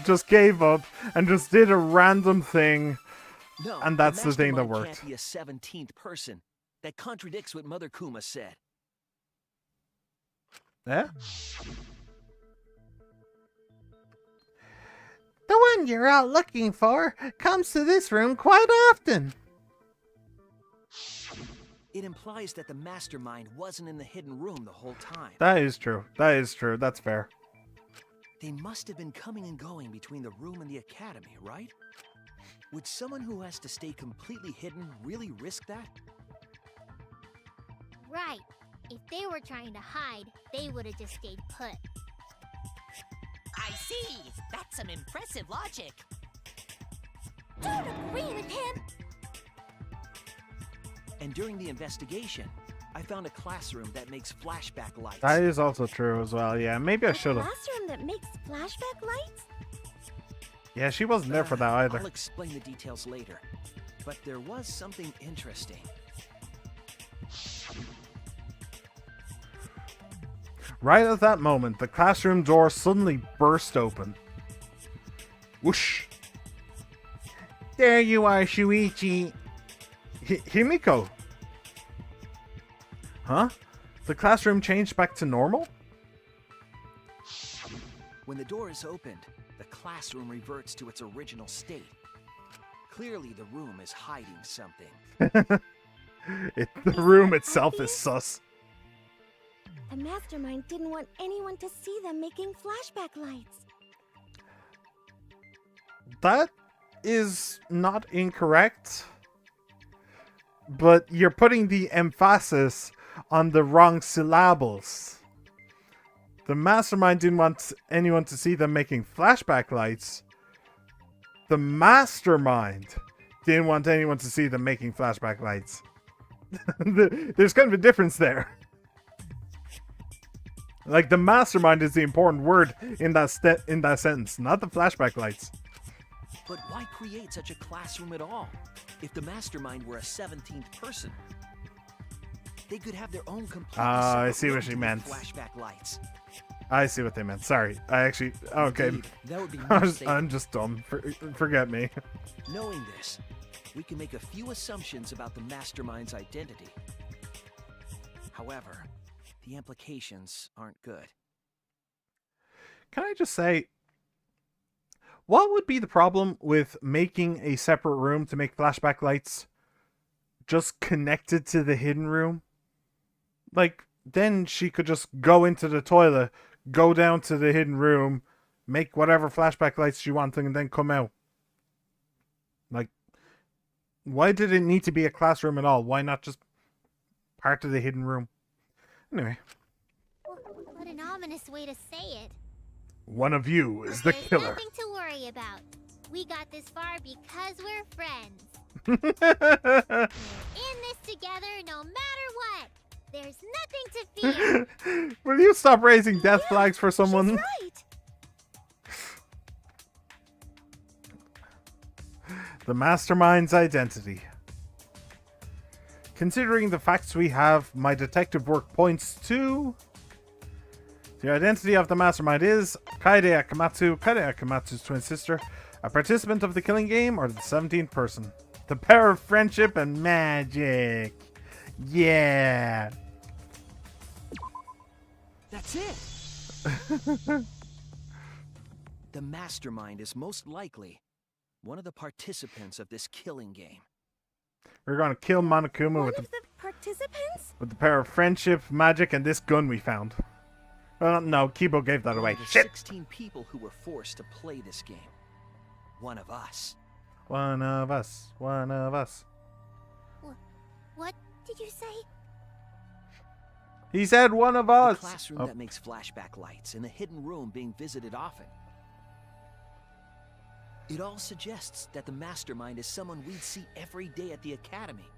just gave up and just did a random thing. No, And that's the thing that mastermind worked. Can't be a 17th person. That contradicts what Mother Kuma said. Eh? The one you're out looking for comes to this room quite often. It implies that the mastermind wasn't in the hidden room the whole time. That is true. That is true. That's fair. They must have been coming and going between the room and the academy, right? Would someone who has to stay completely hidden really risk that? Right. If they were trying to hide, they would have just stayed put. I see. That's some impressive logic. Don't agree with him! And during the investigation, I found a classroom that makes flashback lights. That is also true as well. Yeah, maybe I A should have. classroom that makes flashback lights? Yeah, she wasn't there for that either. I'll explain the details later. But there was something interesting. Right at that moment, the classroom door suddenly burst open. Whoosh! There you are, Shuichi. Himiko! Huh? The classroom changed back to normal? When the door is opened, the classroom reverts to its original state. Clearly, the room is hiding something. The room itself is sus. The mastermind didn't want anyone to see them making flashback lights. That is not incorrect, but you're putting the emphasis on the wrong syllables. The mastermind didn't want anyone to see them making flashback lights. The mastermind didn't want anyone to see them making flashback lights. There's kind of a difference there. Like, the mastermind is the important word in that sentence, not the flashback lights. But why create such a classroom at all? If the mastermind were a 17th person, they could have their own complete I see what she meant. flashback lights. I see what they meant. Sorry. I actually... Okay. Indeed, that would be much safer. I'm just dumb. Forget me. Knowing this, we can make a few assumptions about the mastermind's identity. However, the implications aren't good. Can I just say, what would be the problem with making a separate room to make flashback lights just connected to the hidden room? Like, then she could just go into the toilet, go down to the hidden room, make whatever flashback lights she wants, and then come out. Like, why did it need to be a classroom at all? Why not just part of the hidden room? Anyway. What an ominous way to say it. One of you is the There's killer. Nothing to worry about. We got this far because we're friends. We're in this together no matter what. There's nothing to fear. Will you stop raising death flags for someone? She's right. The mastermind's identity. Considering the facts we have, my detective work points to... The identity of the mastermind is Kaede Akamatsu, Kaede Akamatsu's twin sister, a participant of the killing game, or the 17th person. The power of friendship and magic. Yeah. That's it! The mastermind is most likely one of the participants of this killing game. We're gonna kill Monokuma One with of the participants? the power of friendship, magic, and this gun we found. No, Kibo gave that away. One of the Shit! 16 people who were forced to play this game. One of us. One of us. One of us. What did you say? He said one of The us! classroom Oh. that makes flashback lights and the hidden room being visited often. It all suggests that the mastermind is someone we'd see every day at the academy.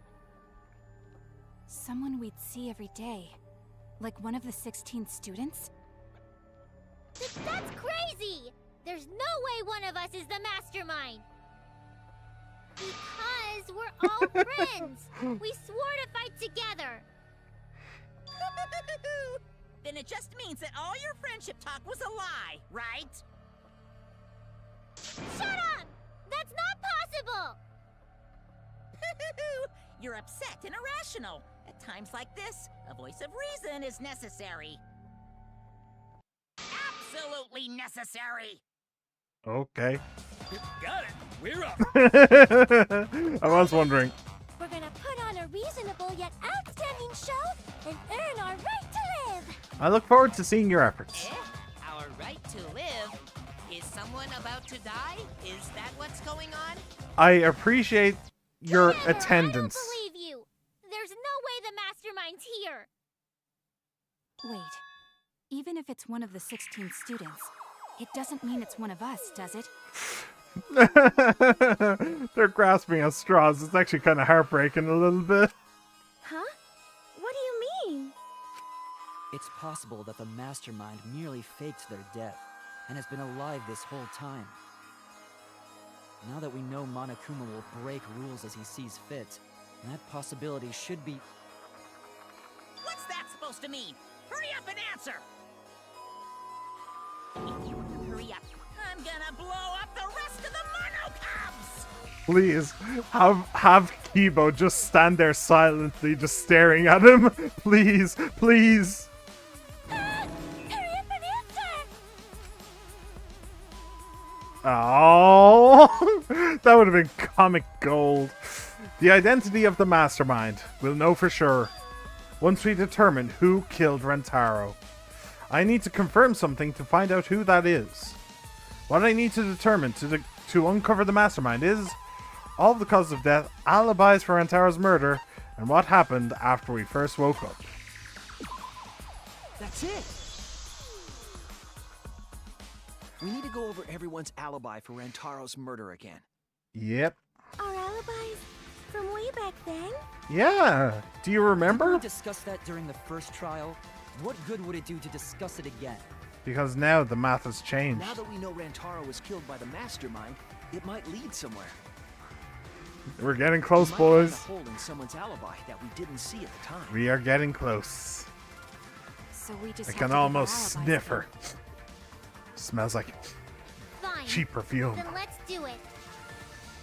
Someone we'd see every day. Like one of the 16 students? That's crazy! There's no way one of us is the mastermind! Because we're all friends! We swore to fight together! Then it just means that all your friendship talk was a lie, right? Shut up! That's not possible! You're upset and irrational. At times like this, a voice of reason is necessary. absolutely necessary. Okay. Got it. We're up. I was wondering. We're gonna put on a reasonable yet outstanding show and earn our right to live. I look forward to seeing your efforts. Our right to live? Is someone about to die? Is that what's going on? I appreciate your Whatever, attendance. I don't believe you. There's no way the mastermind's here. Wait. Even if it's one of the 16 students, it doesn't mean it's one of us, does it? They're grasping at straws. It's actually kind of heartbreaking a little bit. Huh? What do you mean? It's possible that the mastermind merely faked their death and has been alive this whole time. Now that we know Monokuma will break rules as he sees fit, that possibility should be... What's that supposed to mean? Hurry up and answer! If you don't hurry up, I'm gonna blow up the rest of the Monocubs! Please, have Kibo just stand there silently, just staring at him. Please, please. Hurry up and answer! Oh, that would have been comic gold. The identity of the mastermind. We'll know for sure once we determine who killed Rentaro. I need to confirm something to find out who that is. What I need to determine to uncover the mastermind is all the causes of death, alibis for Rentaro's murder, and what happened after we first woke up. That's it! We need to go over everyone's alibi for Rantaro's murder again. Yep. Our alibis from way back then? Yeah. Do you Didn't remember? we discuss that during the first trial? What good would it do to discuss it again? Because now the math has changed. Now that we know Rantaro was killed by the mastermind, it might lead somewhere. We're getting close, We might find boys. a hole in someone's alibi that we didn't see at the time. We are getting close. So we just I have can to give our almost alibis sniff then. her. Smells like Fine. cheap perfume. Then let's do it.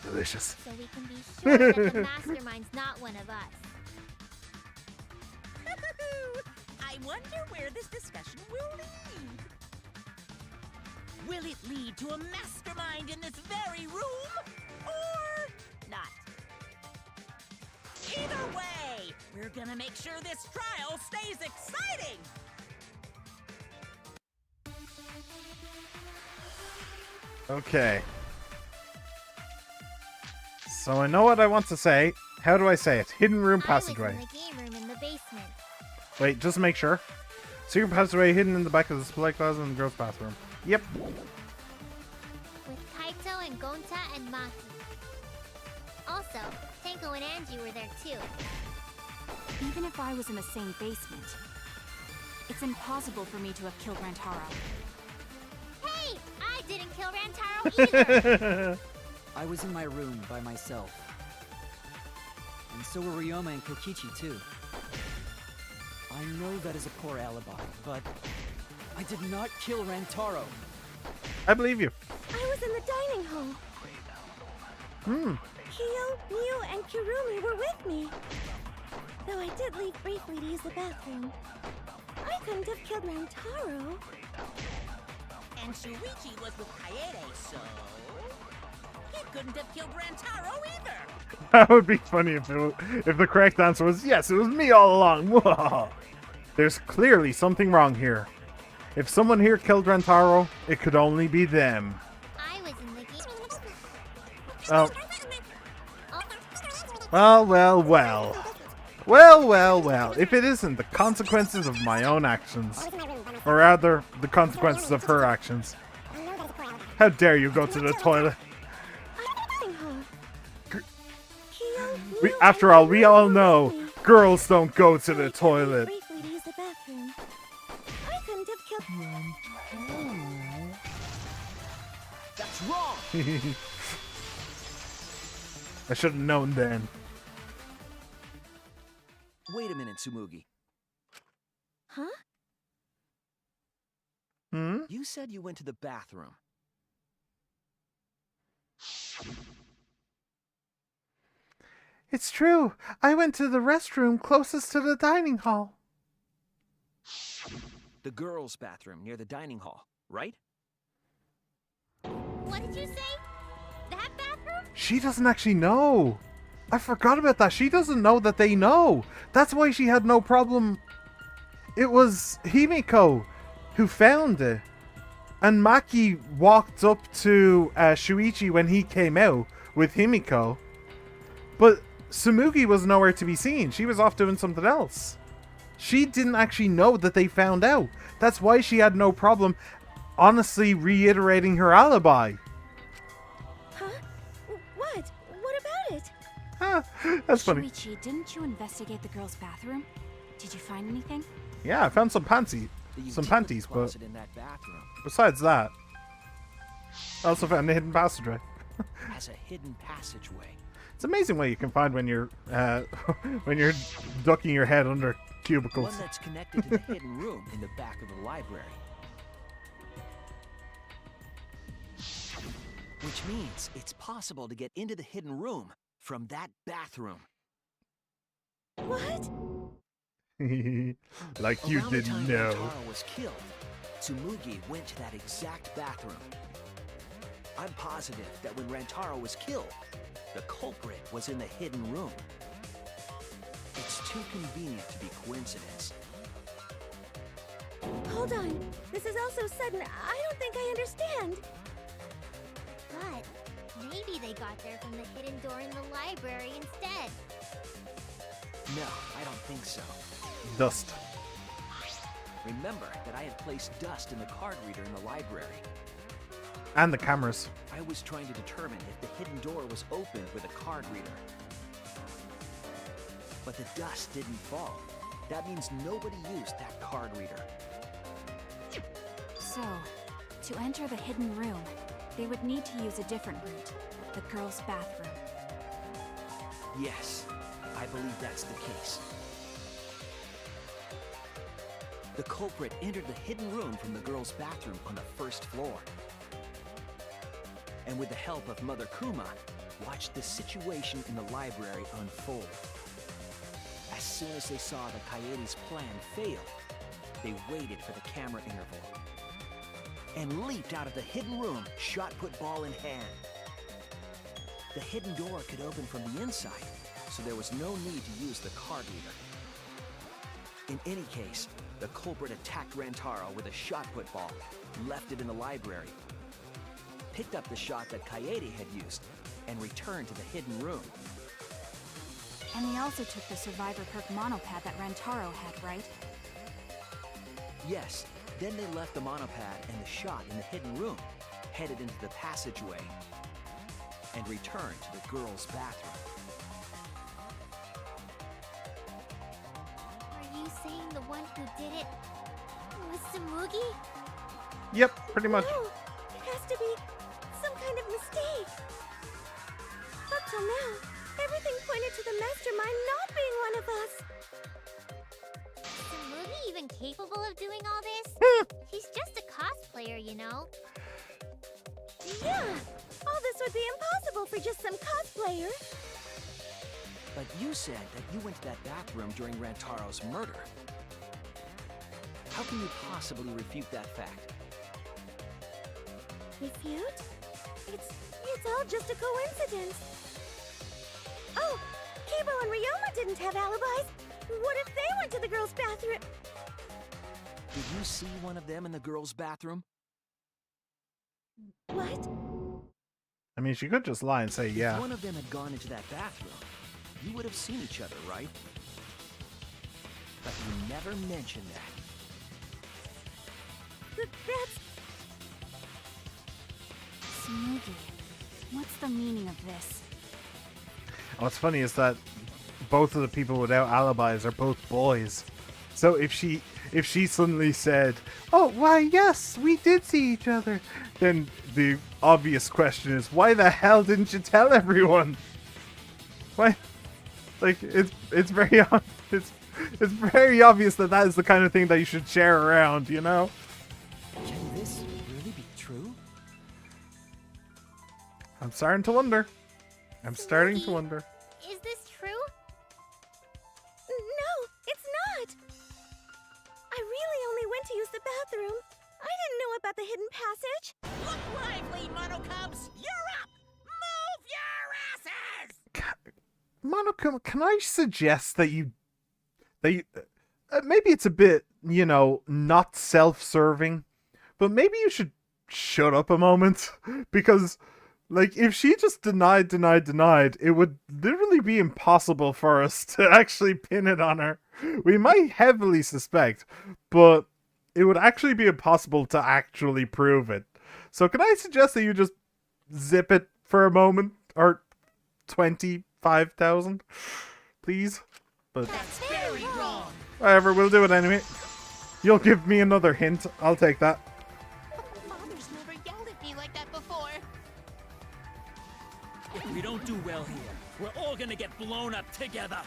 Delicious. So we can be sure that the mastermind's not one of us. I wonder where this discussion will lead. Will it lead to a mastermind in this very room? Or not? Either way, we're gonna make sure this trial stays exciting! Okay. So I know what I want to say. How do I say it? Hidden room passageway. I was in the game room in the basement. Wait, just make sure. Secret passageway hidden in the back of the display closet in the girls' bathroom. Yep. With Kaito and Gonta and Maki. Also, Tenko and Angie were there too. Even if I was in the same basement, it's impossible for me to have killed Rantaro. Hey! I didn't kill Rantaro either! I was in my room by myself. And so were Ryoma and Kokichi too. I know that is a poor alibi, but I did not kill Rantaro. I believe you. I was in the dining hall. Kyo, Miu, and Kirumi were with me. Though I did leave briefly to use the bathroom. I couldn't have killed Rantaro. And Shuichi was with Kaede, so... he couldn't have killed Rantaro either! That would be funny if the correct answer was yes, it was me all along. There's clearly something wrong here. If someone here killed Rantaro, it could only be them. I was in the game. Oh. Well. If it isn't the consequences of my own actions. Or rather, the consequences of her actions. How dare you go to the toilet? After all, we all know girls don't go to the toilet. Briefly to use the bathroom. I couldn't have killed That's wrong! I should have known then. Wait a minute, Tsumugi. Huh? You said you went to the bathroom. It's true. I went to the restroom closest to the dining hall. The girls' bathroom near the dining hall. right? What did you say? That bathroom? She doesn't actually know. I forgot about that. She doesn't know that they know. That's why she had no problem. It was Himiko who found it. And Maki walked up to Shuichi when he came out with Himiko. But Tsumugi was nowhere to be seen. She was off doing something else. She didn't actually know that they found out. That's why she had no problem honestly reiterating her alibi. Huh? What? What about it? Huh, that's funny. Shuichi, didn't you investigate the girls' bathroom? Did you find anything? Yeah, I found some panties, The but closet in that bathroom besides that, I also found a hidden passageway. has a hidden passageway. It's amazing what you can find when you're when you're ducking your head under cubicles. One that's connected to the hidden room in the back of the library. Which means it's possible to get into the hidden room from that bathroom. What? Like you Around the didn't time know. Rantaro was killed, Tsumugi went to that exact bathroom. I'm positive that when Rantaro was killed, the culprit was in the hidden room. It's too convenient to be coincidence. Hold on. This is all so sudden. I don't think I understand. But maybe they got there from the hidden door in the library instead. No, I don't think so. Dust. Remember that I had placed dust in the card reader in the library. And the cameras. I was trying to determine if the hidden door was opened with a card reader. But the dust didn't fall. That means nobody used that card reader. So, to enter the hidden room, they would need to use a different route, the girls' bathroom. Yes, I believe that's the case. The culprit entered the hidden room from the girls' bathroom on the first floor. And with the help of Mother Kuma, watched the situation in the library unfold. As soon as they saw the Coyote's plan fail, they waited for the camera interval and leaped out of the hidden room, shot-put ball in hand. The hidden door could open from the inside, so there was no need to use the card reader. In any case, the culprit attacked Rantaro with a shot-put ball, left it in the library, picked up the shot that Kaede had used, and returned to the hidden room. And they also took the Survivor Perk monopad that Rantaro had, right? Yes, then they left the monopad and the shot in the hidden room, headed into the passageway, and returned to the girls' bathroom. Are you saying the one who did it was Tsumugi? Yep, pretty much. No, it has to be some kind of mistake. Up till now, everything pointed to the mastermind not being one of us. Is Tsumugi even capable of doing all this? He's just a cosplayer, you know. Yeah, all this would be impossible for just some cosplayer. But you said that you went to that bathroom during Rantaro's murder. How can you possibly refute that fact? Refute? It's all just a coincidence. Oh, Kibo and Ryoma didn't have alibis. What if they went to the girls' bathroom? Did you see one of them in the girls' bathroom? What? I mean, she could just lie and say yeah. If one of them had gone into that bathroom, you would have seen each other, right? But you never mentioned that. That's... Tsumugi, what's the meaning of this? What's funny is that both of the people without alibis are both boys. So if she suddenly said, "Oh, why, yes, we did see each other," then the obvious question is, why the hell didn't you tell everyone? Why? Like, it's very it's very obvious that that is the kind of thing that you should share around, you know? Can this really be true? I'm starting to wonder. I'm starting to wonder. Is this true? No, it's not. I really only went to use the bathroom. I didn't know about the hidden passage? Look lively, Monocubs! You're up! Move your asses! Monokuma, can I suggest that you maybe it's a bit, you know, not self-serving, but maybe you should shut up a moment, because like if she just denied, it would literally be impossible for us to actually pin it on her. We might heavily suspect, but it would actually be impossible to actually prove it. So can I suggest that you just zip it for a moment, or 25,000, please? But That's very wrong! whatever, we'll do it anyway. You'll give me another hint. I'll take that. Father's never yelled at me like that before. If we don't do well here, we're all gonna get blown up together.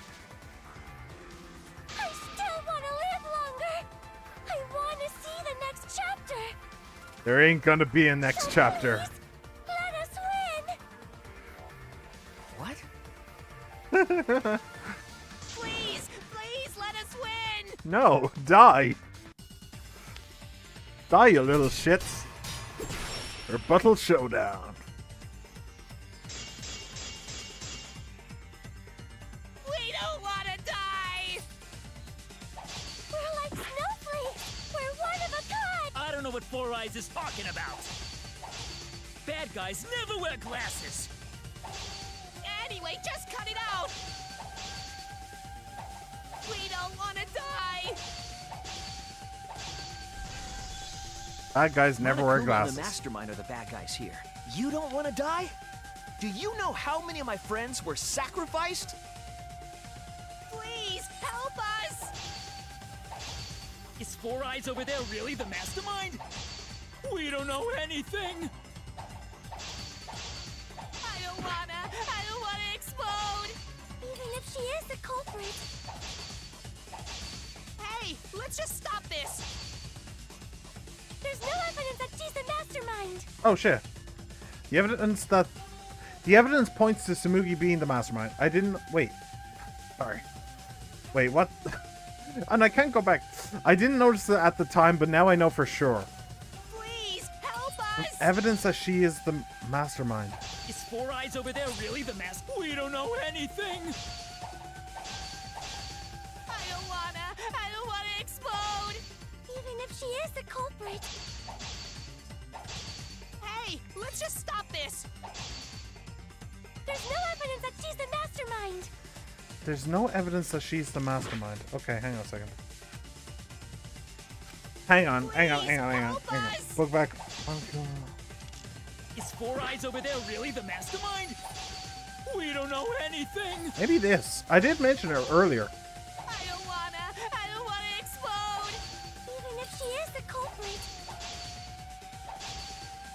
I still want to live longer. I want to see the next chapter. There ain't gonna be a next chapter. Let us win. What? Please, please let us win! No, die. Die, you little shits. Rebuttal showdown. We don't want to die! We're like snowflakes. We're one of a kind. I don't know what Four Eyes is talking about. Bad guys never wear glasses. Anyway, just cut it out! We don't want to die! Bad guys never wear Monokuma and glasses. the Mastermind are the bad guys here. You don't want to die? Do you know how many of my friends were sacrificed? Please, help us! Is Four Eyes over there really the mastermind? We don't know anything. I don't wanna explode! Even if she is the culprit. Hey, let's just stop this! There's no evidence that she's the mastermind. Oh shit. The evidence points to Tsumugi being the mastermind. I didn't wait. Sorry. Wait, what? And I can't go back. I didn't notice it at the time, but now I know for sure. Please, help us! Evidence that she is the mastermind. Is Four Eyes over there really the We don't know anything. I don't wanna explode! Even if she is the culprit. Hey, let's just stop this! There's no evidence that she's the mastermind. There's no evidence that she's the mastermind. Okay, hang on a second. Hang on. Look back. Is Four Eyes over there really the mastermind? We don't know anything. Maybe this. I did mention her earlier. I don't wanna explode! Even if she is the culprit.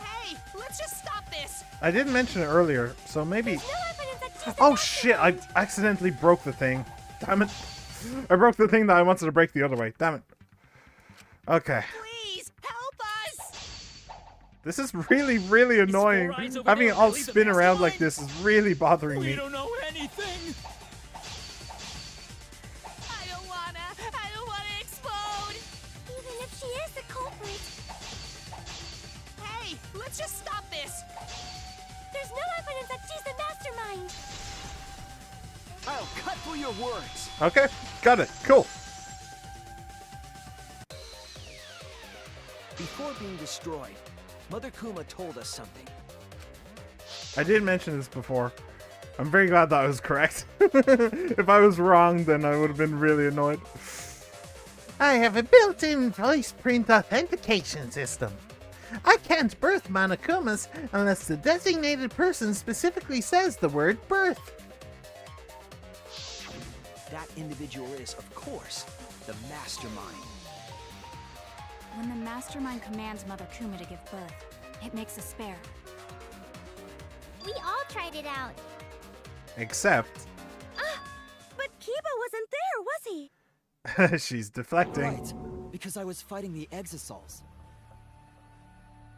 Hey, let's just stop this! I did mention it earlier, so maybe... There's no evidence that she's the Oh shit, I accidentally broke the thing. Damn it. I broke the thing that I wanted to break the other way. Damn it. Okay. Please, help us! This is really, really annoying. Eyes over Having there it all really the spin around like mastermind? this is really bothering We me. don't know anything. I don't wanna explode! Even if she is the culprit. Hey, let's just stop this! There's no evidence that she's the mastermind. I'll cut through your words. Okay, got it. Cool. Before being destroyed, Mother Kuma told us something. I did mention this before. I'm very glad that I was correct. If I was wrong, then I would have been really annoyed. I have a built-in voice print authentication system. I can't birth Monokumas unless the designated person specifically says the word birth. That individual is, of course, the Mastermind. When the Mastermind commands Mother Kuma to give birth, it makes a spare. We all tried it out. Except, But Kiba wasn't there, was he? she's deflecting. Right, because I was fighting the Exosols.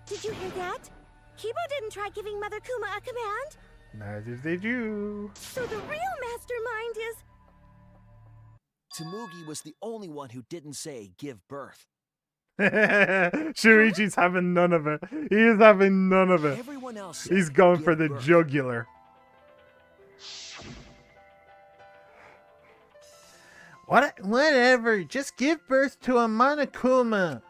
Did you hear that? Kiba didn't try giving Mother Kuma a command. Neither did you. So the real mastermind is... Tsumugi was the only one who didn't say give birth. Shuichi's having none of it. He is having none of it. Everyone else He's said going give for the birth. jugular. Whatever, just give birth to a Monokuma.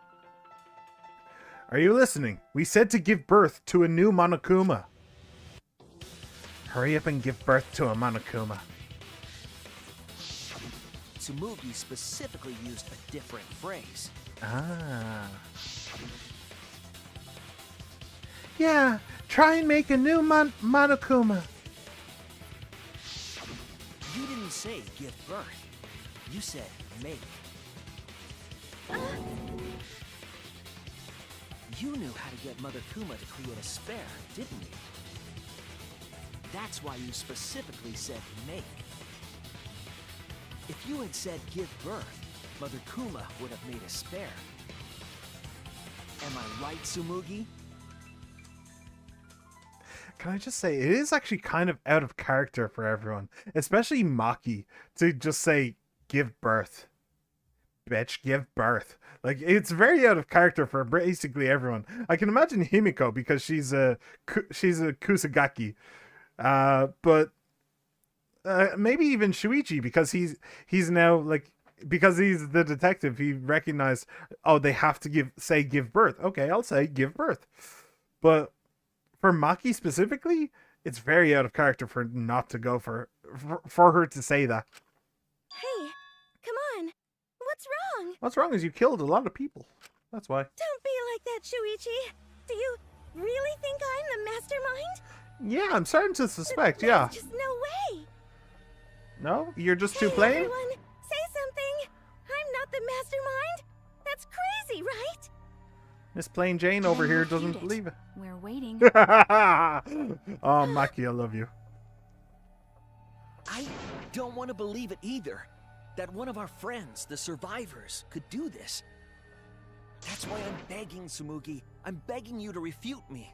Are you listening? We said to give birth to a new Monokuma. Hurry up and give birth to a Monokuma. Tsumugi specifically used a different phrase. Ah. Yeah, try and make a new Monokuma. You didn't say give birth. You said make. You knew how to get Mother Kuma to create a spare, didn't you? That's why you specifically said make. If you had said give birth, Mother Kuma would have made a spare. Am I right, Tsumugi? Can I just say, it is actually kind of out of character for everyone, especially Maki, to just say, give birth. Bitch, give birth. Like, it's very out of character for basically everyone. I can imagine Himiko, because she's a Kusagaki. But maybe even Shuichi, because he's now, like, because he's the detective, he recognized, oh, they have to say give birth. Okay, I'll say give birth. But for Maki specifically, it's very out of character for not to go for her to say that. Hey, come on. What's wrong? What's wrong is you killed a lot of people. That's why. Don't be like that, Shuichi. Do you really think I'm the mastermind? Yeah, I'm starting to suspect, yeah. There's just no way. No? You're just too Hey, plain? everyone, say something. I'm not the mastermind. That's crazy, right? Miss Plain Jane over Then here refute doesn't it. believe it. We're waiting. Oh, Maki, I love you. I don't want to believe it either. That one of our friends, the survivors, could do this. That's why I'm begging, Tsumugi. I'm begging you to refute me.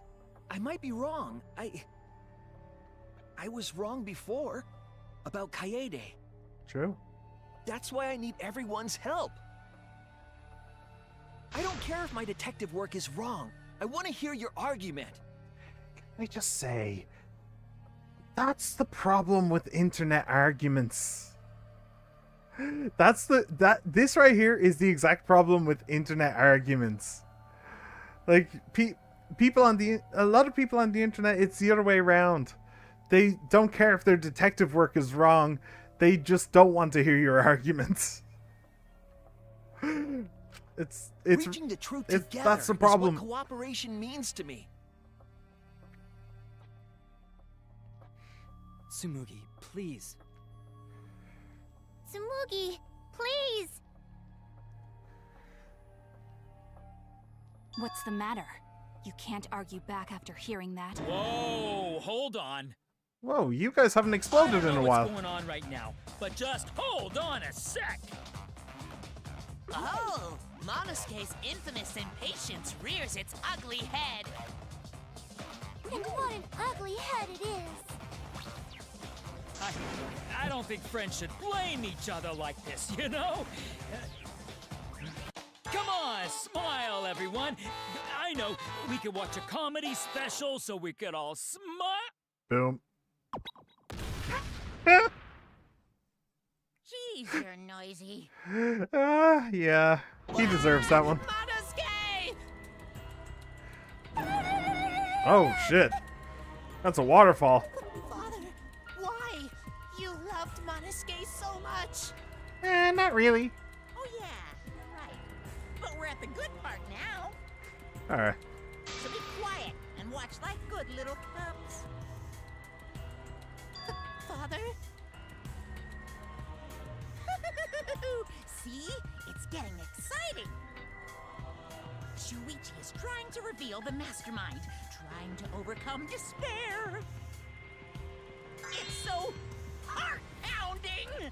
I might be wrong. I was wrong before. About Kaede. True. That's why I need everyone's help. I don't care if my detective work is wrong. I want to hear your argument. Let me just say, that's the problem with internet arguments. This right here is the exact problem with internet arguments. Like, a lot of people on the internet, it's the other way around. They don't care if their detective work is wrong. They just don't want to hear your arguments. It's Reaching the truth together that's the problem. is what cooperation means to me. Tsumugi, please. Tsumugi, please! What's the matter? You can't argue back after hearing that. Whoa, hold on. Whoa, you guys haven't exploded I don't in know a while. what's going on right now, but just hold on a sec. Oh, Monosuke's infamous impatience rears its ugly head. And what an ugly head it is! I don't think friends should blame each other like this, you know? Come on, smile, everyone. I know, we could watch a comedy special so we could all smile. Boom. Jeez, you're noisy. Yeah. He deserves that one. Monosuke! Oh, shit. That's a waterfall. Father, why? You loved Monosuke so much. Not really. Oh yeah, right. But we're at the good part now. Alright. So be quiet and watch like good little pups. Father? See? It's getting exciting. Shuichi is trying to reveal the mastermind, trying to overcome despair. It's so heart-pounding!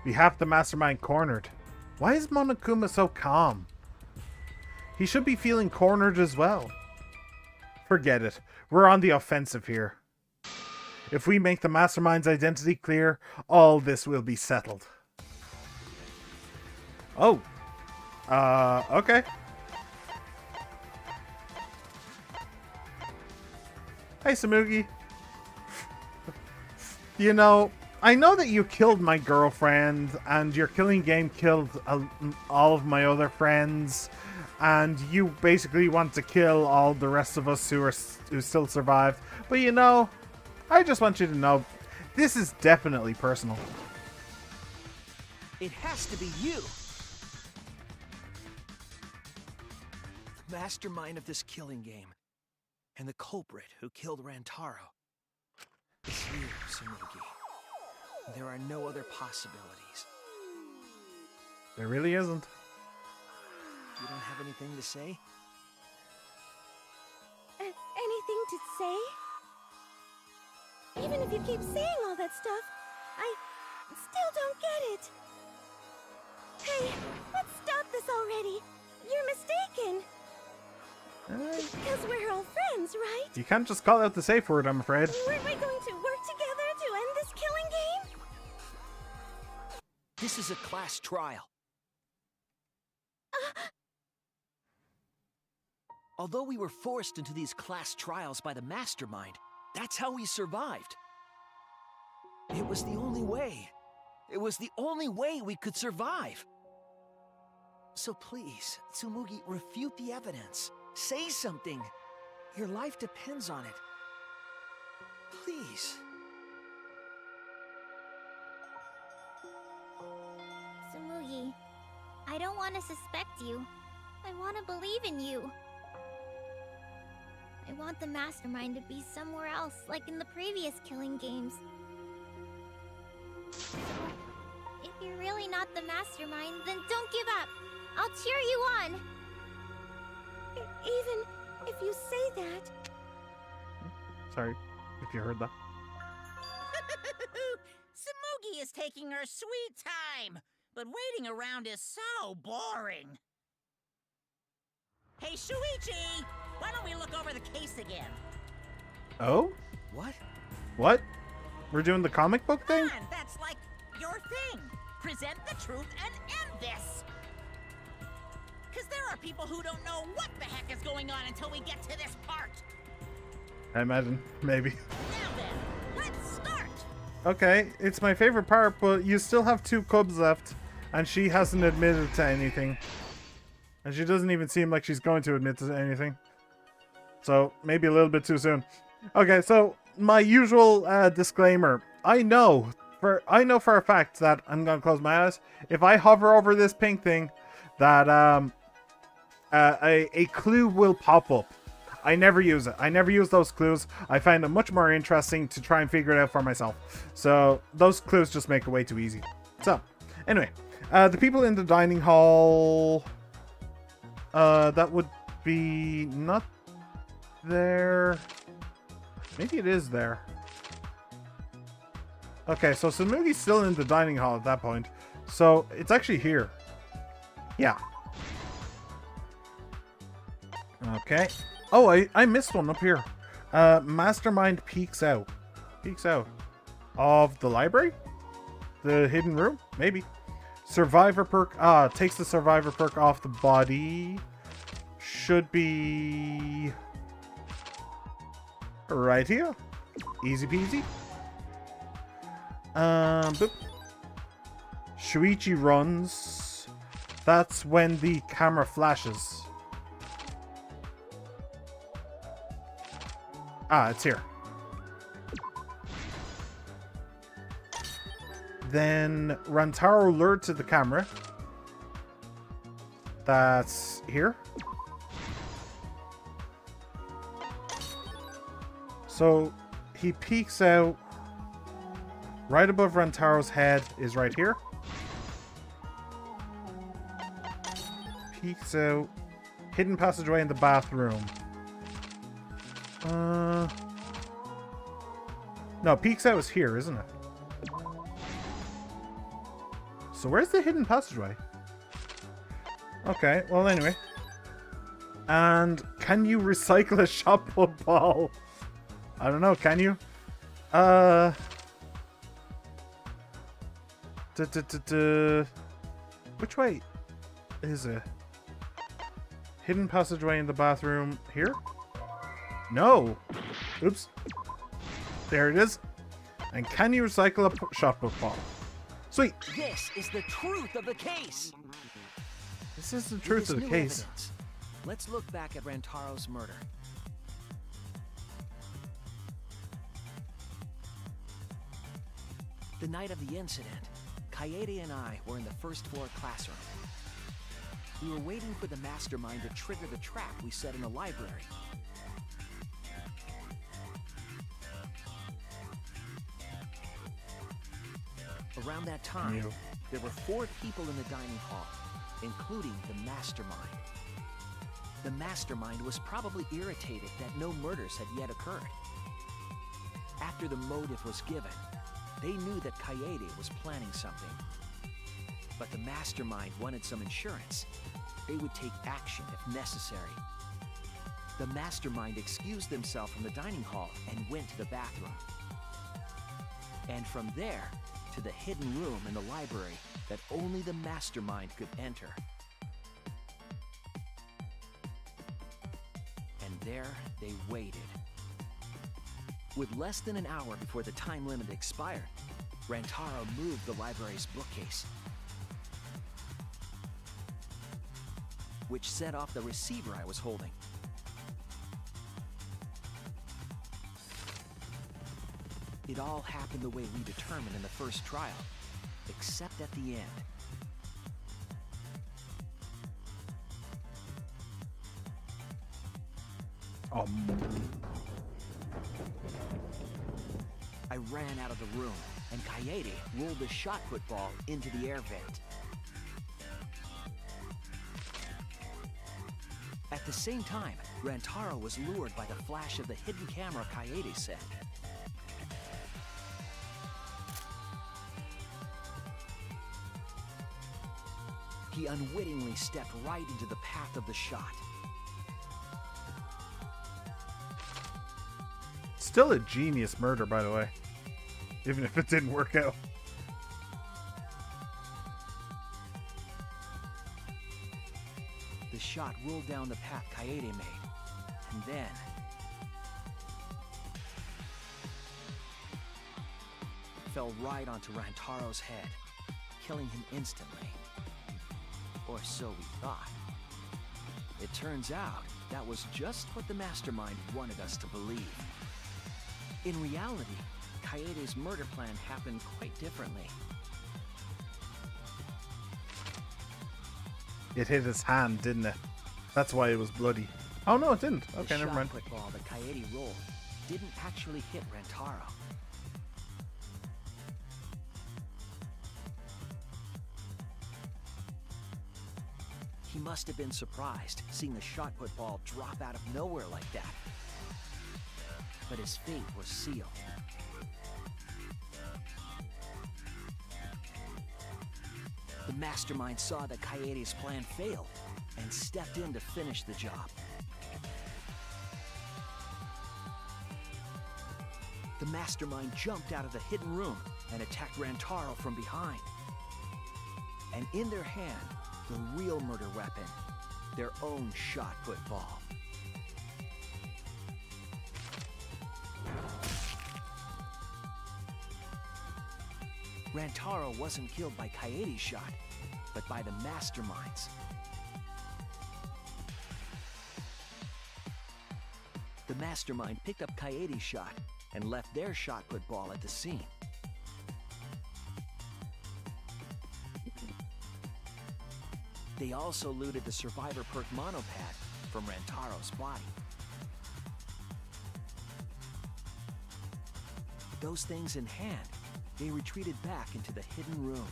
We have the mastermind cornered. Why is Monokuma so calm? He should be feeling cornered as well. Forget it. We're on the offensive here. If we make the mastermind's identity clear, all this will be settled. Oh. Okay. Hey, Samugi. You know, I know that you killed my girlfriend, and your killing game killed all of my other friends, and you basically want to kill all the rest of us who still survived. But you know, I just want you to know, this is definitely personal. It has to be you! The mastermind of this killing game, and the culprit who killed Rantaro. It's you, Tsumugi. There are no other possibilities. There really isn't. You don't have anything to say? Anything to say? Even if you keep saying all that stuff, I still don't get it. Hey, let's stop this already. You're mistaken. Because we're all friends, right? You can't just call out the safe word, I'm afraid. Weren't we going to work together to end this killing game? This is a class trial. Although we were forced into these class trials by the Mastermind, that's how we survived. It was the only way. It was the only way we could survive. So please, Tsumugi, refute the evidence. Say something. Your life depends on it. Please. Tsumugi, I don't want to suspect you. I want to believe in you. I want the Mastermind to be somewhere else, like in the previous killing games. So, if you're really not the Mastermind, then don't give up. I'll cheer you on. Even if you say that... Sorry, if you heard that. Tsumugi is taking her sweet time, but waiting around is so boring. Hey, Shuichi! Why don't we look over the case again? Oh? What? What? We're doing the comic book thing? Come on, that's like your thing. Present the truth and end this. Because there are people who don't know what the heck is going on until we get to this part. I imagine. Maybe. Now then, let's start. Okay, it's my favorite part, but you still have 2 cubs left, and she hasn't admitted to anything. And she doesn't even seem like she's going to admit to anything. So, maybe a little bit too soon. Okay, so, my usual disclaimer. I know for a fact that, I'm going to close my eyes, if I hover over this pink thing, that a clue will pop up. I never use it. I never use those clues. I find it much more interesting to try and figure it out for myself. So, those clues just make it way too easy. So, anyway, the people in the dining hall... that would be not there. Maybe it is there. Okay, so Tsumugi's still in the dining hall at that point. So it's actually here. Yeah. Okay. Oh, I missed one up here. Mastermind peeks out. Peeks out. Of the library? The hidden room? Maybe. Survivor perk. Takes the survivor perk off the body. Should be right here. Easy peasy. Boop. Shuichi runs. That's when the camera flashes. It's here. Then Rantaro lured to the camera. That's here. So he peeks out. Right above Rantaro's head is right here. Peeks out. Hidden passageway in the bathroom. No, peeks out is here, isn't it? So where's the hidden passageway? Okay, well anyway. And can you recycle a shot put ball? I don't know, can you? Which way? is a hidden passageway in the bathroom here? No. Oops. There it is. And can you recycle a shot put ball? Sweet. This is the truth of the case. This is the With truth this of the new case. evidence, let's look back at Rantaro's murder. The night of the incident, Kaede and I were in the first floor classroom. We were waiting for the mastermind to trigger the trap we set in the library. Around that time, Ew. there were 4 people in the dining hall, including the mastermind. The mastermind was probably irritated that no murders had yet occurred. After the motive was given, they knew that Kaede was planning something. But the mastermind wanted some insurance. They would take action if necessary. The mastermind excused themselves from the dining hall and went to the bathroom. And from there, to the hidden room in the library that only the mastermind could enter. And there they waited. With less than an hour before the time limit expired, Rantaro moved the library's bookcase, which set off the receiver I was holding. It all happened the way we determined in the first trial, except at the end. I ran out of the room, and Kaede rolled the shot put ball into the air vent. At the same time, Rantaro was lured by the flash of the hidden camera Kaede set. He unwittingly stepped right into the path of the shot. Still a genius murder, by the way. Even if it didn't work out. The shot rolled down the path Kaede made, and then... fell right onto Rantaro's head, killing him instantly. Or so we thought. It turns out that was just what the mastermind wanted us to believe. In reality, Kaede's murder plan happened quite differently. It hit his hand, didn't it? That's why it was bloody. Oh no, it didn't. Okay, never mind. The shot put ball that Kaede rolled didn't actually hit Rantaro. He must have been surprised seeing the shot put ball drop out of nowhere like that. But his fate was sealed. The mastermind saw that Kaede's plan failed and stepped in to finish the job. The mastermind jumped out of the hidden room and attacked Rantaro from behind. And in their hand, the real murder weapon, their own shot put ball. Rantaro wasn't killed by Kaede's shot, but by the mastermind's. The mastermind picked up Kaede's shot and left their shot put ball at the scene. They also looted the survivor perk monopad from Rantaro's body. Those things in hand, they retreated back into the hidden room.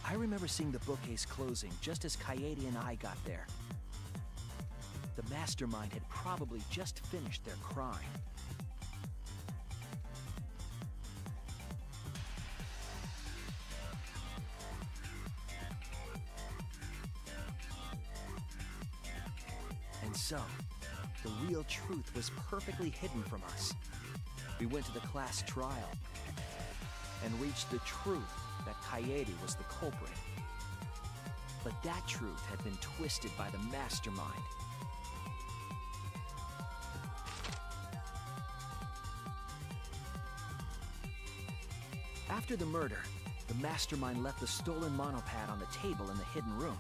I remember seeing the bookcase closing just as Kaede and I got there. The mastermind had probably just finished their crime. And so, the real truth was perfectly hidden from us. We went to the class trial. and reached the truth that Kaede was the culprit. But that truth had been twisted by the Mastermind. After the murder, the Mastermind left the stolen monopad on the table in the hidden room.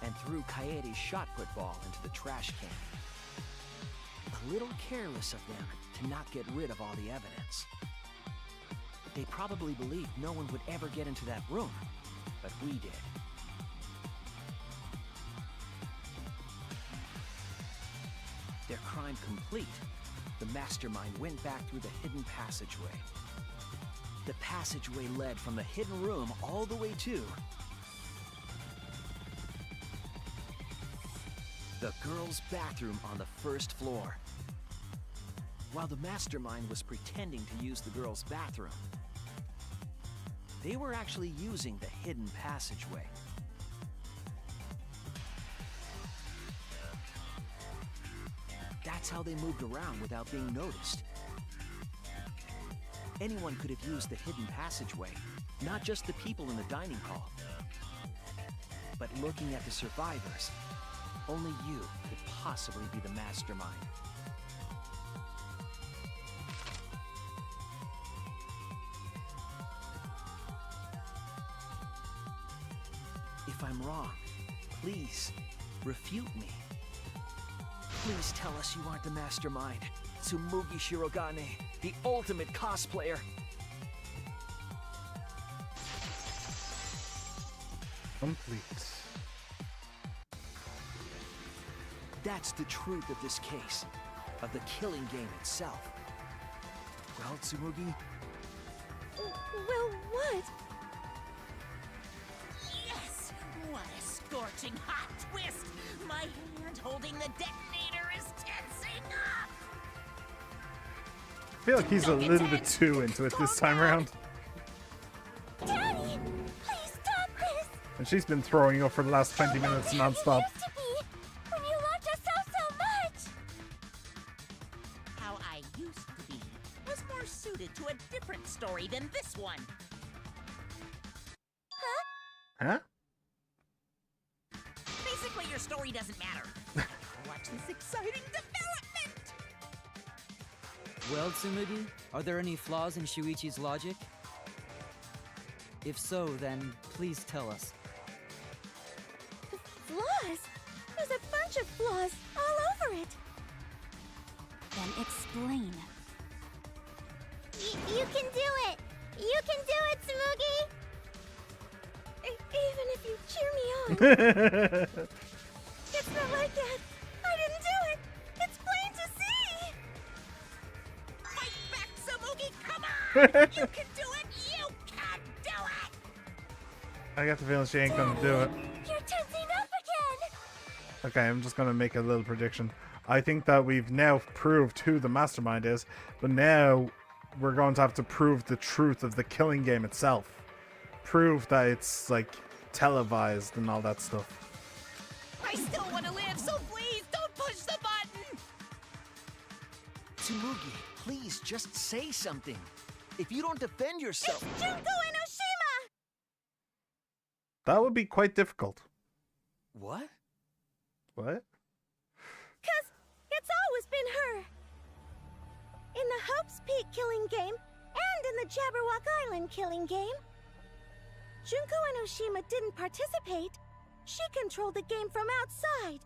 And threw Kaede's shot put ball into the trash can. A little careless of them to not get rid of all the evidence. They probably believed no one would ever get into that room, but we did. Their crime complete, the Mastermind went back through the hidden passageway. The passageway led from the hidden room all the way to the girls' bathroom on the first floor. While the Mastermind was pretending to use the girls' bathroom, they were actually using the hidden passageway. That's how they moved around without being noticed. Anyone could have used the hidden passageway, not just the people in the dining hall. But looking at the survivors, only you could possibly be the Mastermind. If I'm wrong, please refute me. Please tell us you aren't the Mastermind. Tsumugi Shirogane, the ultimate cosplayer. Complete. That's the truth of this case, of the killing game itself. Well, Tsumugi, Well, what? Yes! What a scorching hot twist! My hand holding the detonator is tensing up! I feel like he's a little bit too into it this time around. Daddy, please stop this! And she's been throwing up for the last 20 minutes non-stop. Used to be, when you loved us so much! How I used to be was more suited to a different story than this one. Huh? Basically, your story doesn't matter. Watch this exciting development! Well, Tsumugi, are there any flaws in Shuichi's logic? If so, then please tell us. Flaws? There's a bunch of flaws all over it. Then explain. You can do it! You can do it, Tsumugi! Even if you cheer me on. It's not like that. I didn't do it. It's plain to see. Fight back, Tsumugi! Come on! You can do it! You can do it! I got the feeling she ain't gonna do it. You're tensing up again! Okay, I'm just gonna make a little prediction. I think that we've now proved who the Mastermind is, but now we're going to have to prove the truth of the killing game itself. Prove that it's, like, televised and all that stuff. I still want to live, so please don't push the button! Tsumugi, please just say something. If you don't defend yourself... Junko Enoshima! That would be quite difficult. What? What? 'Cause it's always been her. In the Hope's Peak killing game and in the Jabberwock Island killing game. Junko Enoshima didn't participate. She controlled the game from outside.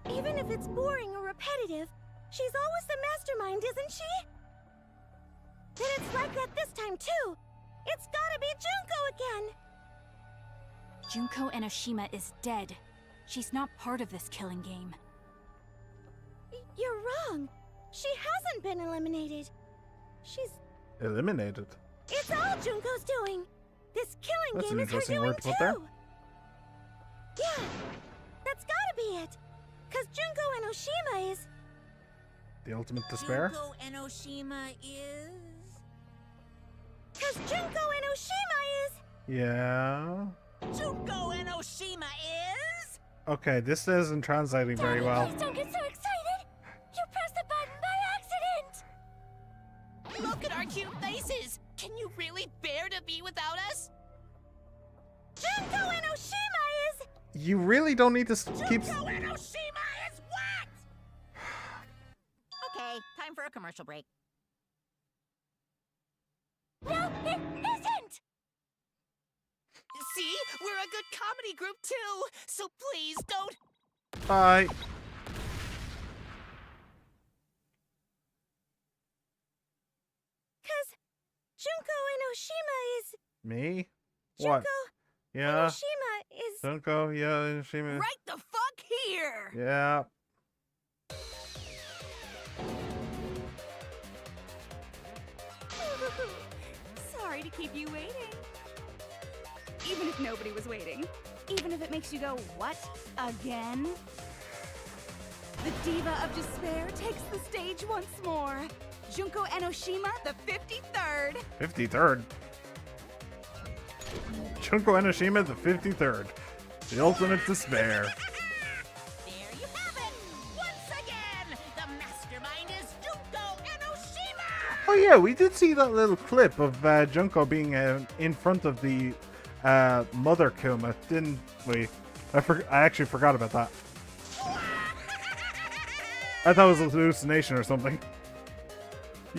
Even if it's boring or repetitive, she's always the mastermind, isn't she? Then it's like that this time too. It's gotta be Junko again. Junko Enoshima is dead. She's not part of this killing game. You're wrong. She hasn't been eliminated. She's... Eliminated? It's all Junko's doing. This killing That's game an is her interesting doing word to too. put there. Yeah, that's gotta be it. 'Cause Junko Enoshima is... The ultimate despair? Junko Enoshima is... 'Cause Junko Enoshima is... Yeah. Junko Enoshima is... Okay, this isn't translating very Daddy, well. please don't get so excited! You pressed cute faces. Can you really bear to be without us? Junko Enoshima is... You really don't need to keep... Junko Enoshima is what? Okay, time for a commercial break. No, it isn't! See? We're a good comedy group too, so please don't... Bye. Cause Junko Enoshima is... Me? Junko What? Yeah. Enoshima is... Junko, yeah, Enoshima. Right the fuck here! Yeah. Sorry to keep you waiting. Even if nobody was waiting. Even if it makes you go, what? Again? The Diva of Despair takes the stage once more. Junko Enoshima, the 53rd. 53rd. Junko Enoshima, the 53rd. The ultimate despair. There you have it! Once again, the mastermind is Junko Enoshima! Oh yeah, we did see that little clip of Junko being in front of the Mother Kuma, didn't we? I actually forgot about that. I thought it was a hallucination or something.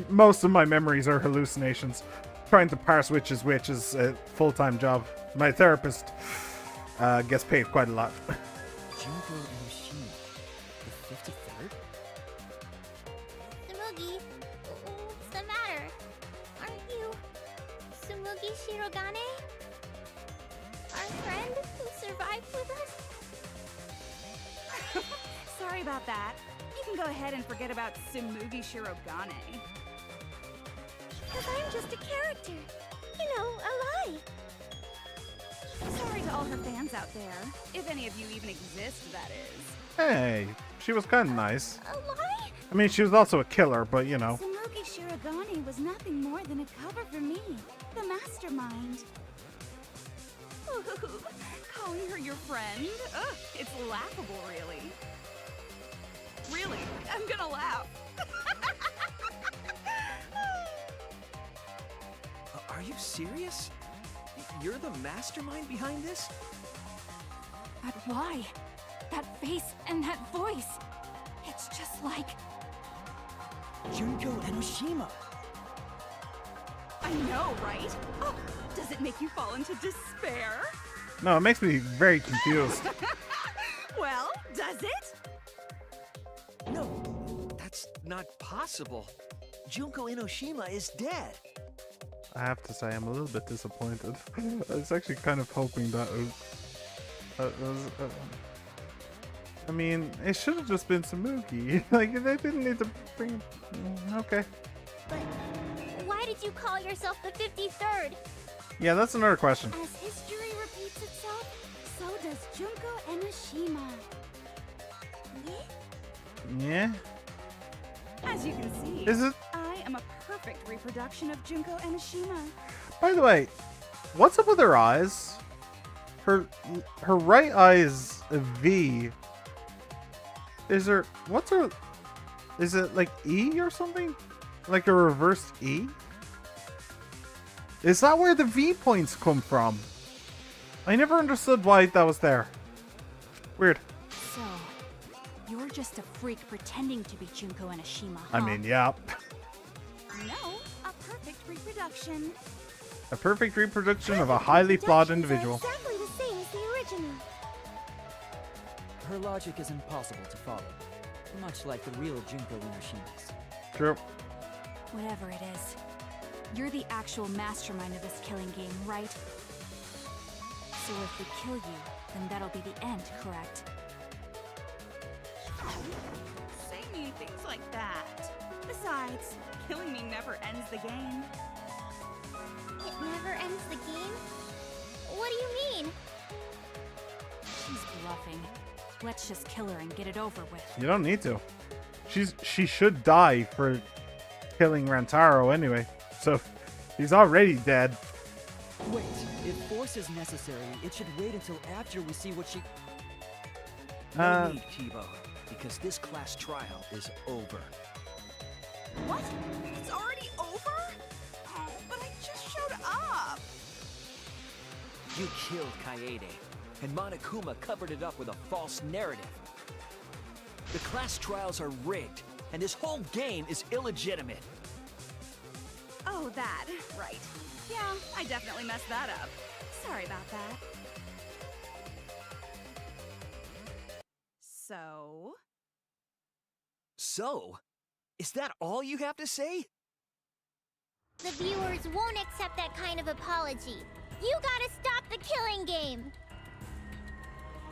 Most of my memories are hallucinations. Trying to parse which is a full-time job. My therapist gets paid quite a lot. Junko Enoshima, the 53rd? Tsumugi, what's the matter? Aren't you Tsumugi Shirogane? Our friend who survived with us? Sorry about that. You can go ahead and forget about Tsumugi Shirogane. Cause I'm just a character. You know, a lie. Sorry to all her fans out there. If any of you even exist, that is. Hey, she was kind of nice. A lie? I mean, she was also a killer, but you know. Tsumugi Shirogane was nothing more than a cover for me, the mastermind. Ooh, calling her your friend? Ugh, it's laughable, really. Really, I'm gonna laugh. Are you serious? You're the mastermind behind this? But why? That face and that voice. It's just like... Junko Enoshima. I know, right? Oh, does it make you fall into despair? No, it makes me very confused. Well, does it? No, that's not possible. Junko Enoshima is dead. I have to say, I'm a little bit disappointed. I was actually kind of hoping that I mean, it should have just been Tsumugi. Like, they didn't need to bring... Okay. But why did you call yourself the 53rd? Yeah, that's another question. As history repeats itself, so does Junko Enoshima. Yeah? As you can see, Is it? I am a perfect reproduction of Junko Enoshima. By the way, what's up with her eyes? Her right eye is a V. Is her... What's her... Is it like E or something? Like a reversed E? Is that where the V points come from? I never understood why that was there. Weird. So, you're just a freak pretending to be Junko Enoshima, huh? I mean, yeah. No, a perfect reproduction. A perfect reproduction of a highly flawed individual. Exactly the same as the original. Her logic is impossible to follow, much like the real Junko Enoshima's. True. Whatever it is, you're the actual mastermind of this killing game, right? So if we kill you, then that'll be the end, correct? Say mean things like that. Besides, killing me never ends the game. It never ends the game? What do you mean? She's bluffing. Let's just kill her and get it over with. You don't need to. She should die for killing Rantaro anyway. So he's already dead. Wait, if force is necessary, it should wait until after we see what she... No need, Kibo, because this class trial is over. What? It's already over? up! You killed Kaede, and Monokuma covered it up with a false narrative. The class trials are rigged, and this whole game is illegitimate. Oh, that. Right. Yeah, I definitely messed that up. Sorry about that. So? So? Is that all you have to say? The viewers won't accept that kind of apology. You gotta stop the killing game!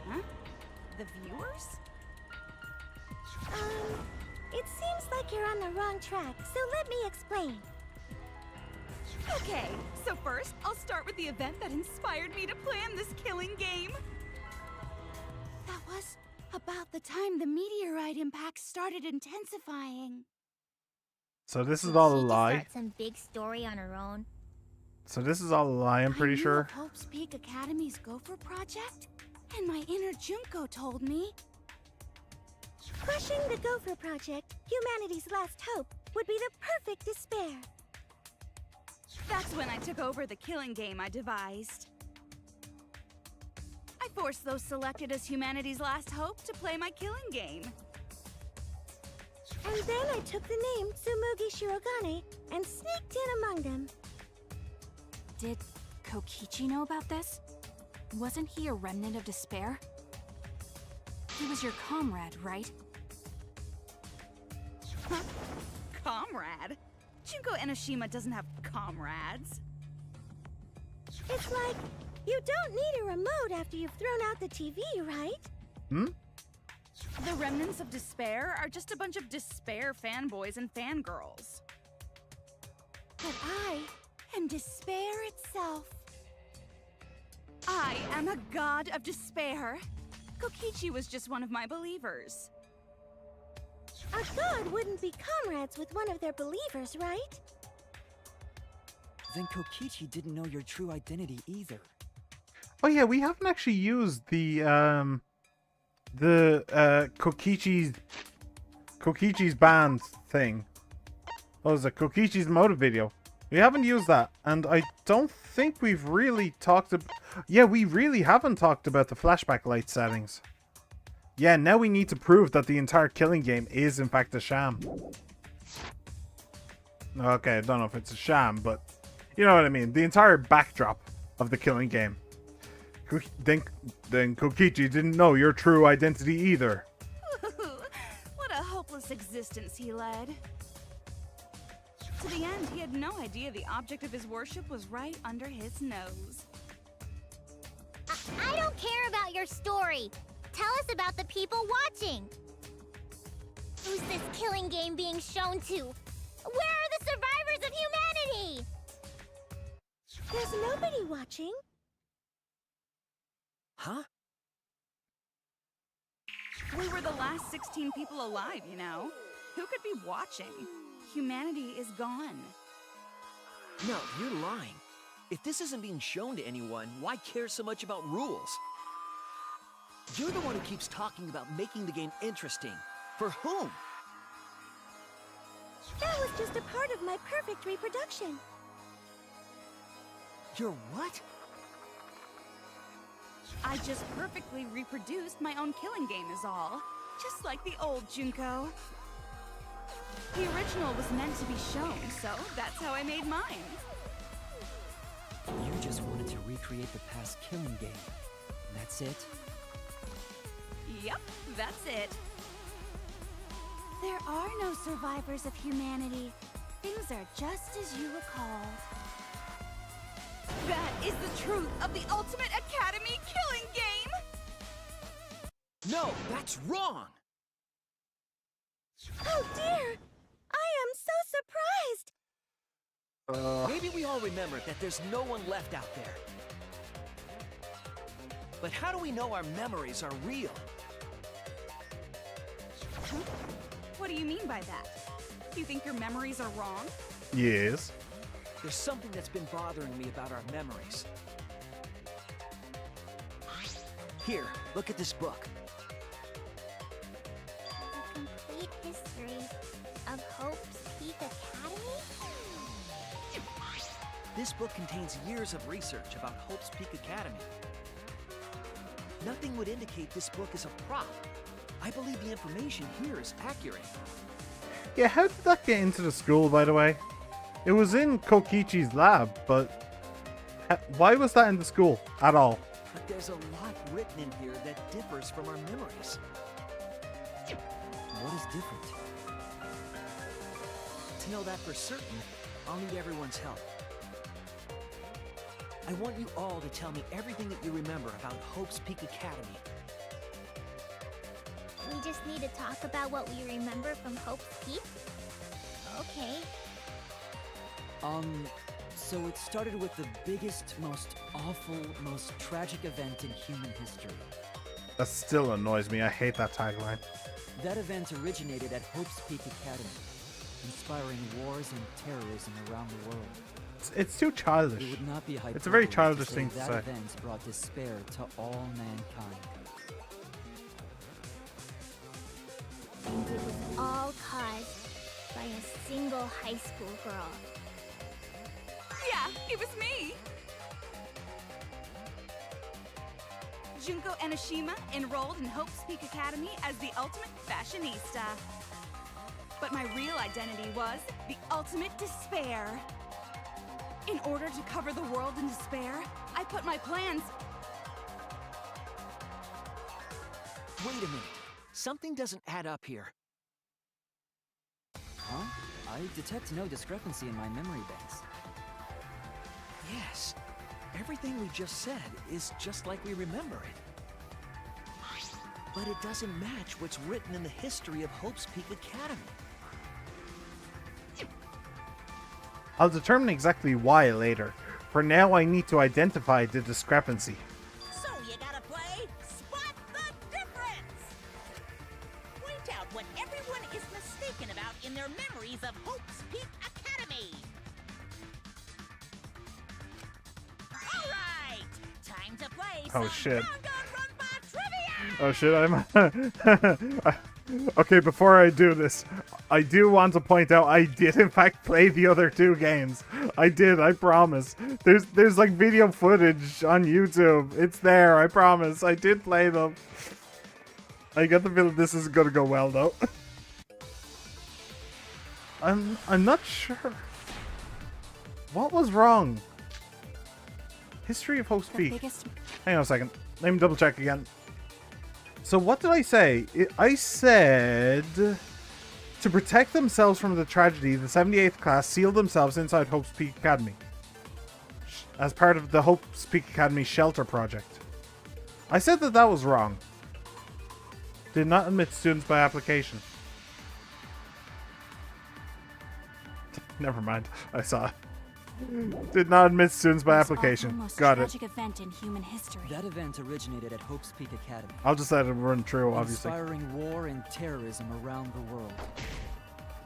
Huh? The viewers? It seems like you're on the wrong track, so let me explain. Okay, so first, I'll start with the event that inspired me to plan this killing game. That was about the time the meteorite impact started intensifying. So this is Did all a she just lie. start some big story on her own? So this is all a lie, I'm pretty I knew sure. of Hope's Peak Academy's Gopher Project, and my inner Junko told me. Crushing the Gopher Project, humanity's last hope, would be the perfect despair. That's when I took over the killing game I devised. I forced those selected as humanity's last hope to play my killing game. And then I took the name Tsumugi Shirogane and sneaked in among them. Did Kokichi know about this? Wasn't he a remnant of despair? He was your comrade, right? Huh? Comrade? Junko Enoshima doesn't have comrades. It's like, you don't need a remote after you've thrown out the TV, right? Hmm? The remnants of despair are just a bunch of despair fanboys and fangirls. But I am despair itself. I am a god of despair. Kokichi was just one of my believers. A god wouldn't be comrades with one of their believers, right? Then Kokichi didn't know your true identity either. Oh yeah, we haven't actually used the Kokichi's band thing. What was it? Kokichi's motive video. We haven't used that, and I don't think we've really talked about... Yeah, we really haven't talked about the flashback light settings. Yeah, now we need to prove that the entire killing game is in fact a sham. Okay, I don't know if it's a sham, but you know what I mean. The entire backdrop of the killing game. Then Kokichi didn't know your true identity either. What a hopeless existence he led. To the end, he had no idea the object of his worship was right under his nose. I don't care about your story. Tell us about the people watching. Who's this killing game being shown to? Where are the survivors of humanity? There's nobody watching. Huh? We were the last 16 people alive, you know. Who could be watching? Humanity is gone. No, you're lying. If this isn't being shown to anyone, why care so much about rules? You're the one who keeps talking about making the game interesting. For whom? That was just a part of my perfect reproduction. Your what? I just perfectly reproduced my own killing game is all. Just like the old Junko. The original was meant to be shown, so that's how I made mine. You just wanted to recreate the past killing game. That's it? Yep, that's it. There are no survivors of humanity. Things are just as you recalled. That is the truth of the Ultimate Academy killing game! No, that's wrong! Oh dear! I am so surprised! Maybe we all remember that there's no one left out there. But how do we know our memories are real? Huh? What do you mean by that? You think your memories are wrong? Yes. There's something that's been bothering me about our memories. Here, look at this book. The complete history of Hope's Peak Academy? This book contains years of research about Hope's Peak Academy. Nothing would indicate this book is a prop. I believe the information here is accurate. Yeah, how did that get into the school, by the way? It was in Kokichi's lab, but why was that in the school at all? But there's a lot written in here that differs from our memories. What is different? To know that for certain, I'll need everyone's help. I want you all to tell me everything that you remember about Hope's Peak Academy. We just need to talk about what we remember from Hope's Peak? Okay. So it started with the biggest, most awful, most tragic event in human history. That still annoys me. I hate that tagline. That event originated at Hope's Peak Academy, inspiring wars and terrorism around the world. It's too childish. It would not be It's a very hyperbole childish to thing to that say. event brought despair to all mankind. And it was all caused by a single high school girl. Yeah, it was me! Junko Enoshima enrolled in Hope's Peak Academy as the ultimate fashionista. But my real identity was the ultimate despair. In order to cover the world in despair, I put my plans... Wait a minute. Something doesn't add up here. Huh? I detect no discrepancy in my memory banks. Yes. Everything we just said is just like we remember it. But it doesn't match what's written in the history of Hope's Peak Academy. I'll determine exactly why later. For now, I need to identify the discrepancy. So you gotta play Spot the Difference! Point out what everyone is mistaken about in their memories of Hope's Peak Academy. Alright! Time to play Oh, some shit. Danganronpa trivia! Oh shit, I'm... Okay, before I do this, I do want to point out I did in fact play the other two games. I did, I promise. There's like video footage on YouTube. It's there, I promise. I did play them. I get the feeling this isn't gonna go well though. I'm not sure. What was wrong? History of Hope's Peak. Hang on a second. Let me double check again. So what did I say? I said to protect themselves from the tragedy, the 78th class sealed themselves inside Hope's Peak Academy as part of the Hope's Peak Academy shelter project. I said that was wrong. Did not admit students by application. Never mind. I saw it. Did not admit students by application. Got it. Event in human history. That event originated at Hope's Peak Academy. I'll just let it run true, obviously. Inspiring war and terrorism around the world.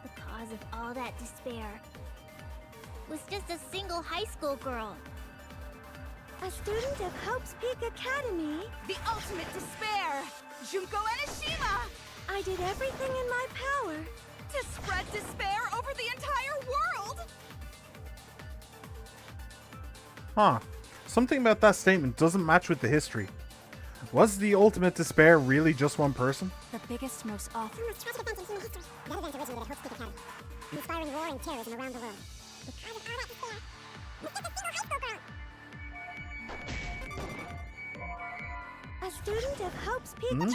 The cause of all that despair was just a single high school girl. A student of Hope's Peak Academy. The ultimate despair! Junko Enoshima! I did everything in my power to spread despair over the entire world! Huh. Something about that statement doesn't match with the history. Was the ultimate despair really just one person? The biggest, most awful... That event originated at Hope's Peak Academy, inspiring war and terrorism around the world. The cause of all that despair was just a single high school girl. A student of Hope's Peak Academy.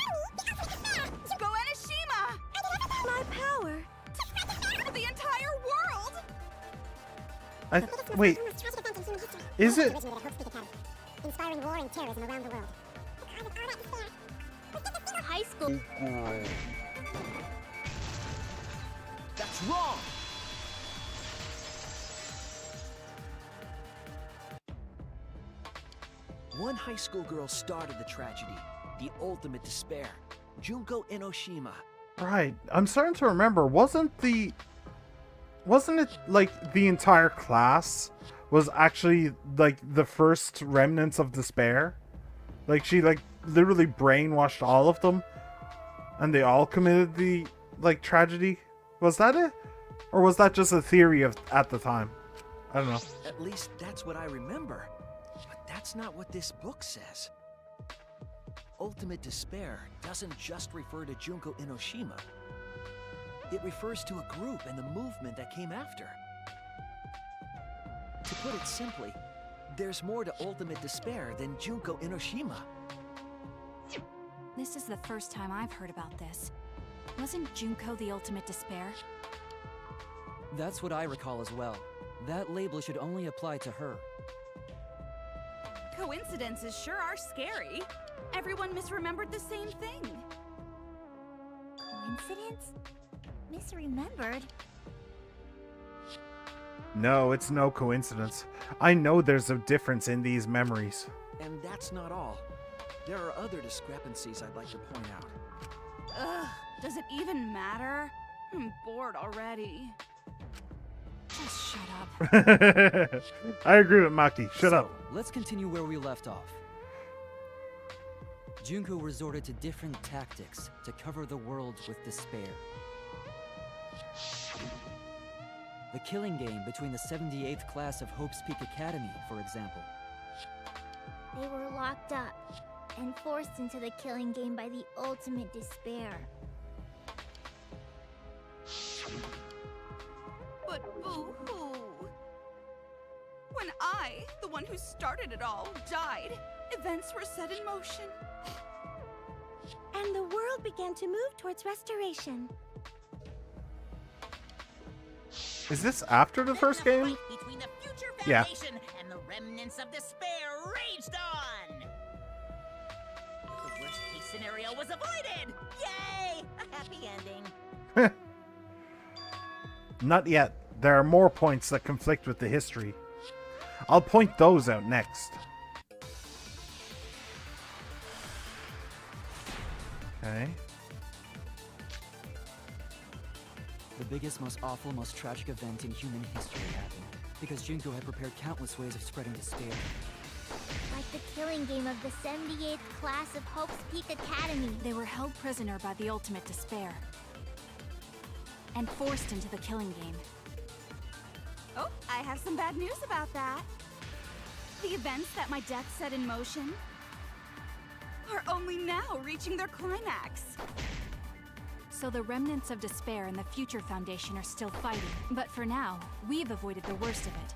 Junko Enoshima! My power for the entire world! Wait. Is it? Inspiring war and terrorism around the world. High school. That's wrong! One high school girl started the tragedy, the ultimate despair. Junko Enoshima. Right. I'm starting to remember. Wasn't it like the entire class was actually like the first remnants of despair? Like she like literally brainwashed all of them and they all committed the like tragedy? Was that it? Or was that just a theory of at the time? I don't know. At least that's what I remember. But that's not what this book says. Ultimate Despair doesn't just refer to Junko Enoshima. It refers to a group and the movement that came after. To put it simply, there's more to Ultimate Despair than Junko Enoshima. This is the first time I've heard about this. Wasn't Junko the ultimate despair? That's what I recall as well. That label should only apply to her. Coincidences sure are scary. Everyone misremembered the same thing. Coincidence? Misremembered? No, it's no coincidence. I know there's a difference in these memories. And that's not all. There are other discrepancies I'd like to point out. Ugh, does it even matter? I'm bored already. Just shut up. I agree with Maki. Shut up. Let's continue where we left off. Junko resorted to different tactics to cover the world with despair. The killing game between the 78th class of Hope's Peak Academy, for example. They were locked up and forced into the killing game by the ultimate despair. But boo-hoo. When I, the one who started it all, died, events were set in motion. And the world began to move towards restoration. Is this after the first Then game? fight between the future Yeah. foundation and the remnants of despair raged on. But the worst case scenario was avoided. Yay! A happy ending. Not yet. There are more points that conflict with the history. I'll point those out next. Okay. The biggest, most awful, most tragic event in human history happened because Junko had prepared countless ways of spreading despair. Like the killing game of the 78th class of Hope's Peak Academy. They were held prisoner by the ultimate despair and forced into the killing game. Oh, I have some bad news about that. The events that my death set in motion are only now reaching their climax. So the remnants of despair and the Future Foundation are still fighting. But for now, we've avoided the worst of it.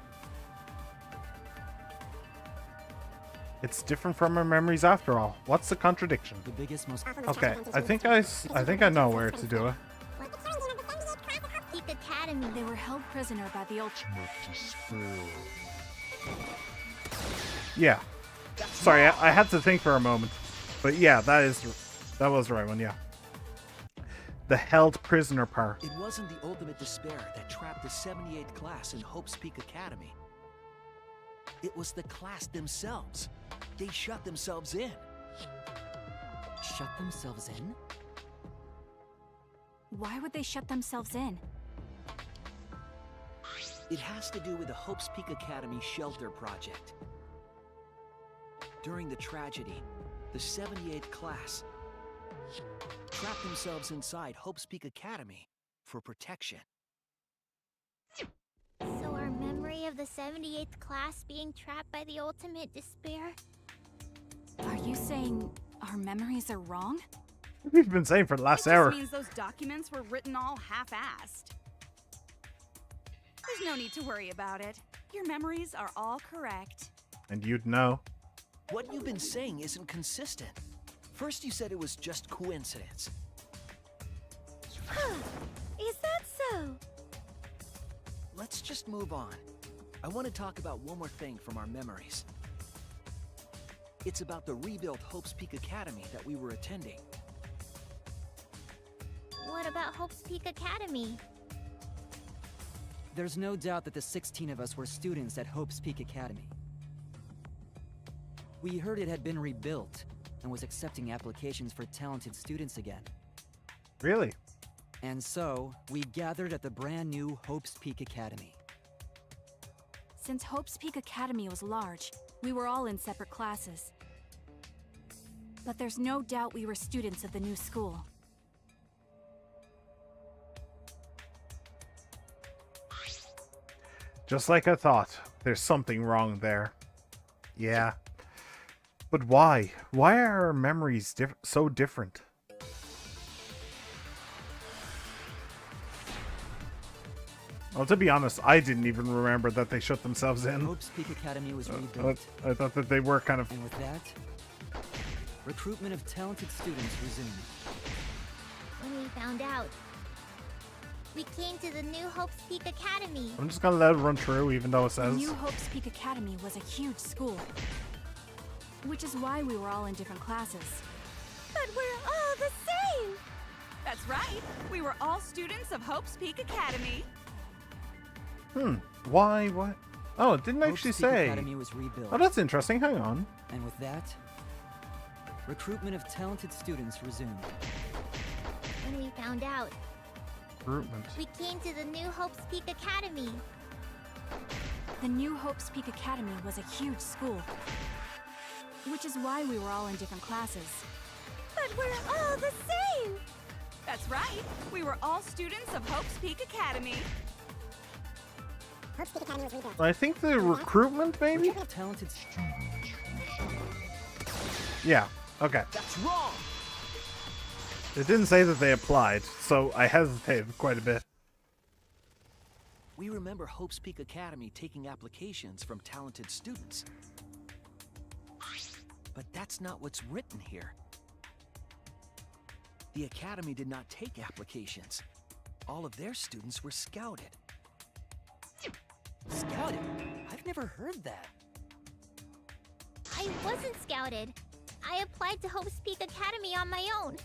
It's different from our memories after all. What's the contradiction? The biggest, most... Okay, I think I know where to do it. Peak Academy. They were held prisoner by the ultimate despair. Yeah. Sorry, I had to think for a moment. But yeah, that was the right one, yeah. The held prisoner part. It wasn't the ultimate despair that trapped the 78th class in Hope's Peak Academy. It was the class themselves. They shut themselves in. Shut themselves in? Why would they shut themselves in? It has to do with the Hope's Peak Academy shelter project. During the tragedy, the 78th class trapped themselves inside Hope's Peak Academy for protection. So our memory of the 78th class being trapped by the ultimate despair? Are you saying our memories are wrong? We've been saying for the last hour. It just means those documents were written all half-assed. There's no need to worry about it. Your memories are all correct. And you'd know. What you've been saying isn't consistent. First you said it was just coincidence. Is that so? Let's just move on. I want to talk about one more thing from our memories. It's about the rebuilt Hope's Peak Academy that we were attending. What about Hope's Peak Academy? There's no doubt that the 16 of us were students at Hope's Peak Academy. We heard it had been rebuilt and was accepting applications for talented students again. Really? And so, we gathered at the brand new Hope's Peak Academy. Since Hope's Peak Academy was large, we were all in separate classes. But there's no doubt we were students of the new school. Just like I thought. There's something wrong there. Yeah. But why? Why are our memories so different? Well, to be honest, I didn't even remember that they shut themselves in. Hope's Peak Academy was rebuilt. I thought that they were kind of... And with that, recruitment of talented students resumed. When we found out, we came to the New Hope's Peak Academy. I'm just gonna let it run through, even though it The says... New Hope's Peak Academy was a huge school. Which is why we were all in different classes. But we're all the same! That's right. We were all students of Hope's Peak Academy. Why? What? Oh, it didn't actually Hope's Peak say. Academy was rebuilt. Oh, that's interesting. Hang on. And with that, recruitment of talented students resumed. When we found out, Recruitment. we came to the New Hope's Peak Academy. The New Hope's Peak Academy was a huge school. Which is why we were all in different classes. But we're all the same! That's right. We were all students of Hope's Peak Academy. Hope's Peak Academy was rebuilt. I think the recruitment, maybe? Talented Yeah. Okay. That's wrong! It didn't say that they applied, so I hesitated quite a bit. We remember Hope's Peak Academy taking applications from talented students. But that's not what's written here. The Academy did not take applications. All of their students were scouted. Scouted? I've never heard that. I wasn't scouted. I applied to Hope's Peak Academy on my own.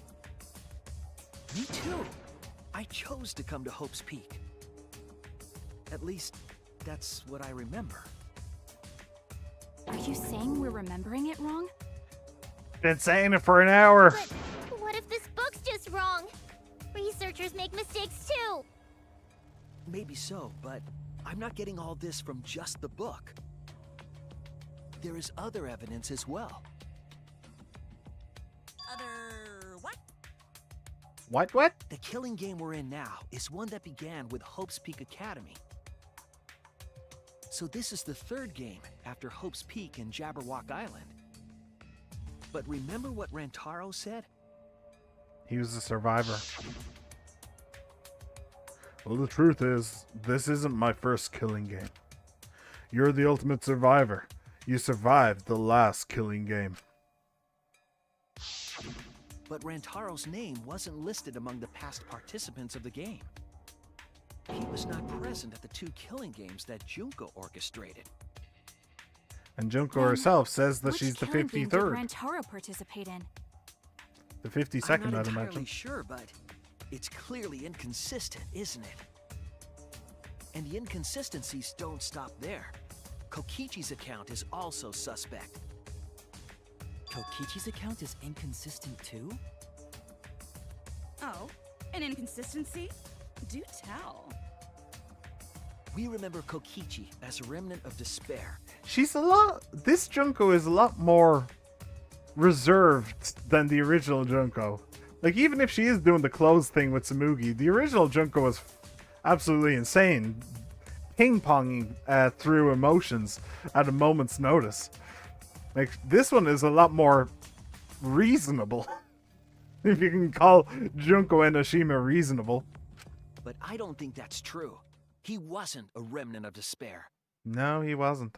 Me too. I chose to come to Hope's Peak. At least, that's what I remember. Are you saying we're remembering it wrong? Been saying it for an hour. But what if this book's just wrong? Researchers make mistakes too. Maybe so, but I'm not getting all this from just the book. There is other evidence as well. Other what? What? The killing game we're in now is one that began with Hope's Peak Academy. So this is the third game after Hope's Peak and Jabberwock Island. But remember what Rantaro said? He was a survivor. Well, the truth is, this isn't my first killing game. You're the ultimate survivor. You survived the last killing game. But Rantaro's name wasn't listed among the past participants of the game. He was not present at the 2 killing games that Junko orchestrated. And Junko herself says that Which she's the killing game did 53rd. Rantaro participate in? The 52nd, I'm not I'd entirely imagine. sure, but it's clearly inconsistent, isn't it? And the inconsistencies don't stop there. Kokichi's account is also suspect. Kokichi's account is inconsistent too? Oh, an inconsistency? Do tell. We remember Kokichi as a remnant of despair. This Junko is a lot more reserved than the original Junko. Like, even if she is doing the clothes thing with Tsumugi, the original Junko was absolutely insane. Ping-ponging through emotions at a moment's notice. Like, this one is a lot more reasonable. If you can call Junko Enoshima reasonable. But I don't think that's true. He wasn't a remnant of despair. No, he wasn't.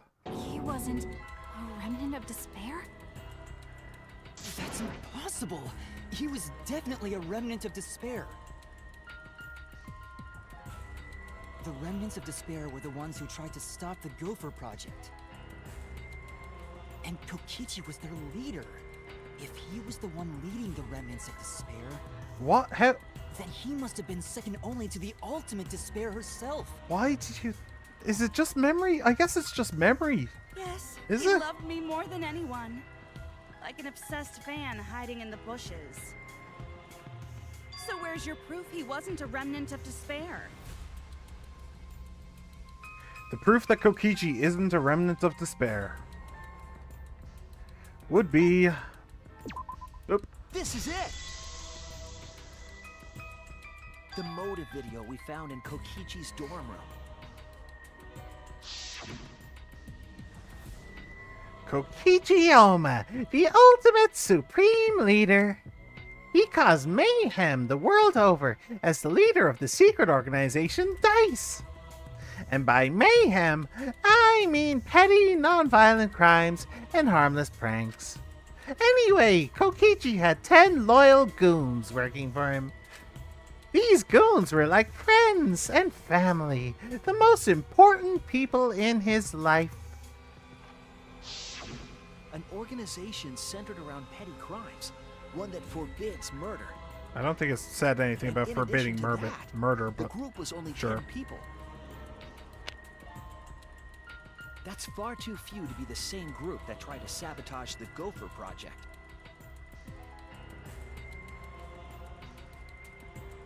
He wasn't a remnant of despair? That's impossible! He was definitely a remnant of despair. The remnants of despair were the ones who tried to stop the Gopher Project. And Kokichi was their leader. If he was the one leading the remnants of despair... What? How? Then he must have been second only to the ultimate despair herself. Why did you... Is it just memory? I guess it's just memory. Yes, Is he it? loved me more than anyone. Like an obsessed fan hiding in the bushes. So where's your proof he wasn't a remnant of despair? The proof that Kokichi isn't a remnant of despair would be... Oop. This is it! The motive video we found in Kokichi's dorm room. Kokichi Oma, the ultimate supreme leader. He caused mayhem the world over as the leader of the secret organization DICE. And by mayhem, I mean petty, non-violent crimes and harmless pranks. Anyway, Kokichi had 10 loyal goons working for him. These goons were like friends and family, the most important people in his life. An organization centered around petty crimes, one that forbids murder. I don't think it said anything about In forbidding addition to that, murder, The but group was only sure. 10 people. That's far too few to be the same group that tried to sabotage the Gopher Project.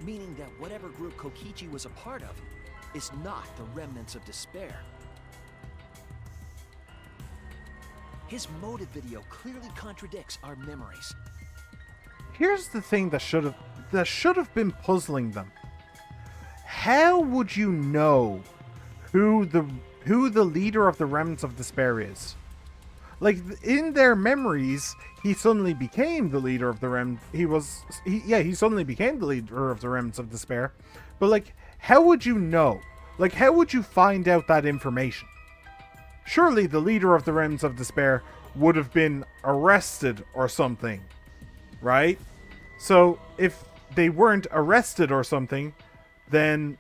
Meaning that whatever group Kokichi was a part of is not the Remnants of Despair. His motive video clearly contradicts our memories. Here's the thing that should have been puzzling them. How would you know who the leader of the Remnants of Despair is? Like, in their memories, he suddenly became the leader of the he suddenly became the leader of the Remnants of Despair. But, like, how would you know? Like, how would you find out that information? Surely the leader of the Remnants of Despair would have been arrested or something, right? So, if they weren't arrested or something, then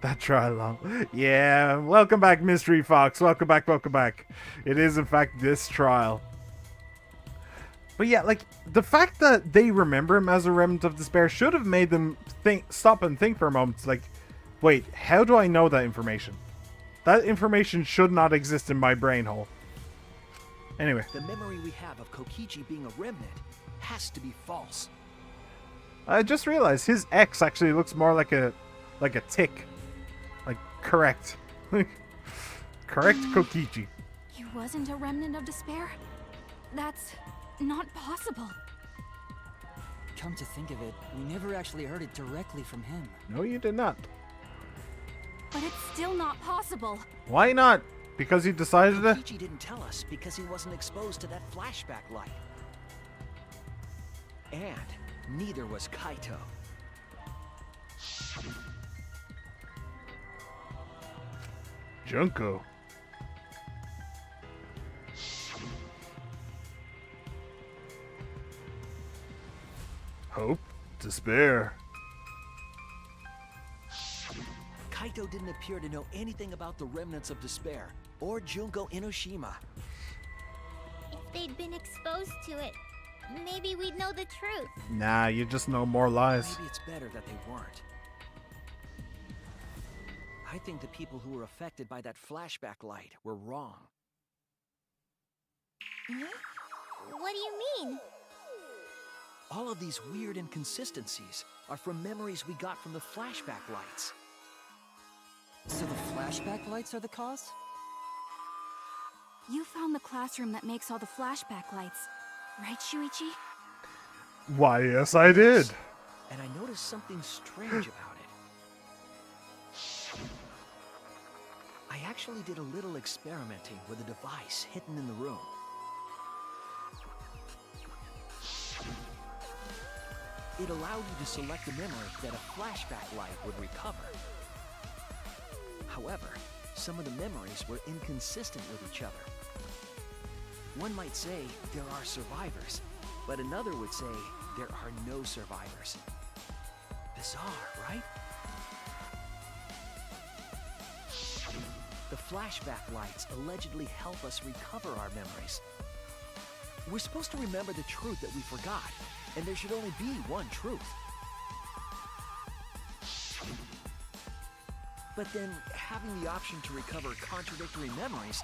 that trial long. Yeah, welcome back, Mystery Fox. Welcome back, welcome back. It is, in fact, this trial. But yeah, like, the fact that they remember him as a Remnant of Despair should have made them stop and think for a moment. Like, wait, how do I know that information? That information should not exist in my brain hole. Anyway. The memory we have of Kokichi being a remnant has to be false. I just realized his X actually looks more like a tick. Like, correct. Correct Kokichi. He wasn't a remnant of despair? That's not possible. Come to think of it, we never actually heard it directly from him. No, you did not. But it's still not possible. Why not? Because he decided to... Kokichi didn't tell us because he wasn't exposed to that flashback light. And neither was Kaito. Junko. Hope, despair. Kaito didn't appear to know anything about the Remnants of Despair or Junko Inoshima. If they'd been exposed to it, maybe we'd know the truth. Nah, you just know more lies. Maybe it's better that they weren't. I think the people who were affected by that flashback light were wrong. What do you mean? All of these weird inconsistencies are from memories we got from the flashback lights. So the flashback lights are the cause? You found the classroom that makes all the flashback lights, right, Shuichi? Why, yes, I did. And I noticed something strange about it. I actually did a little experimenting with a device hidden in the room. It allowed you to select a memory that a flashback light would recover. However, some of the memories were inconsistent with each other. One might say there are survivors, but another would say there are no survivors. Bizarre, right? The flashback lights allegedly help us recover our memories. We're supposed to remember the truth that we forgot, and there should only be one truth. But then, having the option to recover contradictory memories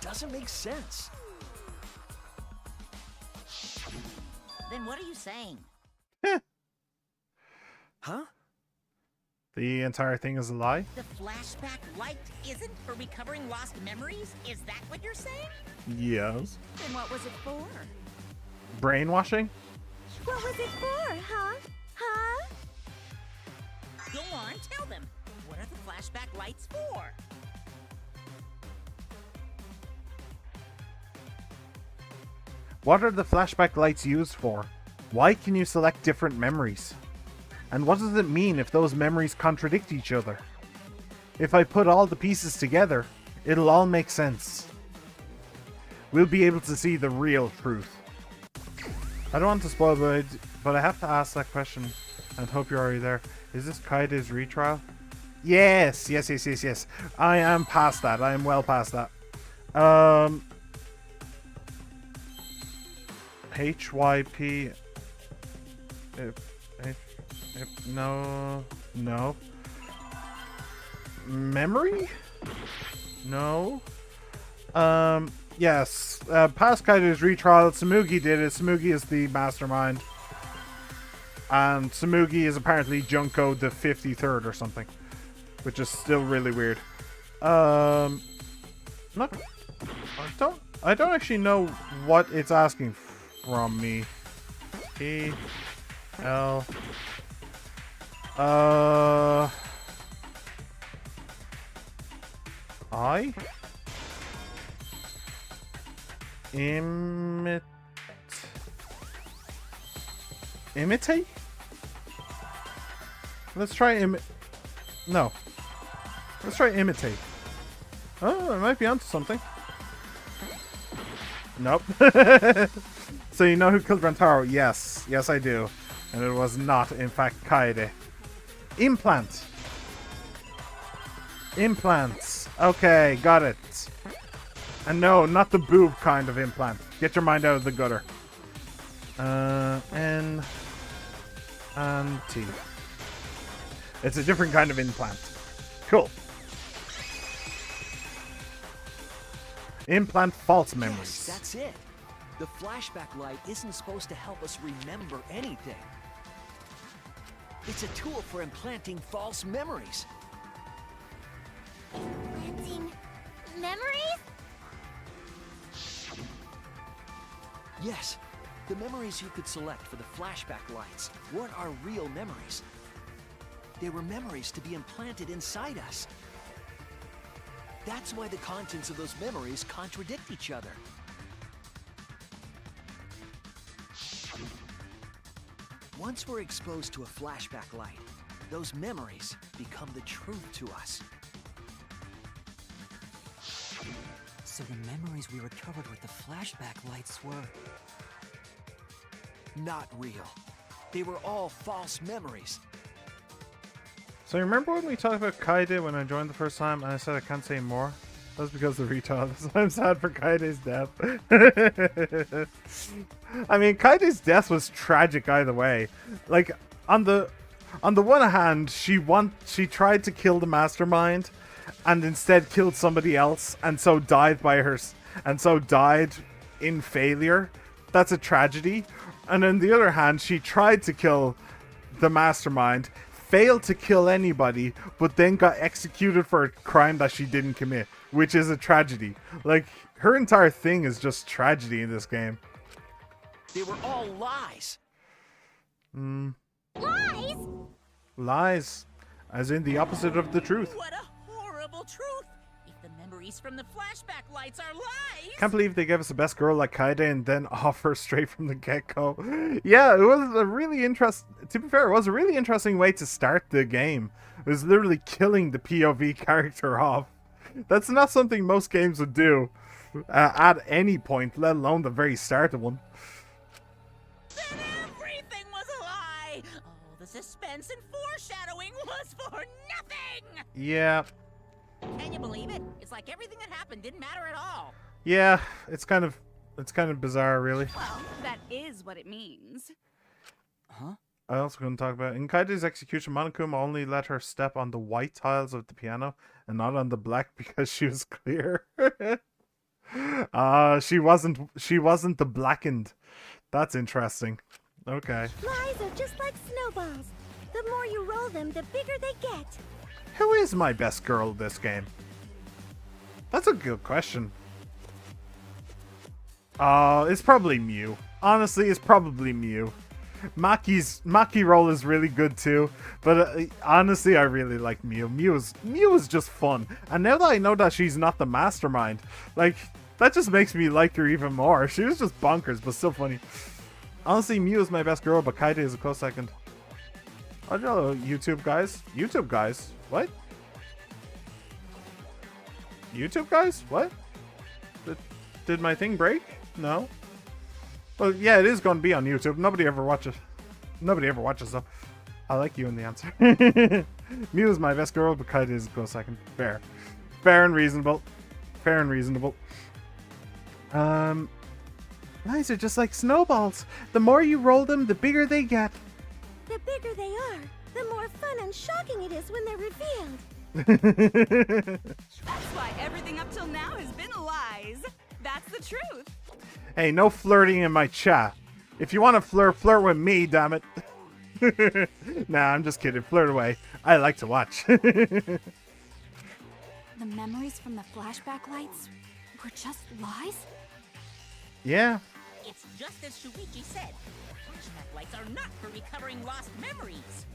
doesn't make sense. Then what are you saying? Huh? The entire thing is a lie? The flashback light isn't for recovering lost memories? Is that what you're saying? Yes. Then what was it for? Brainwashing? What was it for, huh? Huh? Go on, tell them. What are the flashback lights for? What are the flashback lights used for? Why can you select different memories? And what does it mean if those memories contradict each other? If I put all the pieces together, it'll all make sense. We'll be able to see the real truth. I don't want to spoil, but I have to ask that question and hope you're already there. Is this Kaede's retrial? Yes. I am past that. I am well past that. HYP. No. Memory? No. Yes. Past Kaede's retrial. Tsumugi did it. Tsumugi is the mastermind. And Tsumugi is apparently Junko the 53rd or something. Which is still really weird. I don't actually know what it's asking from me. I imitate? Let's try no. Let's try imitate. Oh, I might be onto something. Nope. So you know who killed Rentaro? Yes. Yes, I do. And it was not, in fact, Kaede. Implant. Implants. Okay, got it. And no, not the boob kind of implant. Get your mind out of the gutter. N and T. It's a different kind of implant. Cool. Implant false memories. Yes, that's it. The flashback light isn't supposed to help us remember anything. It's a tool for implanting false memories. Implanting memories? Yes. The memories you could select for the flashback lights weren't our real memories. They were memories to be implanted inside us. That's why the contents of those memories contradict each other. Once we're exposed to a flashback light, those memories become the truth to us. So the memories we recovered with the flashback lights were... not real. They were all false memories. So remember when we talked about Kaede when I joined the first time and I said I can't say more? That was because of the retard. That's why I'm sad for Kaede's death. I mean, Kaede's death was tragic either way. Like, on the one hand, she tried to kill the mastermind and instead killed somebody else and so died in failure. That's a tragedy. And on the other hand, she tried to kill the mastermind, failed to kill anybody, but then got executed for a crime that she didn't commit, which is a tragedy. Like, her entire thing is just tragedy in this game. They were all lies. Lies? Lies. As in the opposite of the truth. What a horrible truth! If the memories from the flashback lights are lies! Can't believe they gave us a best girl like Kaede and then offer straight from the get-go. Yeah, it was a really to be fair, it was a really interesting way to start the game. It was literally killing the POV character off. That's not something most games would do at any point, let alone the very start of one. Then everything was a lie! All the suspense and foreshadowing was for nothing! Yeah. Can you believe it? It's like everything that happened didn't matter at all. Yeah, it's kind of bizarre, really. Well, that is what it means. Huh? I also couldn't talk about it. In Kaede's execution, Monokuma only let her step on the white tiles of the piano and not on the black because she was clear. She wasn't the blackened. That's interesting. Okay. Lies are just like snowballs. The more you roll them, the bigger they get. Who is my best girl this game? That's a good question. It's probably Mew. Honestly, it's probably Mew. Maki roll is really good too, but honestly, I really like Mew. Mew is just fun. And now that I know that she's not the mastermind, like, That just makes me like her even more. She was just bonkers, but still funny. Honestly, Mew is my best girl, but Kaede is a close second. Oh, no, YouTube guys. YouTube guys? What? YouTube guys? What? Did my thing break? No. Well, yeah, it is going to be on YouTube. Nobody ever watches. Nobody ever watches though. I like you in the answer. Mew is my best girl, but Kaede is a close second. Fair. Fair and reasonable. Fair and reasonable. Lies are just like snowballs. The more you roll them, the bigger they get. The bigger they are, the more fun and shocking it is when they're revealed. That's why everything up till now has been lies. That's the truth. Hey, no flirting in my chat. If you want to flirt with me, damn it. Nah, I'm just kidding. Flirt away. I like to watch. The memories from the flashback lights were just lies? Yeah. It's just as Shuichi said. Flashback lights are not for recovering lost memories.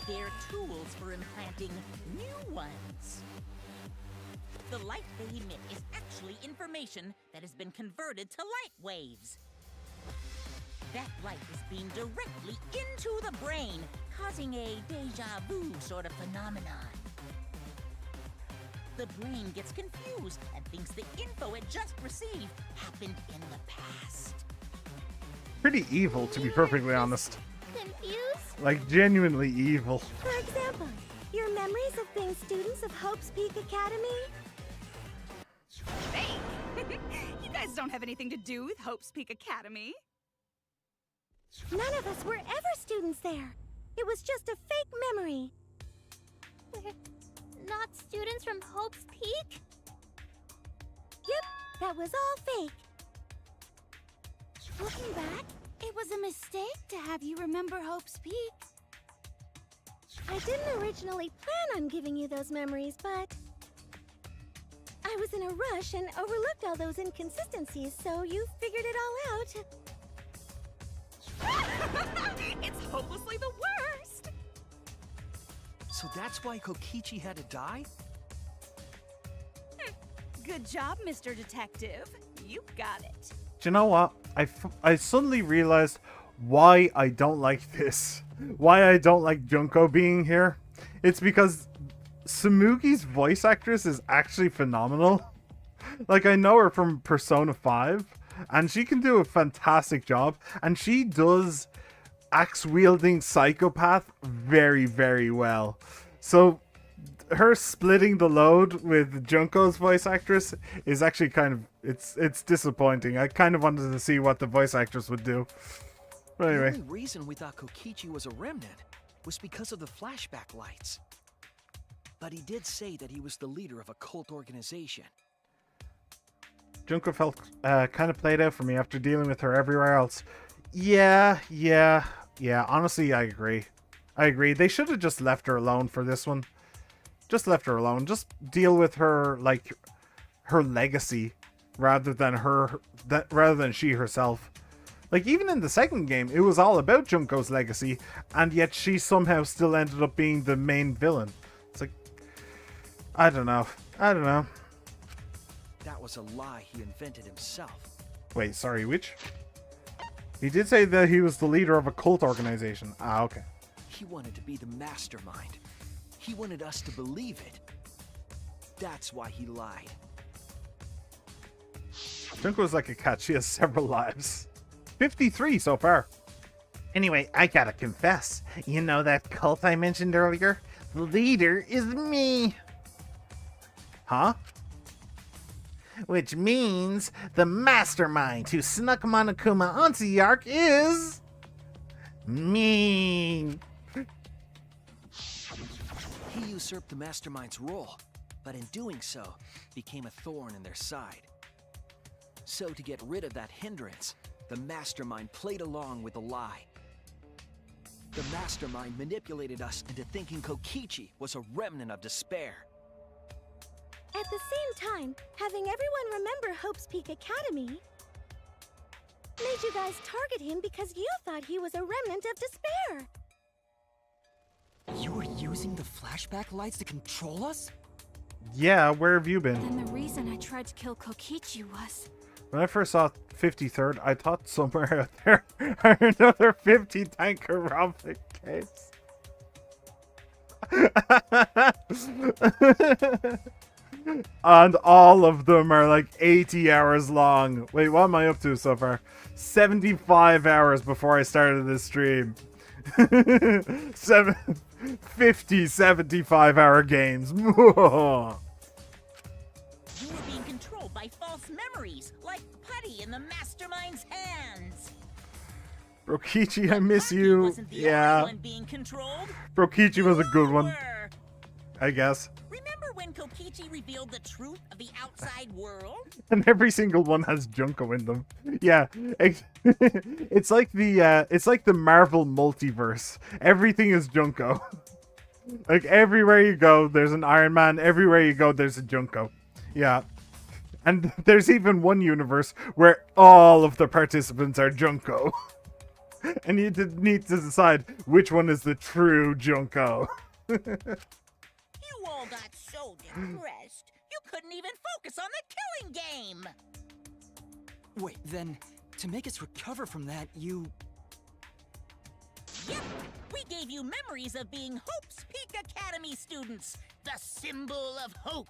They're tools for implanting new ones. The light they emit is actually information that has been converted to light waves. That light is beamed directly into the brain, causing a deja vu sort of phenomenon. The brain gets confused and thinks the info it just received happened in the past. Pretty evil, to be perfectly honest. Confused? Like, genuinely evil. For example, your memories of being students of Hope's Peak Academy? Fake! You guys don't have anything to do with Hope's Peak Academy. None of us were ever students there. It was just a fake memory. We're not students from Hope's Peak? Yep, that was all fake. Looking back, it was a mistake to have you remember Hope's Peak. I didn't originally plan on giving you those memories, but I was in a rush and overlooked all those inconsistencies, so you figured it all out. It's hopelessly the worst! So that's why Kokichi had to die? Good job, Mr. Detective. You got it. Do you know what? I suddenly realized why I don't like this. Why I don't like Junko being here. It's because Tsumugi's voice actress is actually phenomenal. Like, I know her from Persona 5, and she can do a fantastic job, and she does axe-wielding psychopath very, very well. So her splitting the load with Junko's voice actress is actually kind of, it's disappointing. I kind of wanted to see what the voice actress would do. But anyway. The only reason we thought Kokichi was a remnant was because of the flashback lights. But he did say that he was the leader of a cult organization. Junko felt kind of played out for me after dealing with her everywhere else. Yeah. Honestly, I agree. They should have just left her alone for this one. Just left her alone. Just deal with her, like, her legacy rather than she herself. Like, even in the second game, it was all about Junko's legacy, and yet she somehow still ended up being the main villain. It's like, I don't know. That was a lie he invented himself. Wait, sorry, which? He did say that he was the leader of a cult organization. Ah, okay. He wanted to be the mastermind. He wanted us to believe it. That's why he lied. Junko's like a cat. She has several lives. 53 so far. Anyway, I gotta confess. You know that cult I mentioned earlier? The leader is me. Huh? Which means the mastermind who snuck Monokuma onto the Ark is... me. He usurped the mastermind's role, but in doing so, became a thorn in their side. So to get rid of that hindrance, the mastermind played along with the lie. The mastermind manipulated us into thinking Kokichi was a remnant of despair. At the same time, having everyone remember Hope's Peak Academy made you guys target him because you thought he was a remnant of despair. You were using the flashback lights to control us? Yeah, where have you been? Then the reason I tried to kill Kokichi was... When I first saw 53rd, I thought somewhere out there are another 50 Danganronpa games. And all of them are like 80 hours long. Wait, what am I up to so far? 75 hours before I started this stream. 75-hour games. You were being controlled by false memories, like putty in the mastermind's hands. Brokichi, I miss you. Wasn't the Yeah. only one being controlled. Brokichi was a good one, Were. I guess. Remember when Kokichi revealed the truth of the outside world? And every single one has Junko in them. Yeah, it's like the Marvel multiverse. Everything is Junko. Like everywhere you go, there's an Iron Man. Everywhere you go, there's a Junko. Yeah, and there's even one universe where all of the participants are Junko, and you need to decide which one is the true Junko. You all got so depressed, you couldn't even focus on the killing game. Wait, then, to make us recover from that, you... Yep, we gave you memories of being Hope's Peak Academy students, the symbol of hope.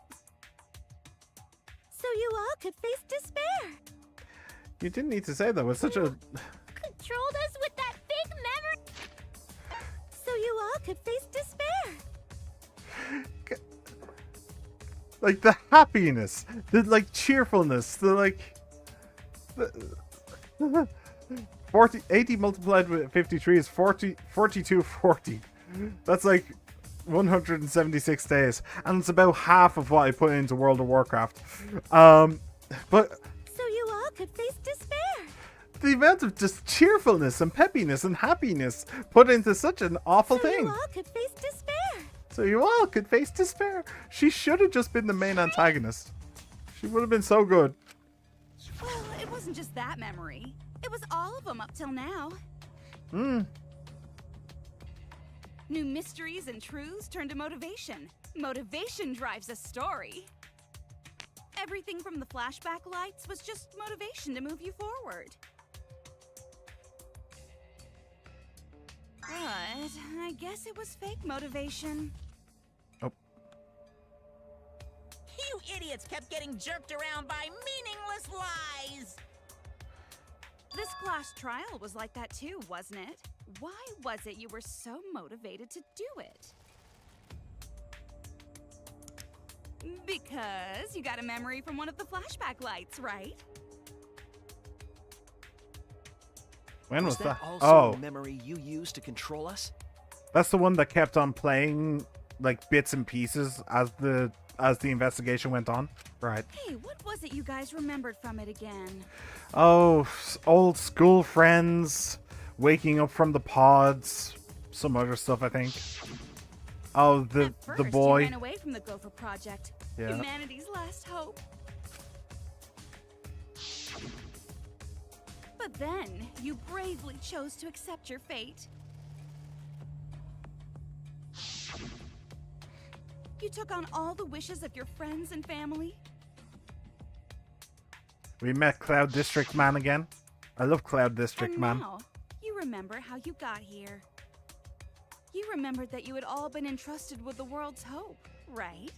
So you all could face despair. You didn't need to say that. With such a Controlled us with that big memory. So you all could face despair. like the happiness, the like cheerfulness, the like. 80 multiplied with 53 is 4240. That's like 176 days, and it's about half of what I put into World of Warcraft. But So you all could face despair. the amount of just cheerfulness and peppiness and happiness put into such an awful So thing. you all could face despair. So you all could face despair. She should have just been the main antagonist. She would have been so good. Well, it wasn't just that memory. It was all of them up till now. New mysteries and truths turn to motivation. Motivation drives a story. Everything from the flashback lights was just motivation to move you forward. But I guess it was fake motivation. Oh. You idiots kept getting jerked around by meaningless lies. This class trial was like that too, wasn't it? Why was it you were so motivated to do it? Because you got a memory from one of the flashback lights, right? When was that that? also Oh, a memory you used to control us? that's the one that kept on playing like bits and pieces as the investigation went on. Right. Hey, what was it you guys remembered from it again? Oh, old school friends, waking up from the pods, some other stuff I think. Oh, At the first, boy. you ran away from the Gopher Project, Yeah. humanity's last hope. But then, you bravely chose to accept your fate. You took on all the wishes of your friends and family. We met Cloud District Man again. I love Cloud District And Man. now, you remember how you got here. You remembered that you had all been entrusted with the world's hope, right?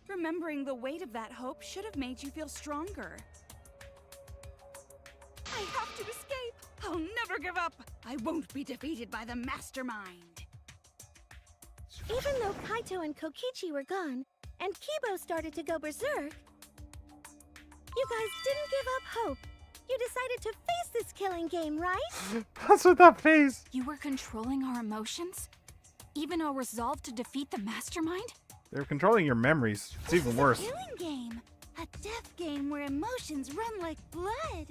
Remembering the weight of that hope should have made you feel stronger. I have to escape! I'll never give up! I won't be defeated by the Mastermind! Even though Kaito and Kokichi were gone, and Kibo started to go berserk, you guys didn't give up hope. You decided to face this killing game, right? What's with that face? You were controlling our emotions? Even our resolve to defeat the Mastermind? They're controlling your memories. It's even worse. This is a killing game! A death game where emotions run like blood!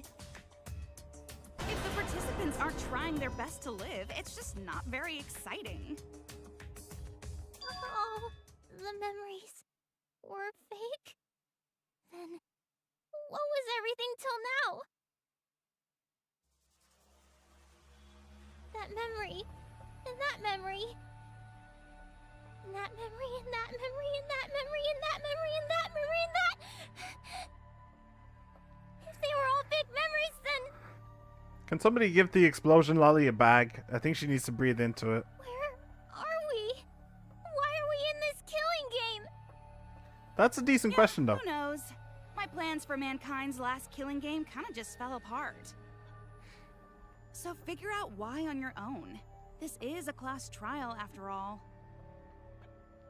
If the participants aren't trying their best to live, it's just not very exciting. Oh, the memories were fake? Then what was everything till now? That memory, and that memory. that memory and that memory and that memory and that memory and that memory and that. If they were all fake memories, then Can somebody give the explosion lolly a bag? I think she needs to breathe into it. where are we? Why are we in this killing game? That's a decent question, though. Who knows? My plans for mankind's last killing game kind of just fell apart. So figure out why on your own. This is a class trial, after all.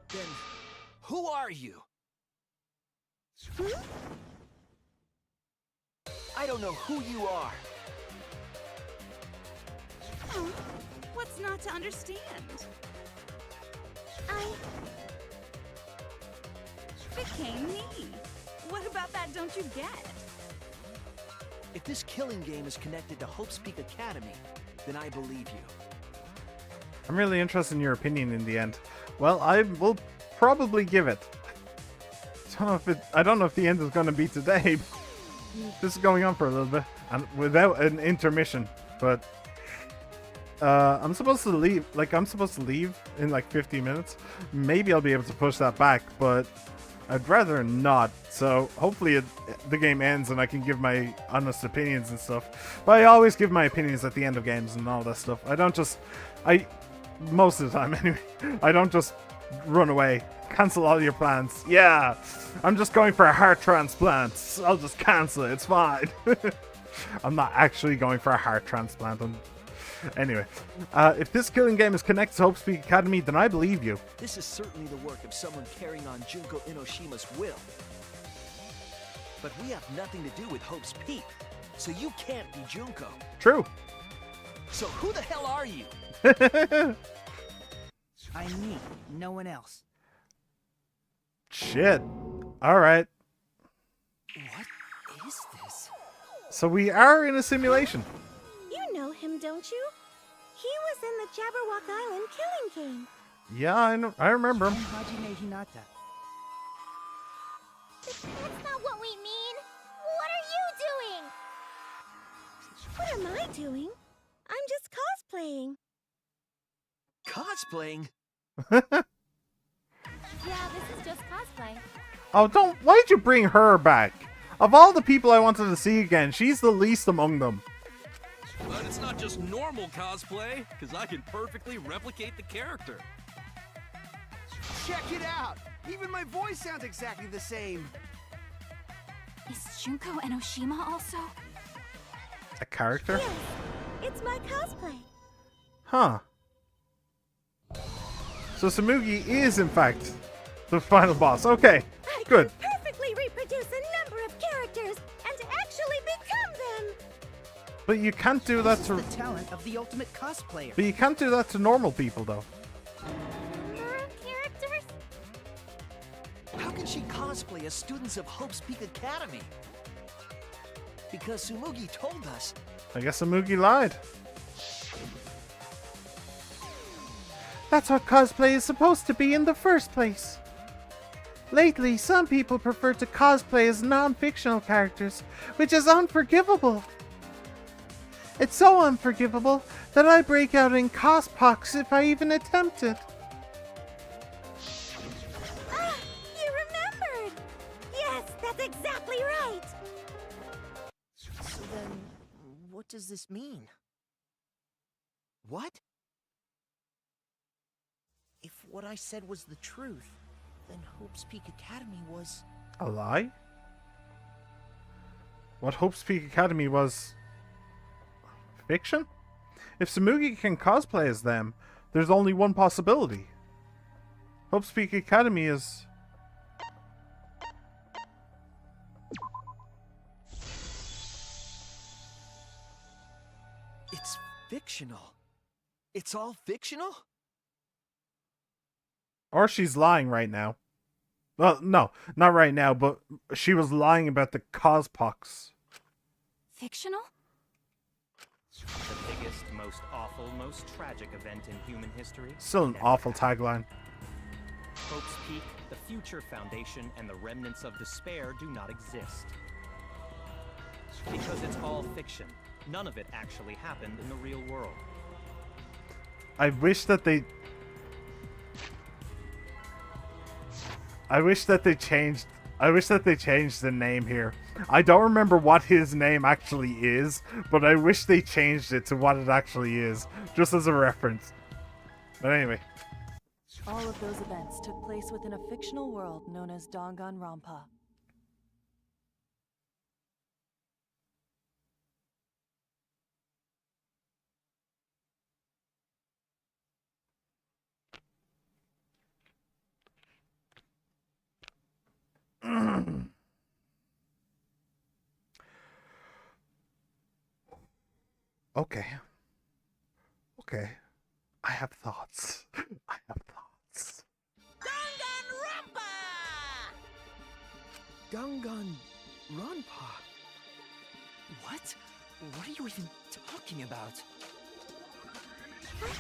Then, who are you? I don't know who you are. Oh, what's not to understand? Became me. What about that don't you get? If this killing game is connected to Hope's Peak Academy, then I believe you. I'm really interested in your opinion in the end. Well, I will probably give it. I don't know if the end is going to be today. This is going on for a little bit and without an intermission, but I'm supposed to leave. I'm supposed to leave in like 50 minutes. Maybe I'll be able to push that back, but I'd rather not. So hopefully the game ends and I can give my honest opinions and stuff. But I always give my opinions at the end of games and all that stuff. Most of the time anyway, I don't just run away. Cancel all your plans. Yeah, I'm just going for a heart transplant. I'll just cancel it. It's fine. I'm not actually going for a heart transplant. Anyway, if this killing game is connected to Hope's Peak Academy, then I believe you. This is certainly the work of someone carrying on Junko Inoshima's will. But we have nothing to do with Hope's Peak, so you can't be Junko. True. So who the hell are you? I'm me, no one else. Shit. Alright. What is this? So we are in a simulation. You know him, don't you? He was in the Jabberwock Island killing game. Yeah, I remember him. Hajime Hinata. That's not what we mean. What are you doing? What am I doing? I'm just cosplaying. Cosplaying? Yeah, this is just cosplay. Oh, why'd you bring her back? Of all the people I wanted to see again, she's the least among them. But it's not just normal cosplay, because I can perfectly replicate the character. Check it out! Even my voice sounds exactly the same. Is Junko Enoshima also? A character? Yes, it's my cosplay. Huh. So Samugi is, in fact, the final boss. Okay, good. I can perfectly reproduce a number of characters and actually become them. But you can't do that This to... is the talent of the ultimate cosplayer. But you can't do that to normal people, though. Number of characters? How can she cosplay as students of Hope's Peak Academy? Because Sumugi told us. I guess Samugi lied. That's what cosplay is supposed to be in the first place. Lately, some people prefer to cosplay as non-fictional characters, which is unforgivable. It's so unforgivable that I break out in cospox if I even attempt it. Ah, you remembered. Yes, that's exactly right. So then, what does this mean? What? If what I said was the truth, then Hope's Peak Academy was... A lie? What Hope's Peak Academy was... fiction? If Samugi can cosplay as them, there's only one possibility. Hope's Peak Academy is... It's fictional. It's all fictional? Or she's lying right now. Well, no, not right now, but she was lying about the cospox. Fictional? The biggest, most awful, most tragic event in human history. Still an awful tagline. Hope's Peak, the future foundation, and the remnants of despair do not exist. Because it's all fiction. None of it actually happened in the real world. I wish that they... I wish that they changed the name here. I don't remember what his name actually is, but I wish they changed it to what it actually is, just as a reference. But anyway. All of those events took place within a fictional world known as Danganronpa. Okay. Okay. I have thoughts. I have thoughts. Danganronpa? What? What are you even talking about? What?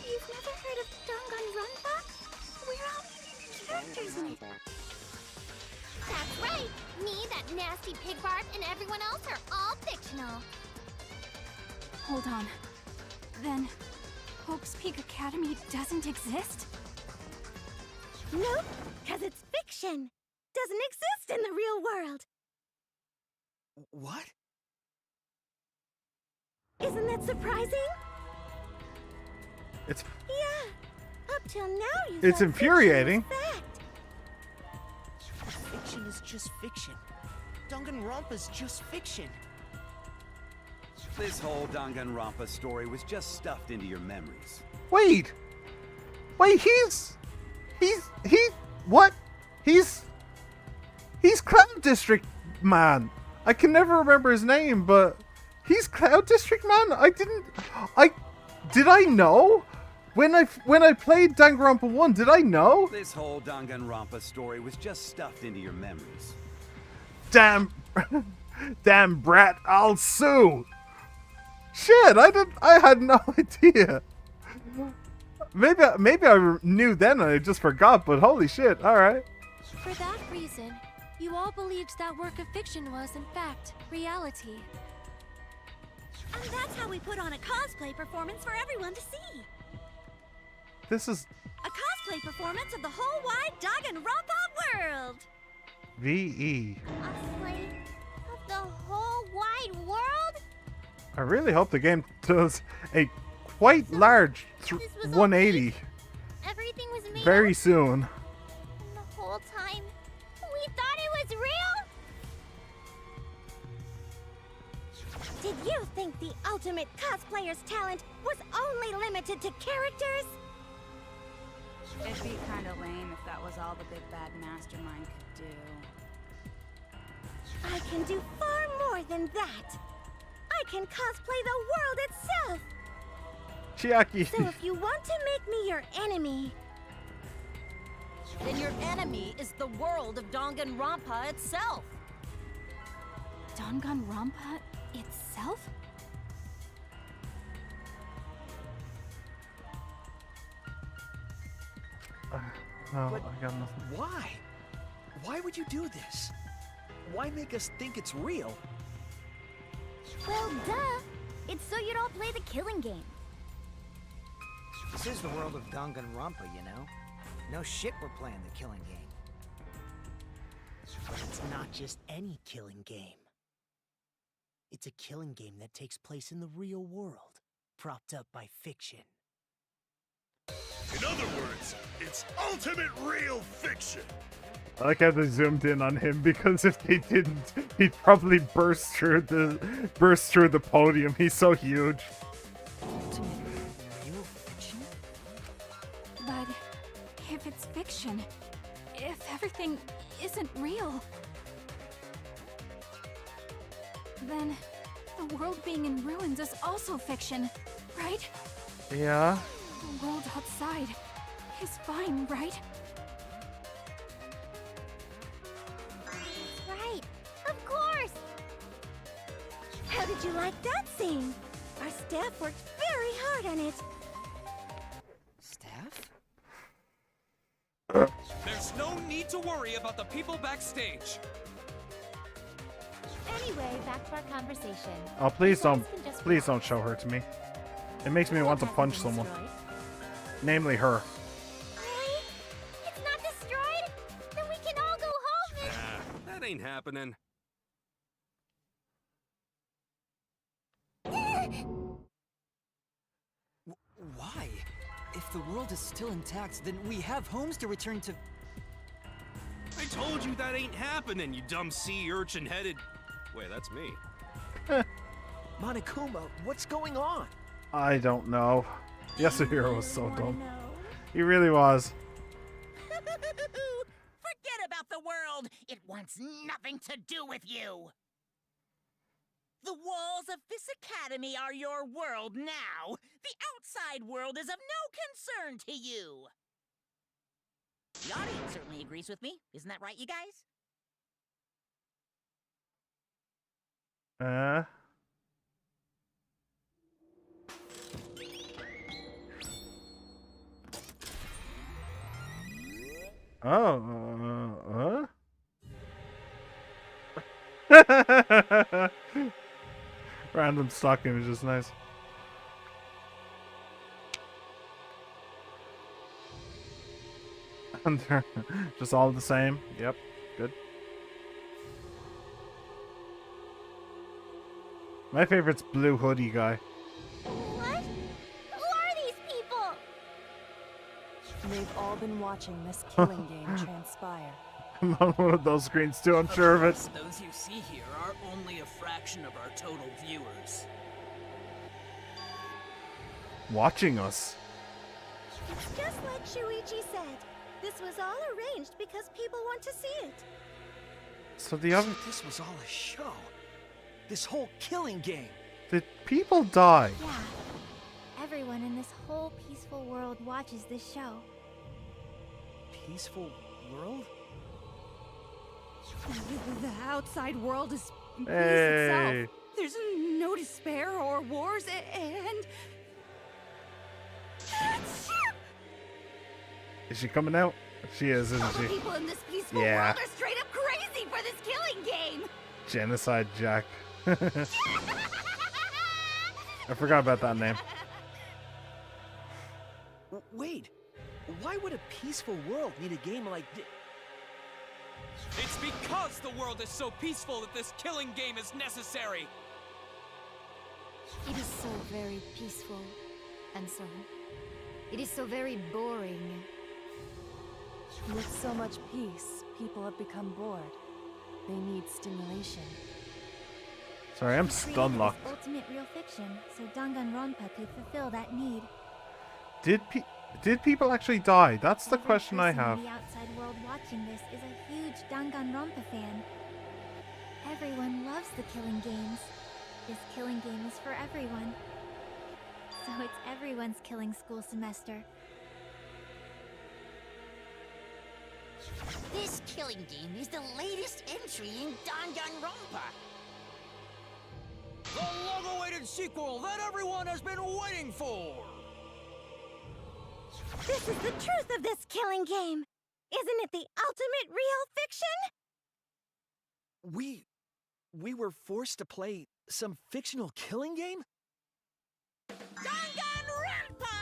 You've never heard of Danganronpa? We're all characters in it. That's right! Me, that nasty pig barb, and everyone else are all fictional. Hold on. Then, Hope's Peak Academy doesn't exist? Nope, because it's fiction. Doesn't exist in the real world. What? Isn't that surprising? It's Yeah. Up till now, you It's thought infuriating. fiction was fact. Fiction is just fiction. Danganronpa's just fiction. This whole Danganronpa story was just stuffed into your memories. Wait, what? He's Cloud District Man. I can never remember his name, but he's Cloud District Man. Did I know? When I played Danganronpa 1, did I know? This whole Danganronpa story was just stuffed into your memories. Damn brat, I'll sue. Shit, I had no idea. Maybe I knew then and I just forgot, but holy shit, alright. For that reason, you all believed that work of fiction was, in fact, reality. And that's how we put on a cosplay performance for everyone to see. This is A cosplay performance of the whole wide Danganronpa world. VE. Cosplay of the whole wide world? I really hope the game does a quite large 180 Everything was made very up, soon. and the whole time we thought it was real? Did you think the ultimate cosplayer's talent was only limited to characters? It'd be kind of lame if that was all the big bad mastermind could do. I can do far more than that. I can cosplay the world itself. Chiaki. So if you want to make me your enemy, Then your enemy is the world of Danganronpa itself. Danganronpa itself? No, But I got nothing. why? Why would you do this? Why make us think it's real? Well, duh. It's so you don't play the killing game. This is the world of Danganronpa, you know? No shit we're playing the killing game. But it's not just any killing game. It's a killing game that takes place in the real world, propped up by fiction. In other words, it's ultimate real fiction. I like how they zoomed in on him because if they didn't, he'd probably burst through the podium. He's so huge. Ultimate real fiction? But if it's fiction, if everything isn't real, then the world being in ruins is also fiction, right? Yeah. The world outside is fine, right? That's right. Of course. how did you like that scene? Our staff worked very hard on it. Staff? There's no need to worry about the people backstage. Anyway, back to our conversation. Oh, please You don't, guys can just please don't show her to me. It makes me want to punch someone. Namely her. Really? It's not destroyed? Then That ain't happening. Why? If the world is still intact, then we have homes to return to. I told you that ain't happening, you dumb sea urchin-headed... Wait, that's me. Monokuma, what's going on? I don't know. Yasuhiro was so dumb. He really was. Forget about the world! It wants nothing to do with you! The walls of this academy are your world now! The outside world is of no concern to you! The audience certainly agrees with me. Isn't that right, you guys? Random stock image is nice. And they're just all the same. Yep, good. My favorite's blue hoodie guy. What? Who are these people? They've all been watching this killing game transpire. I'm on one of those screens too, I'm sure of it. Those you see here are only a fraction of our total viewers. Watching us. It's just like Shuichi said. This was all arranged because people want to see it. So the other... This was all a show. This whole killing game. Did people die? Yeah. Everyone in this whole peaceful world watches this show. Peaceful world? The outside world is peace Hey. itself. There's no despair or wars, and... Is she coming out? She is, All isn't the she? people in this peaceful Yeah. world are straight up crazy for this killing game! Genocide Jack. I forgot about that name. Wait, why would a peaceful world need a game like this? It's because the world is so peaceful that this killing game is necessary! It is so very peaceful, and so it is so very boring. With so much peace, people have become bored. They need stimulation. Sorry, I'm stun locked. Ultimate real fiction, so Danganronpa could fulfill that need. Did people actually die? That's the question I have. The outside world watching this is a huge Danganronpa fan. Everyone loves the killing games. This killing game is for everyone. So it's everyone's killing school semester. This killing game is the latest entry in Danganronpa. The long-awaited sequel that everyone has been waiting for! This is the truth of this killing game. Isn't it the ultimate real fiction? We were forced to play some fictional killing game? Danganronpa!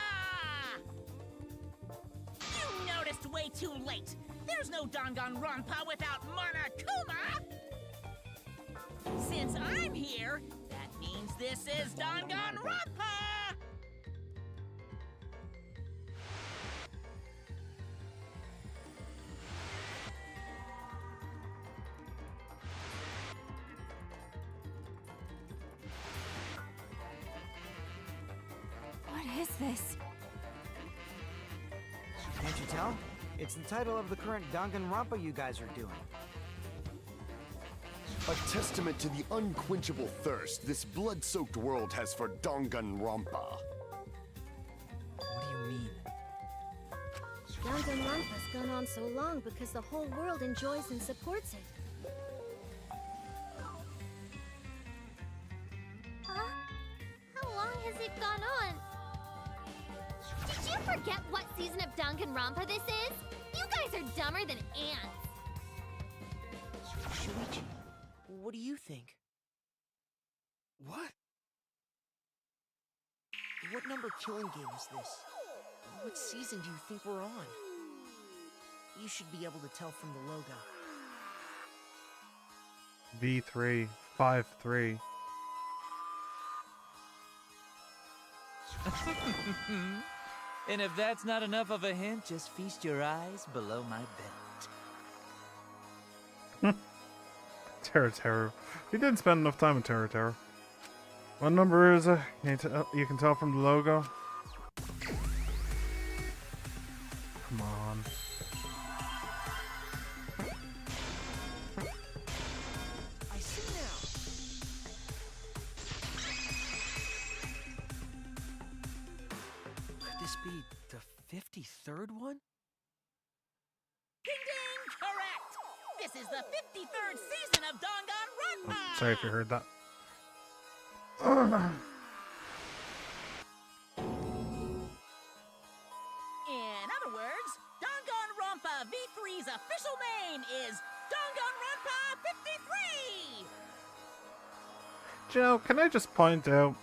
You noticed way too late. There's no Danganronpa without Monokuma! Since I'm here, that means this is Danganronpa! What is this? Can't you tell? It's the title of the current Danganronpa you guys are doing. A testament to the unquenchable thirst this blood-soaked world has for Danganronpa. What do you mean? Danganronpa's gone on so long because the whole world enjoys and supports it. Huh? How long has it gone on? Did you forget what season of Danganronpa this is? You guys are dumber than ants. Shuichi, what do you think? What? What number killing game is this? What season do you think we're on? You should be able to tell from the logo. V3, 5-3. And if that's not enough of a hint, just feast your eyes below my belt. Terra. He didn't spend enough time in Terra. What number is it? You can tell from the logo. Come on. I see now. Could this be the 53rd one? Ding ding! Correct! This is the 53rd season of Danganronpa! Oh, sorry if you heard that. In other words, Danganronpa V3's official name is Danganronpa 53! Joe, can I just point out?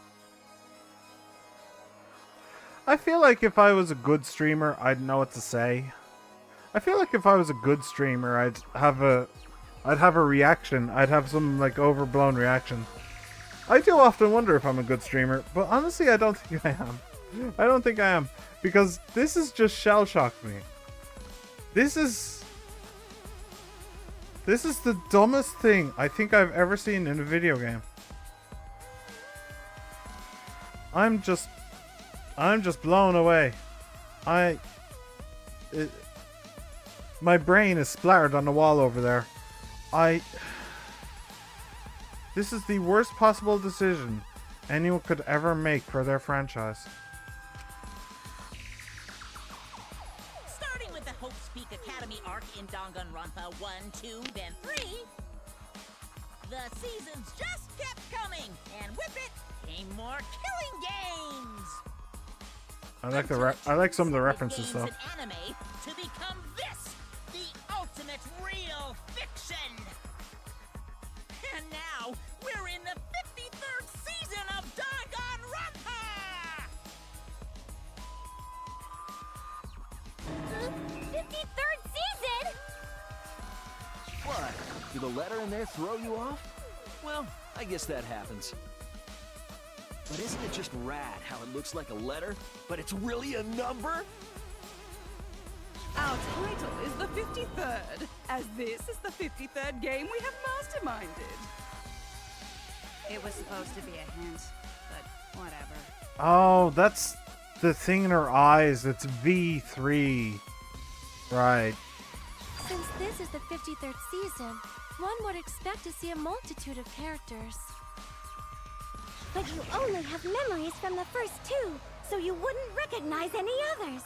I feel like if I was a good streamer, I'd know what to say. I feel like if I was a good streamer, I'd have a reaction. I'd have some like overblown reaction. I do often wonder if I'm a good streamer, but honestly, I don't think I am. I don't think I am, because this has just shell shocked me. This is the dumbest thing I think I've ever seen in a video game. I'm just blown away. My brain is splattered on the wall over there. This is the worst possible decision anyone could ever make for their franchise. Starting with the Hope's Peak Academy arc in Danganronpa 1, 2, then 3, the seasons just kept coming, and with it came more killing games! I like some of the references though. Games and anime to become this, the ultimate real fiction! And now, we're in the 53rd season of Danganronpa! 53rd season? What? Did the letter in there throw you off? Well, I guess that happens. But isn't it just rad how it looks like a letter, but it's really a number? Our title is the 53rd, as this is the 53rd game we have masterminded. It was supposed to be a hint, but whatever. Oh, that's the thing in her eyes. It's V3. Right. Since this is the 53rd season, one would expect to see a multitude of characters. But you only have memories from the first two, so you wouldn't recognize any others.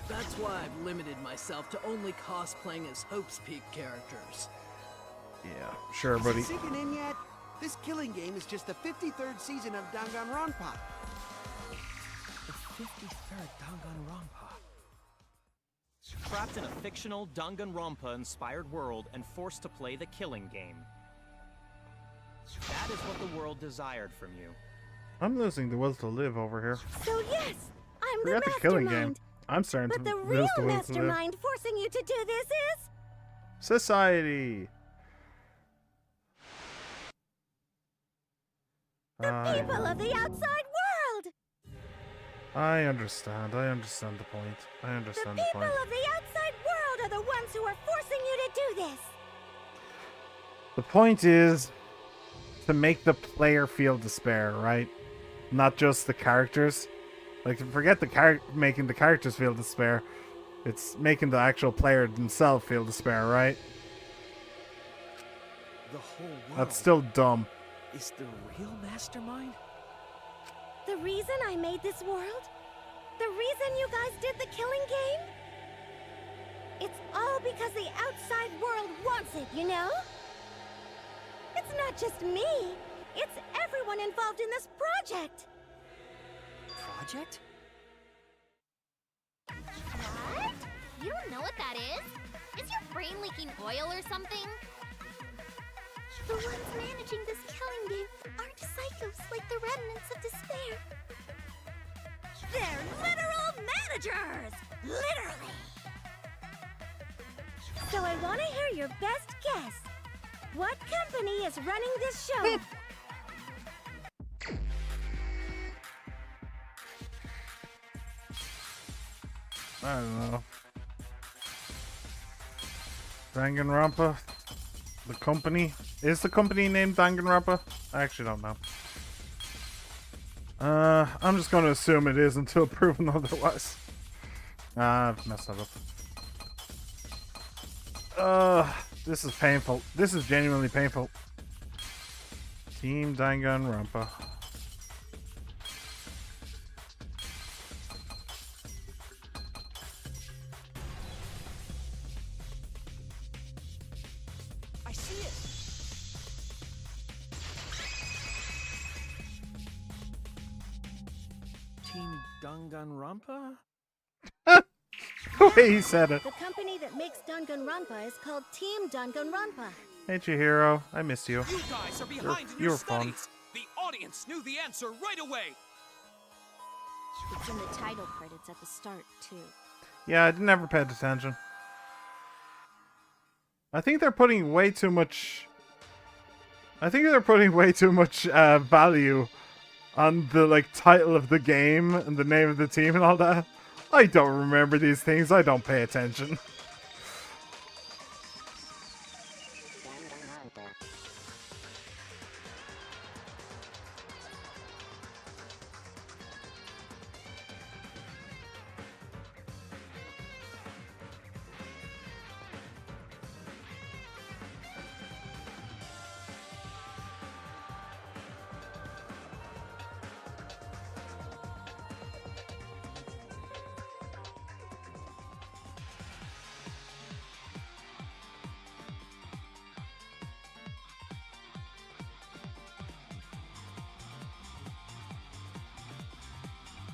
That's why I've limited myself to only cosplaying as Hope's Peak characters. Yeah, sure, buddy. Is it sinking in yet? This killing game is just the 53rd season of Danganronpa. The 53rd Danganronpa. Trapped in a fictional Danganronpa-inspired world and forced to play the killing game. That is what the world desired from you. I'm losing the will to live over here. So yes, I'm Forget the the killing mastermind. game. I'm starting But to the lose real the will to live. mastermind forcing you to do this is... Society. the people of the outside world! I understand the point. I understand the People point. of the outside world are the ones who are forcing you to do this! The point is to make the player feel despair, right? Not just the characters. Like, forget making the characters feel despair. It's making the actual player themselves feel despair, right? The whole world That's still dumb. is the real mastermind? The reason I made this world? The reason you guys did the killing game? It's all because the outside world wants it, you know? It's not just me. It's everyone involved in this project. Project? What? You don't know what that is? Is your brain leaking oil or something? The ones managing this killing game aren't psychos like the remnants of despair. They're literal managers! Literally! So I want to hear your best guess. What company is running this show? I don't know. Danganronpa? The company? Is the company named Danganronpa? I actually don't know. I'm just going to assume it is until proven otherwise. I've messed that up. This is painful. This is genuinely painful. Team Danganronpa. I see it. Team Danganronpa? The way he said it. The company that makes Danganronpa is called Team Danganronpa. Hey Chihiro, I miss you. You guys are behind in you your were fun. studies. The audience knew the answer right away. It's in the title credits at the start, too. Yeah, I never paid attention. I think they're putting way too much. Value on the title of the game and the name of the team and all that. I don't remember these things. I don't pay attention.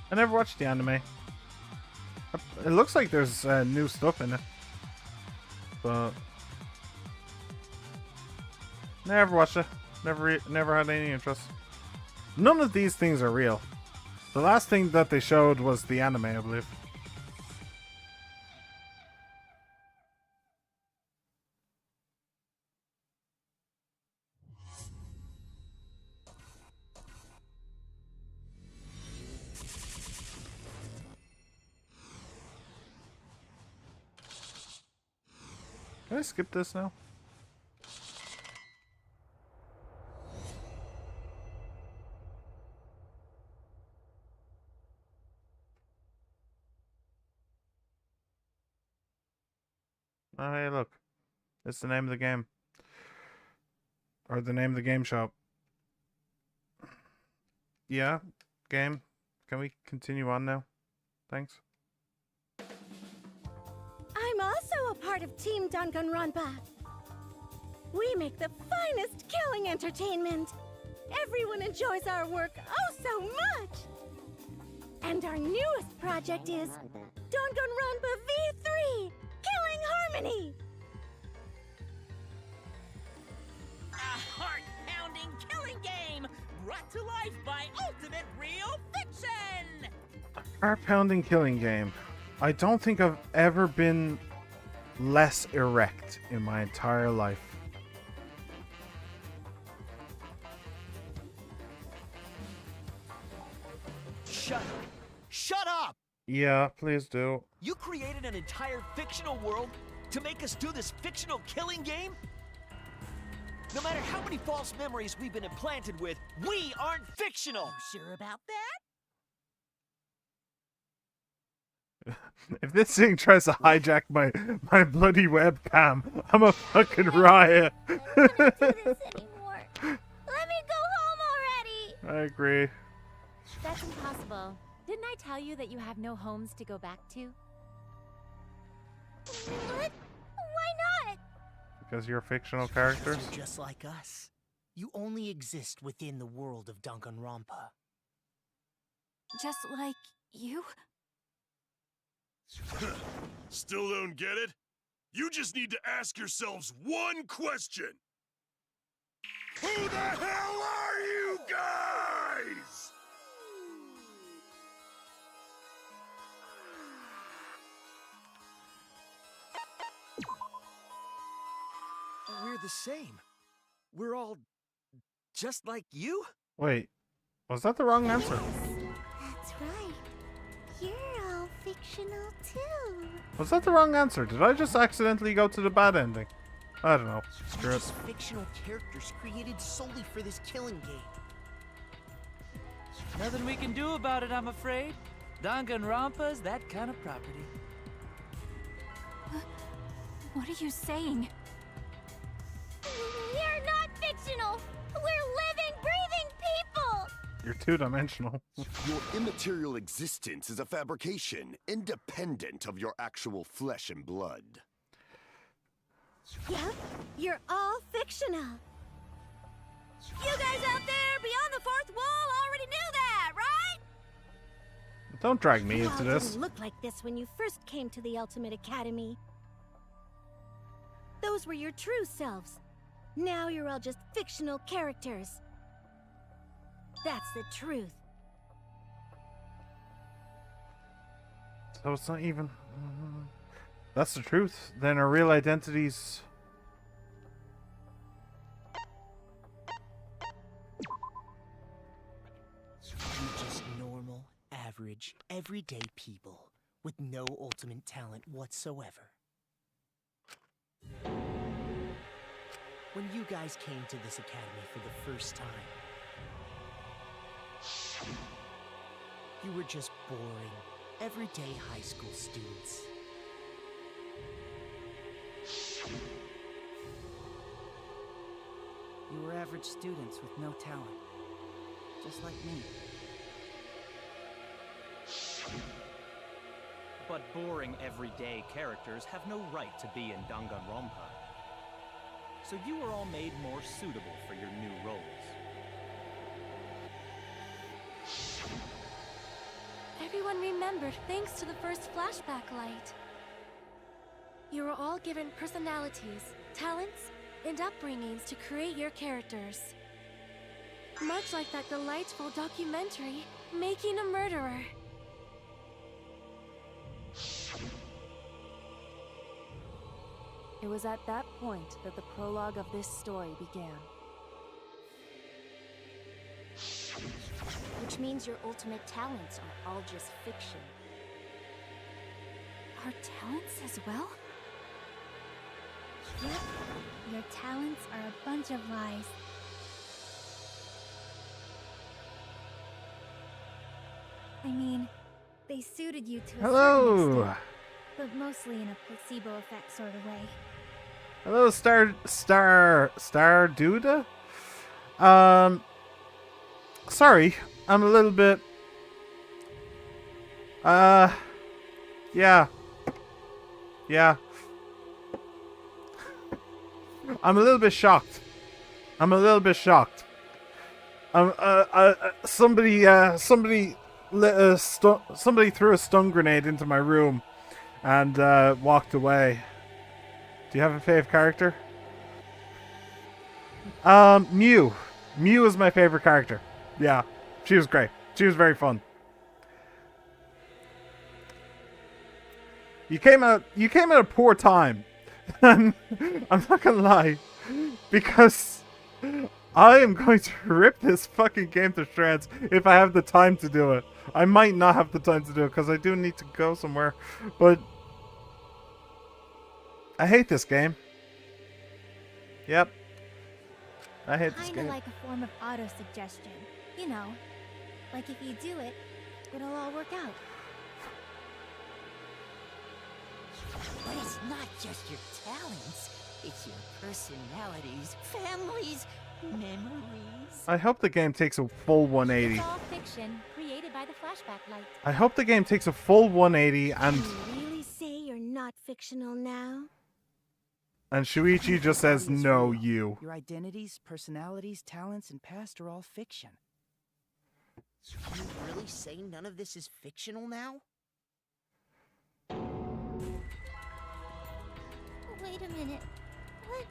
I never watched the anime. It looks like there's new stuff in it, but never watched it. Never had any interest. None of these things are real. The last thing that they showed was the anime, I believe. Can I skip this now? Oh, hey, look. It's the name of the game. Or the name of the game shop. Yeah, game. Can we continue on now? Thanks. I'm also a part of Team Danganronpa. We make the finest killing entertainment. Everyone enjoys our work oh so much. And our newest project is Danganronpa V3, Killing Harmony. A heart-pounding killing game brought to life by Ultimate Real Fiction. Heart-pounding killing game. I don't think I've ever been less erect in my entire life. Shut up. Shut up! Yeah, please do. You created an entire fictional world to make us do this fictional killing game? No matter how many false memories we've been implanted with, we aren't fictional! You sure about that? If this thing tries to hijack my bloody webcam, I'm a fucking riot. I don't want to do this anymore. Let me go home already. I agree. That's impossible. Didn't I tell you that you have no homes to go back to? What? Why not? Because you're fictional characters? You're just like us. You only exist within the world of Danganronpa. Just like you? Still don't get it? You just need to ask yourselves one question. Who the hell are you guys? We're the same. we're all just like you? Wait, was that the wrong answer? That's right. You're all fictional too. Was that the wrong answer? Did I just accidentally go to the bad ending? I don't know. Screw it. Just fictional characters created solely for this killing game. Nothing we can do about it, I'm afraid. Danganronpa's that kind of property. What are you saying? We're not fictional! We're living, breathing people! You're two-dimensional. Your immaterial existence is a fabrication, independent of your actual flesh and blood. Yep, you're all fictional. You guys out there beyond the fourth wall already knew that, right? Don't drag me You into all this. didn't look like this when you first came to the Ultimate Academy. Those were your true selves. Now you're all just fictional characters. That's the truth. So it's not even... That's the truth. Then our real identities... You're just normal, average, everyday people with no ultimate talent whatsoever. When you guys came to this academy for the first time, you were just boring, everyday high school students. You were average students with no talent. Just like me. But boring everyday characters have no right to be in Danganronpa. So you were all made more suitable for your new roles. Everyone remembered thanks to the first flashback light. You were all given personalities, talents, and upbringings to create your characters. Much like that delightful documentary, Making a Murderer. It was at that point that the prologue of this story began. Which means your ultimate talents are all just fiction. Our talents as well? Yep, your talents are a bunch of lies. I mean, they suited you to a certain Hello! extent, but mostly in a placebo effect sort of way. Hello, Star Duda? Sorry, I'm a little bit... Yeah. Yeah. I'm a little bit shocked. Somebody threw a stun grenade into my room and walked away. Do you have a fave character? Mew. Mew is my favorite character. Yeah, she was great. She was very fun. You came at a poor time. And I'm not gonna lie, because I am going to rip this fucking game to shreds if I have the time to do it. I might not have the time to do it because I do need to go somewhere, but I hate this game. Yep. I hate this Kinda game. like a form of auto-suggestion. You know, like if you do it, it'll all work out. But it's not just your talents, it's your personalities, families, memories. I hope the game takes a full 180. It's all fiction, created by the flashback light. I hope the game takes a full 180 and You really say you're not fictional now? Shuichi just says no, you. Your identities, personalities, talents, and past are all fiction. Can you really say none of this is fictional now? Wait a minute. What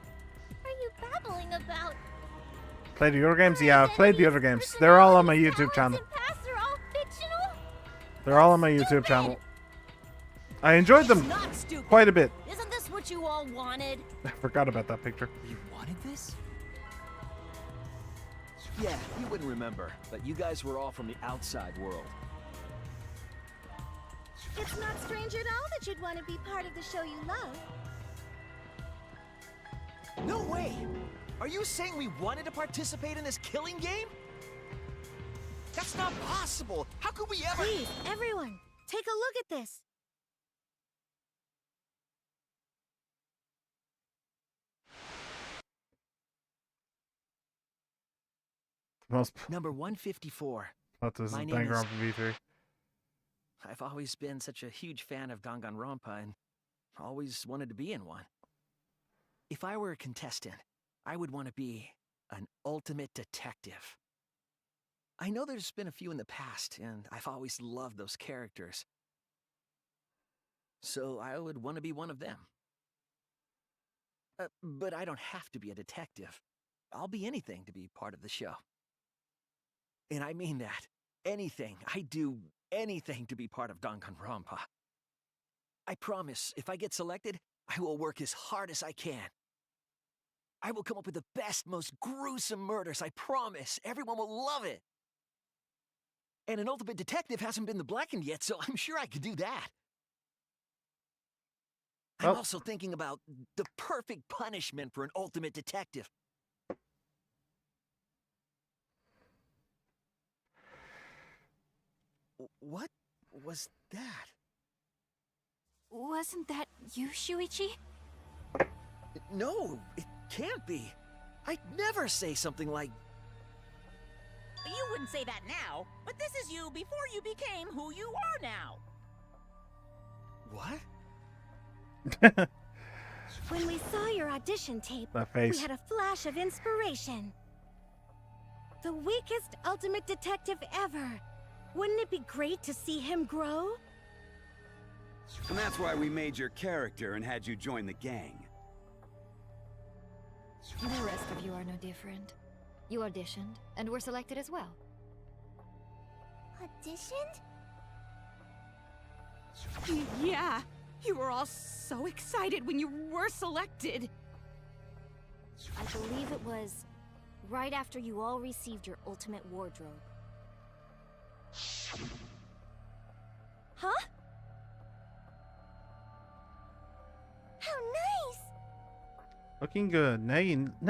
are you babbling about? Played the other games? Yeah, I've played the other games. They're all on my YouTube channel. Past are all fictional? They're all on my YouTube channel. I enjoyed them Not stupid. quite a bit. Isn't this what you all wanted? I forgot about that picture. You wanted this? Yeah, you wouldn't remember, but you guys were all from the outside world. It's not strange at all that you'd want to be part of the show you love. No way! Are you saying we wanted to participate in this killing game? That's not possible! How could we ever— Please, everyone, take a look at this. Most Number 154. this is My name is- Danganronpa V3. I've always been such a huge fan of Danganronpa and always wanted to be in one. If I were a contestant, I would want to be an ultimate detective. I know there's been a few in the past, and I've always loved those characters. So I would want to be one of them. But I don't have to be a detective. I'll be anything to be part of the show. And I mean that. Anything. I do anything to be part of Danganronpa. I promise, if I get selected, I will work as hard as I can. I will come up with the best, most gruesome murders, I promise. Everyone will love it. And an ultimate detective hasn't been the blackened yet, so I'm sure I could do that. I'm also thinking about the perfect punishment for an ultimate detective. What was that? Wasn't that you, Shuichi? No, it can't be. I'd never say something like... You wouldn't say that now, but this is you before you became who you are now. What? When we saw your audition tape, That face. we had a flash of inspiration. The weakest ultimate detective ever. Wouldn't it be great to see him grow? And that's why we made your character and had you join the gang. The rest of you are no different. You auditioned, and were selected as well. Auditioned? Yeah, you were all so excited when you were selected. I believe it was right after you all received your ultimate wardrobe. Huh? How nice! Looking good. Now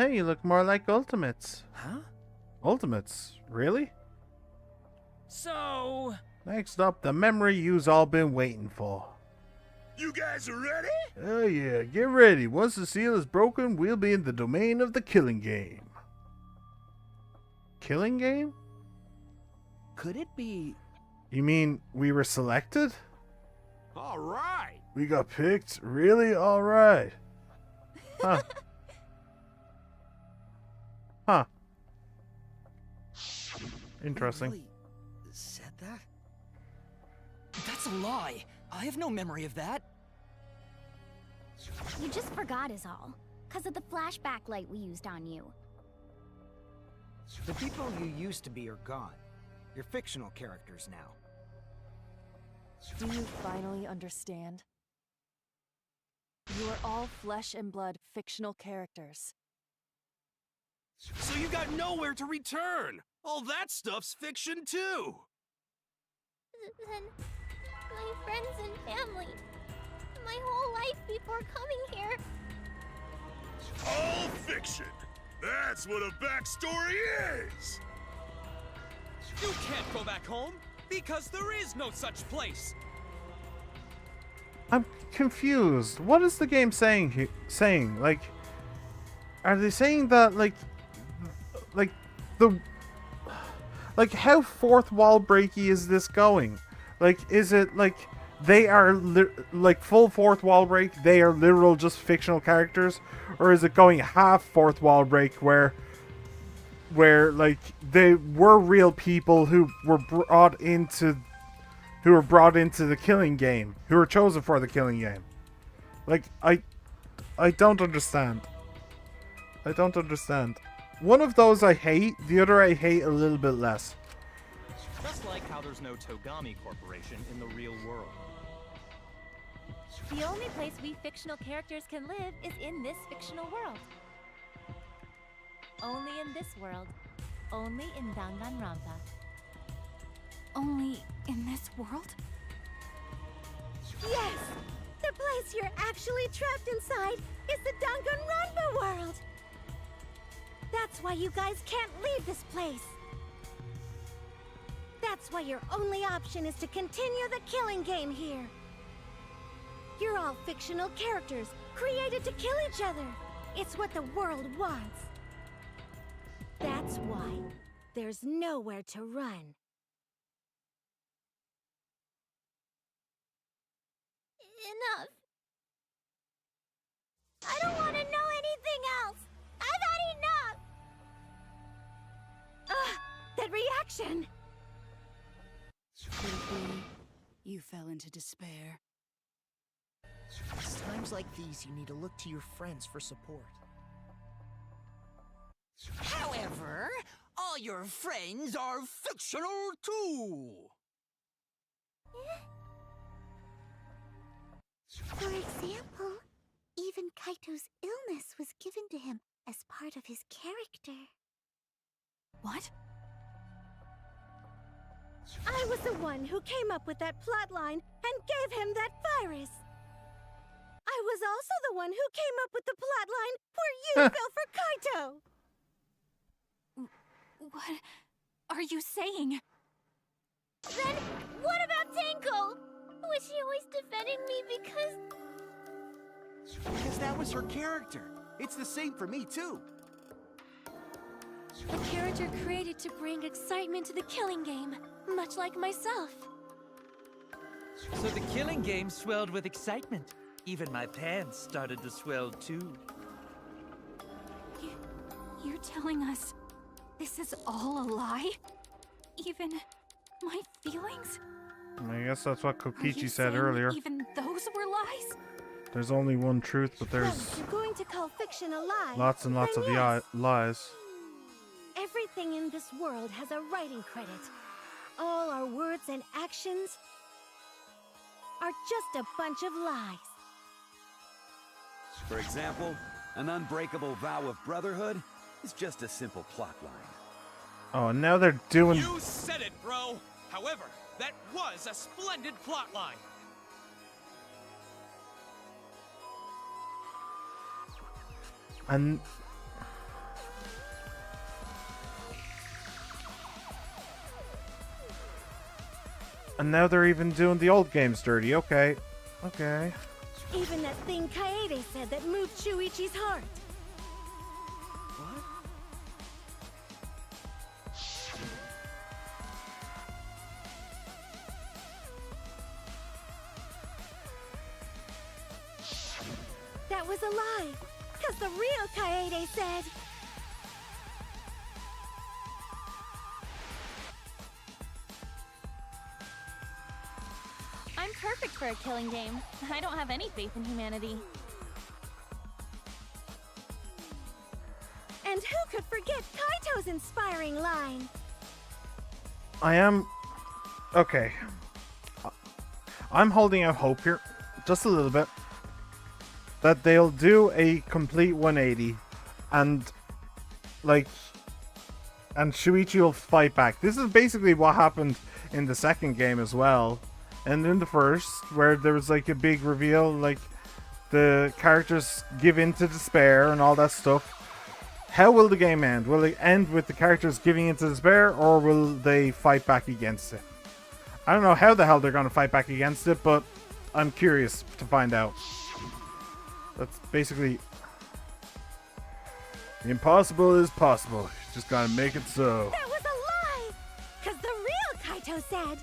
you look more like Ultimates. Huh? Ultimates? Really? So... Next up, the memory you's all been waiting for. You guys are ready? Oh yeah, get ready. Once the seal is broken, we'll be in the domain of the killing game. Killing game? Could it be... You mean we were selected? All right. We got picked? Really? Alright. Huh. Huh. Interesting. Really said that? That's a lie. I have no memory of that. You just forgot is all. 'Cause of the flashback light we used on you. The people you used to be are gone. You're fictional characters now. Do you finally understand? You are all flesh and blood fictional characters. So you got nowhere to return! All that stuff's fiction too! Then, my friends and family. My whole life before coming here. All fiction. That's what a backstory is. You can't go back home, because there is no such place. I'm confused. What is the game saying? Like, are they saying that how fourth wall breaky is this going? Like, is it like they are like full fourth wall break? They are literal just fictional characters, or is it going half fourth wall break where like they were real people who were brought into the killing game, who were chosen for the killing game? Like, I don't understand. I don't understand. One of those I hate, the other I hate a little bit less. Just like how there's no Togami Corporation in the real world. The only place we fictional characters can live is in this fictional world. Only in this world. only in Danganronpa. Only in this world? Yes! The place you're actually trapped inside is the Danganronpa world! That's why you guys can't leave this place. That's why your only option is to continue the killing game here. You're all fictional characters, created to kill each other. It's what the world wants. That's why there's nowhere to run. Enough. I don't want to know anything else. I've had enough. Ugh, that reaction! Could it be you fell into despair? It's times like these you need to look to your friends for support. However, all your friends are fictional too. For example, even Kaito's illness was given to him as part of his character. What? I was the one who came up with that plotline and gave him that virus. I was also the one who came up with the plotline where you fell for Kaito. What are you saying? Then what about Tenko? Was she always defending me because... Because that was her character. It's the same for me, too. A character created to bring excitement to the killing game, much like myself. So the killing game swelled with excitement. Even my pants started to swell too. You're telling us this is all a lie? Even my feelings? I guess that's what Are you Kokichi said saying earlier. even those were lies? There's only one truth, but Well, there's if you're going to call fiction a lie, lots and lots then of yes. lies. Everything in this world has a writing credit. All our words and actions are just a bunch of lies. For example, an unbreakable vow of brotherhood is just a simple plotline. Oh, and now they're doing. You said it, bro! However, that was a splendid plotline! And now they're even doing the old games dirty. Okay. Okay. Even that thing Kaede said that moved Shuichi's heart. That was a lie, because the real Kaede said... I'm perfect for a killing game. I don't have any faith in humanity. And who could forget Kaito's inspiring line? I am. Okay. I'm holding out hope here, just a little bit, that they'll do a complete 180 and, like, and Shuichi will fight back. This is basically what happened in the second game as well. And in the first, where there was like a big reveal, like the characters give in to despair and all that stuff. How will the game end? Will it end with the characters giving in to despair, or will they fight back against it? I don't know how the hell they're going to fight back against it, but I'm curious to find out. That's basically... The impossible is possible. You just gotta make it so. That was a lie! Because the real Kaito said...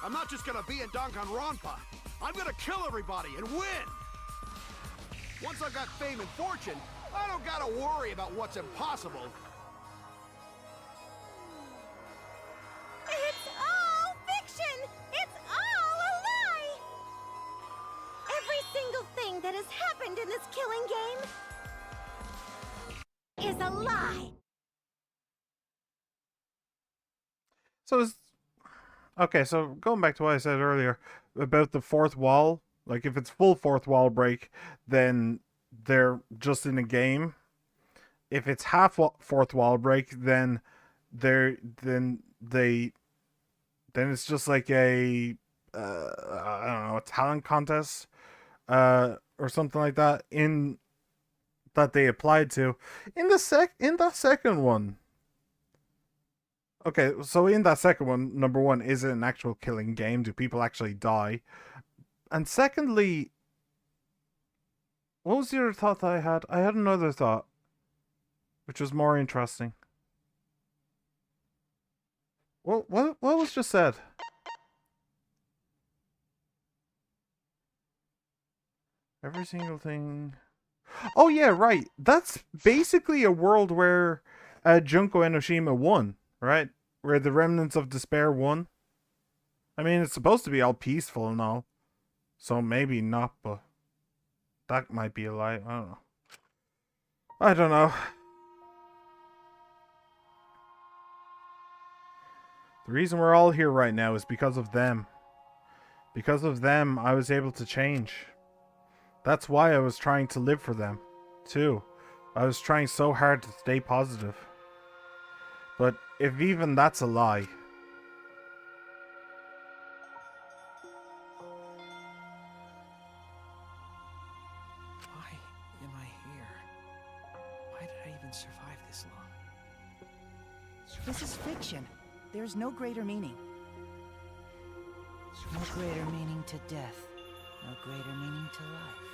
I'm not just gonna be in Danganronpa. I'm gonna kill everybody and win! Once I've got fame and fortune, I don't gotta worry about what's impossible. It's all fiction! It's all a lie! Every single thing that has happened in this killing game is a lie! So is... Okay, so going back to what I said earlier about the fourth wall Like if it's full fourth wall break, then they're just in a game. If it's fourth wall break, then it's just like a I don't know, a talent contest or something like that in that they applied to in the second one. Okay, so in that second one, number one, is it an actual killing game? Do people actually die? And secondly, what was the other thought that I had? I had another thought, which was more interesting. What was just said? Every single thing. Oh yeah, right. That's basically a world where Junko Enoshima won, right? Where the remnants of despair won. I mean, it's supposed to be all peaceful and all, so maybe not, but that might be a lie. I don't know. The reason we're all here right now is because of them. Because of them, I was able to change. That's why I was trying to live for them, too. I was trying so hard to stay positive. But if even that's a lie... Why am I here? Why did I even survive this long? This is fiction. There's no greater meaning. No greater meaning to death. No greater meaning to life.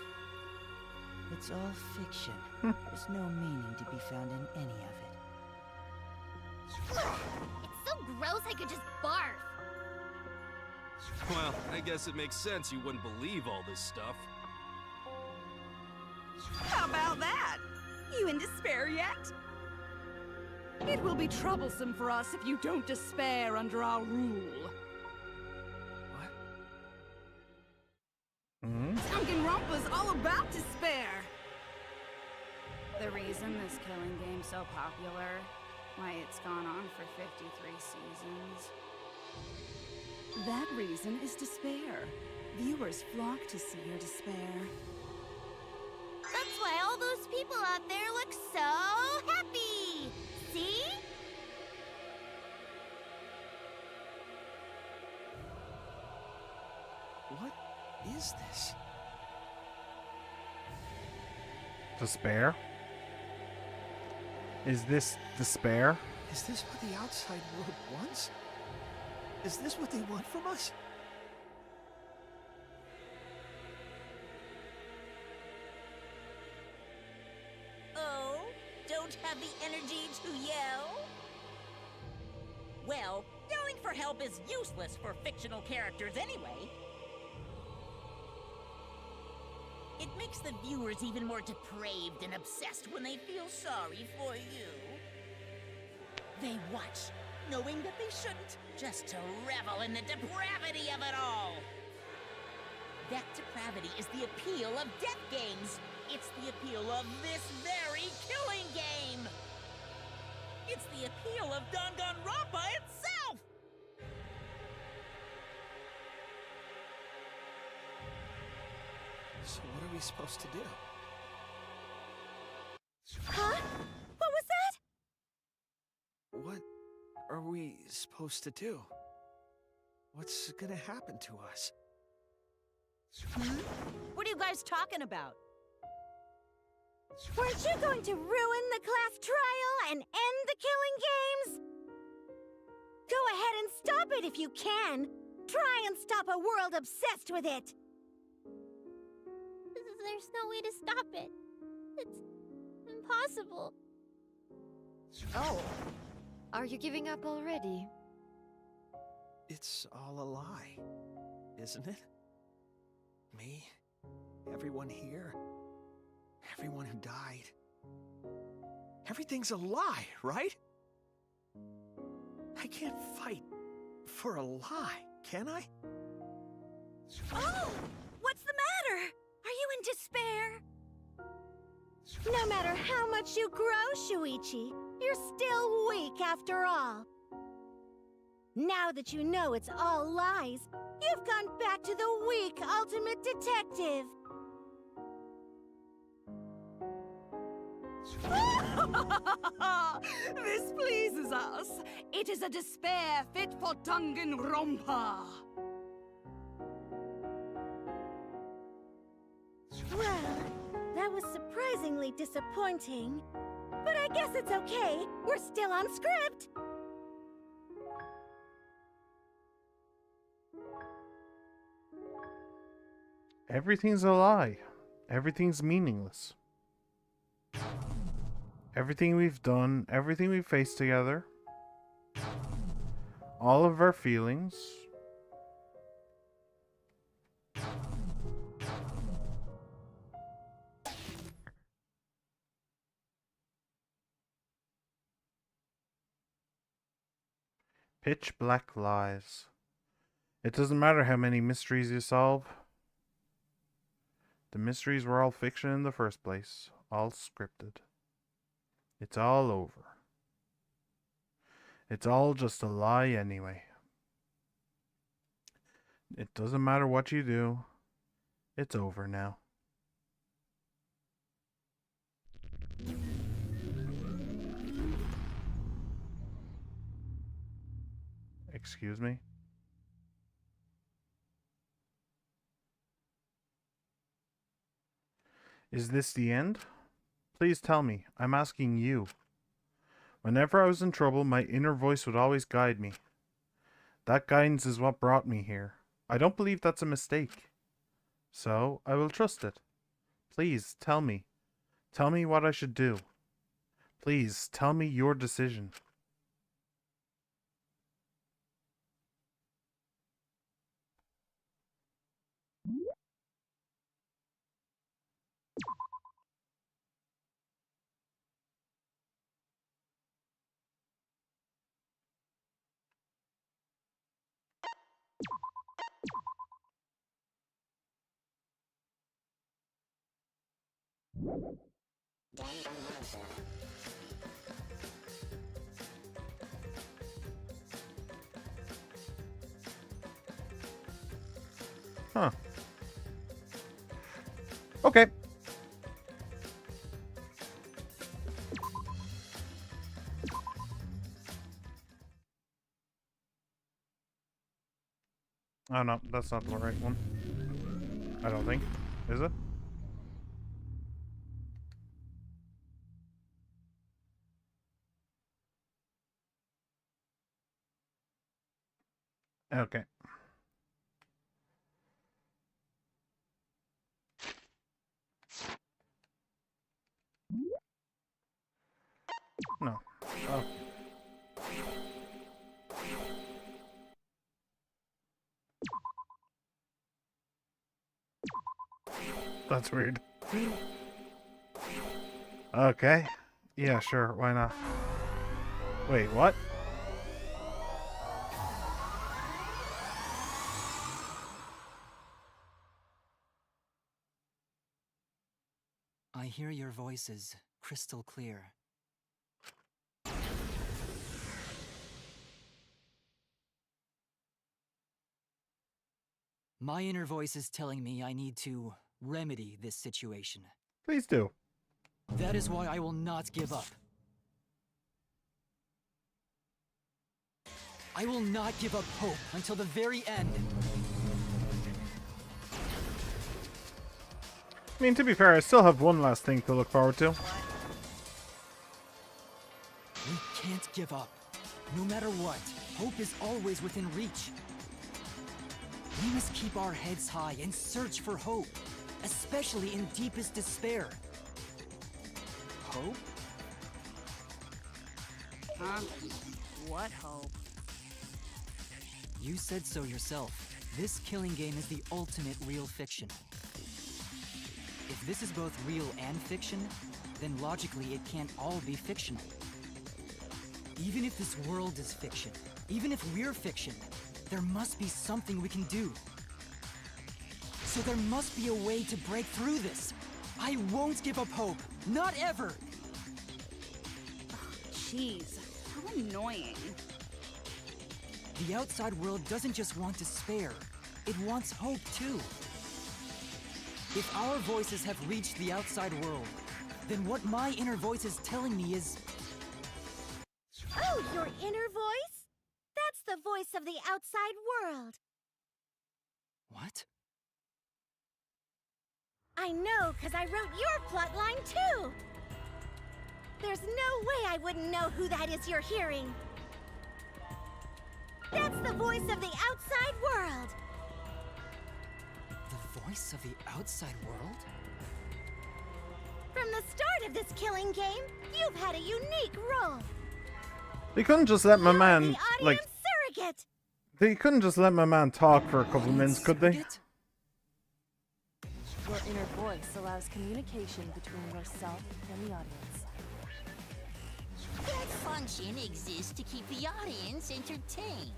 It's all fiction. There's no meaning to be found in any of it. It's so gross I could just barf. Well, I guess it makes sense you wouldn't believe all this stuff. How about that? You in despair yet? It will be troublesome for us if you don't despair under our rule. Danganronpa's all about despair. The reason this killing game's so popular, why it's gone on for 53 seasons. That reason is despair. Viewers flock to see your despair. That's why all those people out there look so happy. See? What is this? Despair? Is this despair? Is this what the outside world wants? Is this what they want from us? Oh, don't have the energy to yell? Well, yelling for help is useless for fictional characters anyway. It makes the viewers even more depraved and obsessed when they feel sorry for you. They watch, knowing that they shouldn't, just to revel in the depravity of it all. That depravity is the appeal of death games. It's the appeal of this very killing game. It's the appeal of Danganronpa itself. So what are we supposed to do? Huh? What was that? What are we supposed to do? What's gonna happen to us? What are you guys talking about? Weren't you going to ruin the class trial and end the killing games? Go ahead and stop it if you can. Try and stop a world obsessed with it. There's no way to stop it. It's impossible. Oh. Are you giving up already? It's all a lie, isn't it? Me, everyone here, everyone who died. Everything's a lie, right? I can't fight for a lie, can I? Oh! What's the matter? Are you in despair? No matter how much you grow, Shuichi, you're still weak after all. Now that you know it's all lies, you've gone back to the weak ultimate detective. This pleases us. It is a despair fit for Danganronpa. Well, that was surprisingly disappointing. But I guess it's okay. We're still on script. Everything's a lie. Everything's meaningless. Everything we've done, everything we've faced together, all of our feelings. Pitch black lies. It doesn't matter how many mysteries you solve. The mysteries were all fiction in the first place, all scripted. It's all over. It's all just a lie anyway. It doesn't matter what you do. It's over now. Excuse me? Is this the end? Please tell me. I'm asking you. Whenever I was in trouble, my inner voice would always guide me. That guidance is what brought me here. I don't believe that's a mistake. So, I will trust it. Please, tell me. Tell me what I should do. Please, tell me your decision. Huh. Okay. Oh no, that's not the right one. I don't think. Is it? Okay. No. Oh. That's weird. Okay. Yeah, sure. Why not? Wait, what? I hear your voices crystal clear. My inner voice is telling me I need to remedy this situation. Please do. That is why I will not give up. I will not give up hope until the very end. I mean, to be fair, I still have one last thing to look forward to. We can't give up. No matter what, hope is always within reach. We must keep our heads high and search for hope, especially in deepest despair. Hope? Huh? What hope? You said so yourself. This killing game is the ultimate real fiction. If this is both real and fiction, then logically it can't all be fictional. Even if this world is fiction, even if we're fiction, there must be something we can do. So there must be a way to break through this. I won't give up hope. Not ever! Jeez, how annoying. The outside world doesn't just want despair, it wants hope too. If our voices have reached the outside world, then what my inner voice is telling me is... Oh, your inner voice? That's the voice of the outside world. What? I know, because I wrote your plotline too! There's no way I wouldn't know who that is you're hearing. That's the voice of the outside world! The voice of the outside world? From the start of this killing game, you've had a unique role. They couldn't just let my man, The like... audience surrogate! They couldn't just let my man talk for a couple minutes, could they? Your inner voice allows communication between yourself and the audience. That function exists to keep the audience entertained.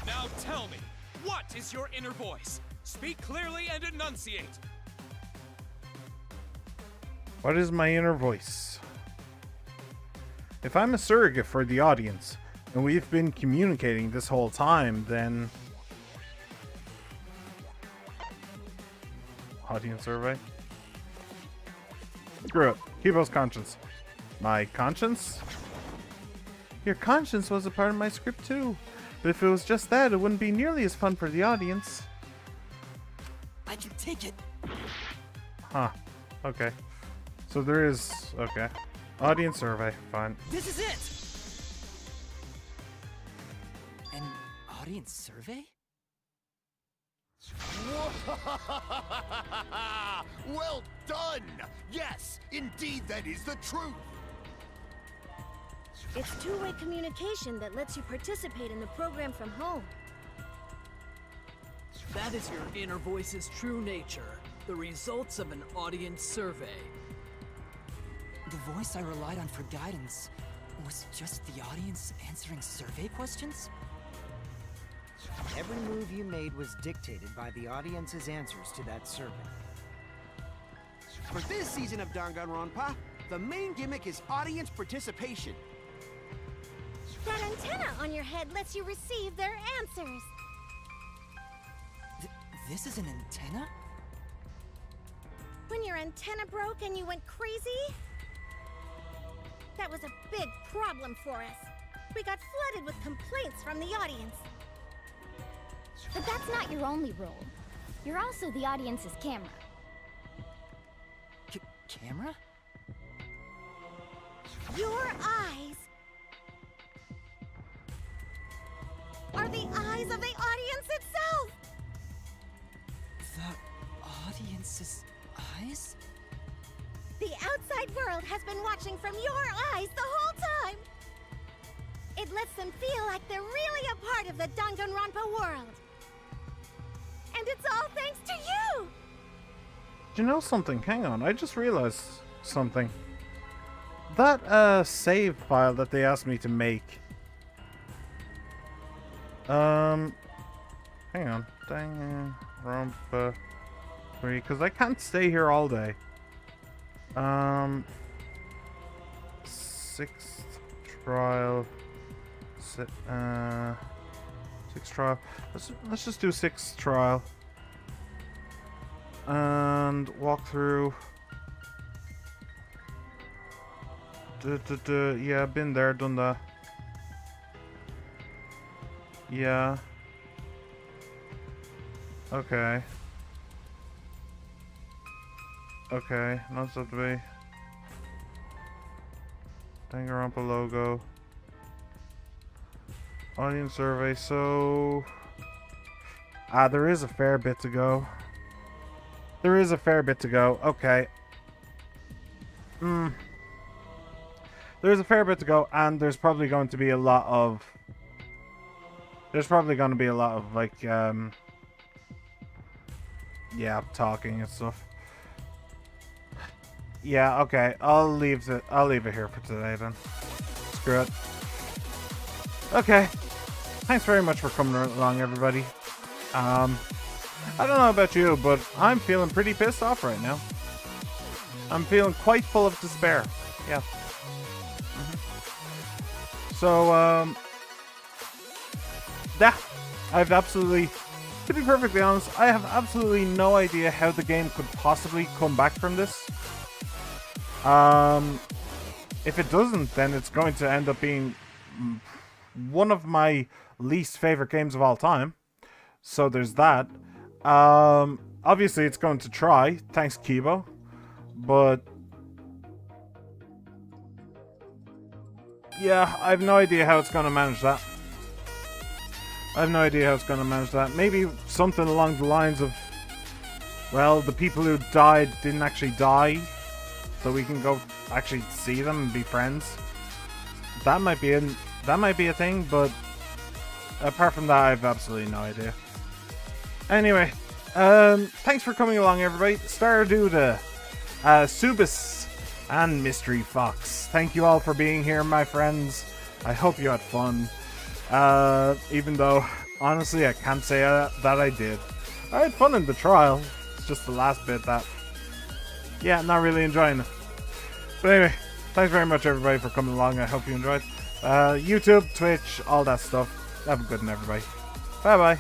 Now tell me, what is your inner voice? Speak clearly and enunciate. What is my inner voice? If I'm a surrogate for the audience, and we've been communicating this whole time, then... Audience survey? Screw it. Kibo's conscience. My conscience? Your conscience was a part of my script too. But if it was just that, it wouldn't be nearly as fun for the audience. I can take it. Huh. Okay. So there is... Okay. Audience survey. Fine. This is it! An audience survey? Well done! Yes, indeed that is the truth! It's two-way communication that lets you participate in the program from home. That is your inner voice's true nature. The results of an audience survey. The voice I relied on for guidance was just the audience answering survey questions? Every move you made was dictated by the audience's answers to that survey. For this season of Danganronpa, the main gimmick is audience participation. That antenna on your head lets you receive their answers. This is an antenna? When your antenna broke and you went crazy? That was a big problem for us. We got flooded with complaints from the audience. But that's not your only role. You're also the audience's camera. Camera? Your eyes are the eyes of the audience itself! The audience's eyes? The outside world has been watching from your eyes the whole time! It lets them feel like they're really a part of the Danganronpa world! And it's all thanks to you! Do you know something? Hang on, I just realized something. That save file that they asked me to make. Hang on. Danganronpa 3, because I can't stay here all day. Sixth trial. Sixth trial. Let's just do sixth trial. And walk through. Yeah, been there, done that. Yeah. Okay. Okay, not supposed to be. Danganronpa logo. Audience survey, so... there is a fair bit to go. There is a fair bit to go. Okay. There's a fair bit to go, and there's probably going to be a lot of... There's probably going to be a lot of, like, yeah, talking and stuff. Yeah, okay. I'll leave it here for today, then. Screw it. Okay. Thanks very much for coming along, everybody. I don't know about you, but I'm feeling pretty pissed off right now. I'm feeling quite full of despair. Yeah. So, yeah, I've absolutely, to be perfectly honest, I have absolutely no idea how the game could possibly come back from this. If it doesn't, then it's going to end up being one of my least favorite games of all time. So there's that. Obviously it's going to try, thanks Kibo, but yeah, I have no idea how it's going to manage that. Maybe something along the lines of, well, the people who died didn't actually die, so we can go actually see them and be friends. That might be a thing, but apart from that, I have absolutely no idea. Anyway, thanks for coming along, everybody. Starduda, Subis, and Mystery Fox. Thank you all for being here, my friends. I hope you had fun. Even though, honestly, I can't say that I did. I had fun in the trial. It's just the last bit that, yeah, not really enjoying it. But anyway, thanks very much, everybody, for coming along. I hope you enjoyed. YouTube, Twitch, all that stuff. Have a good one, everybody. Bye-bye.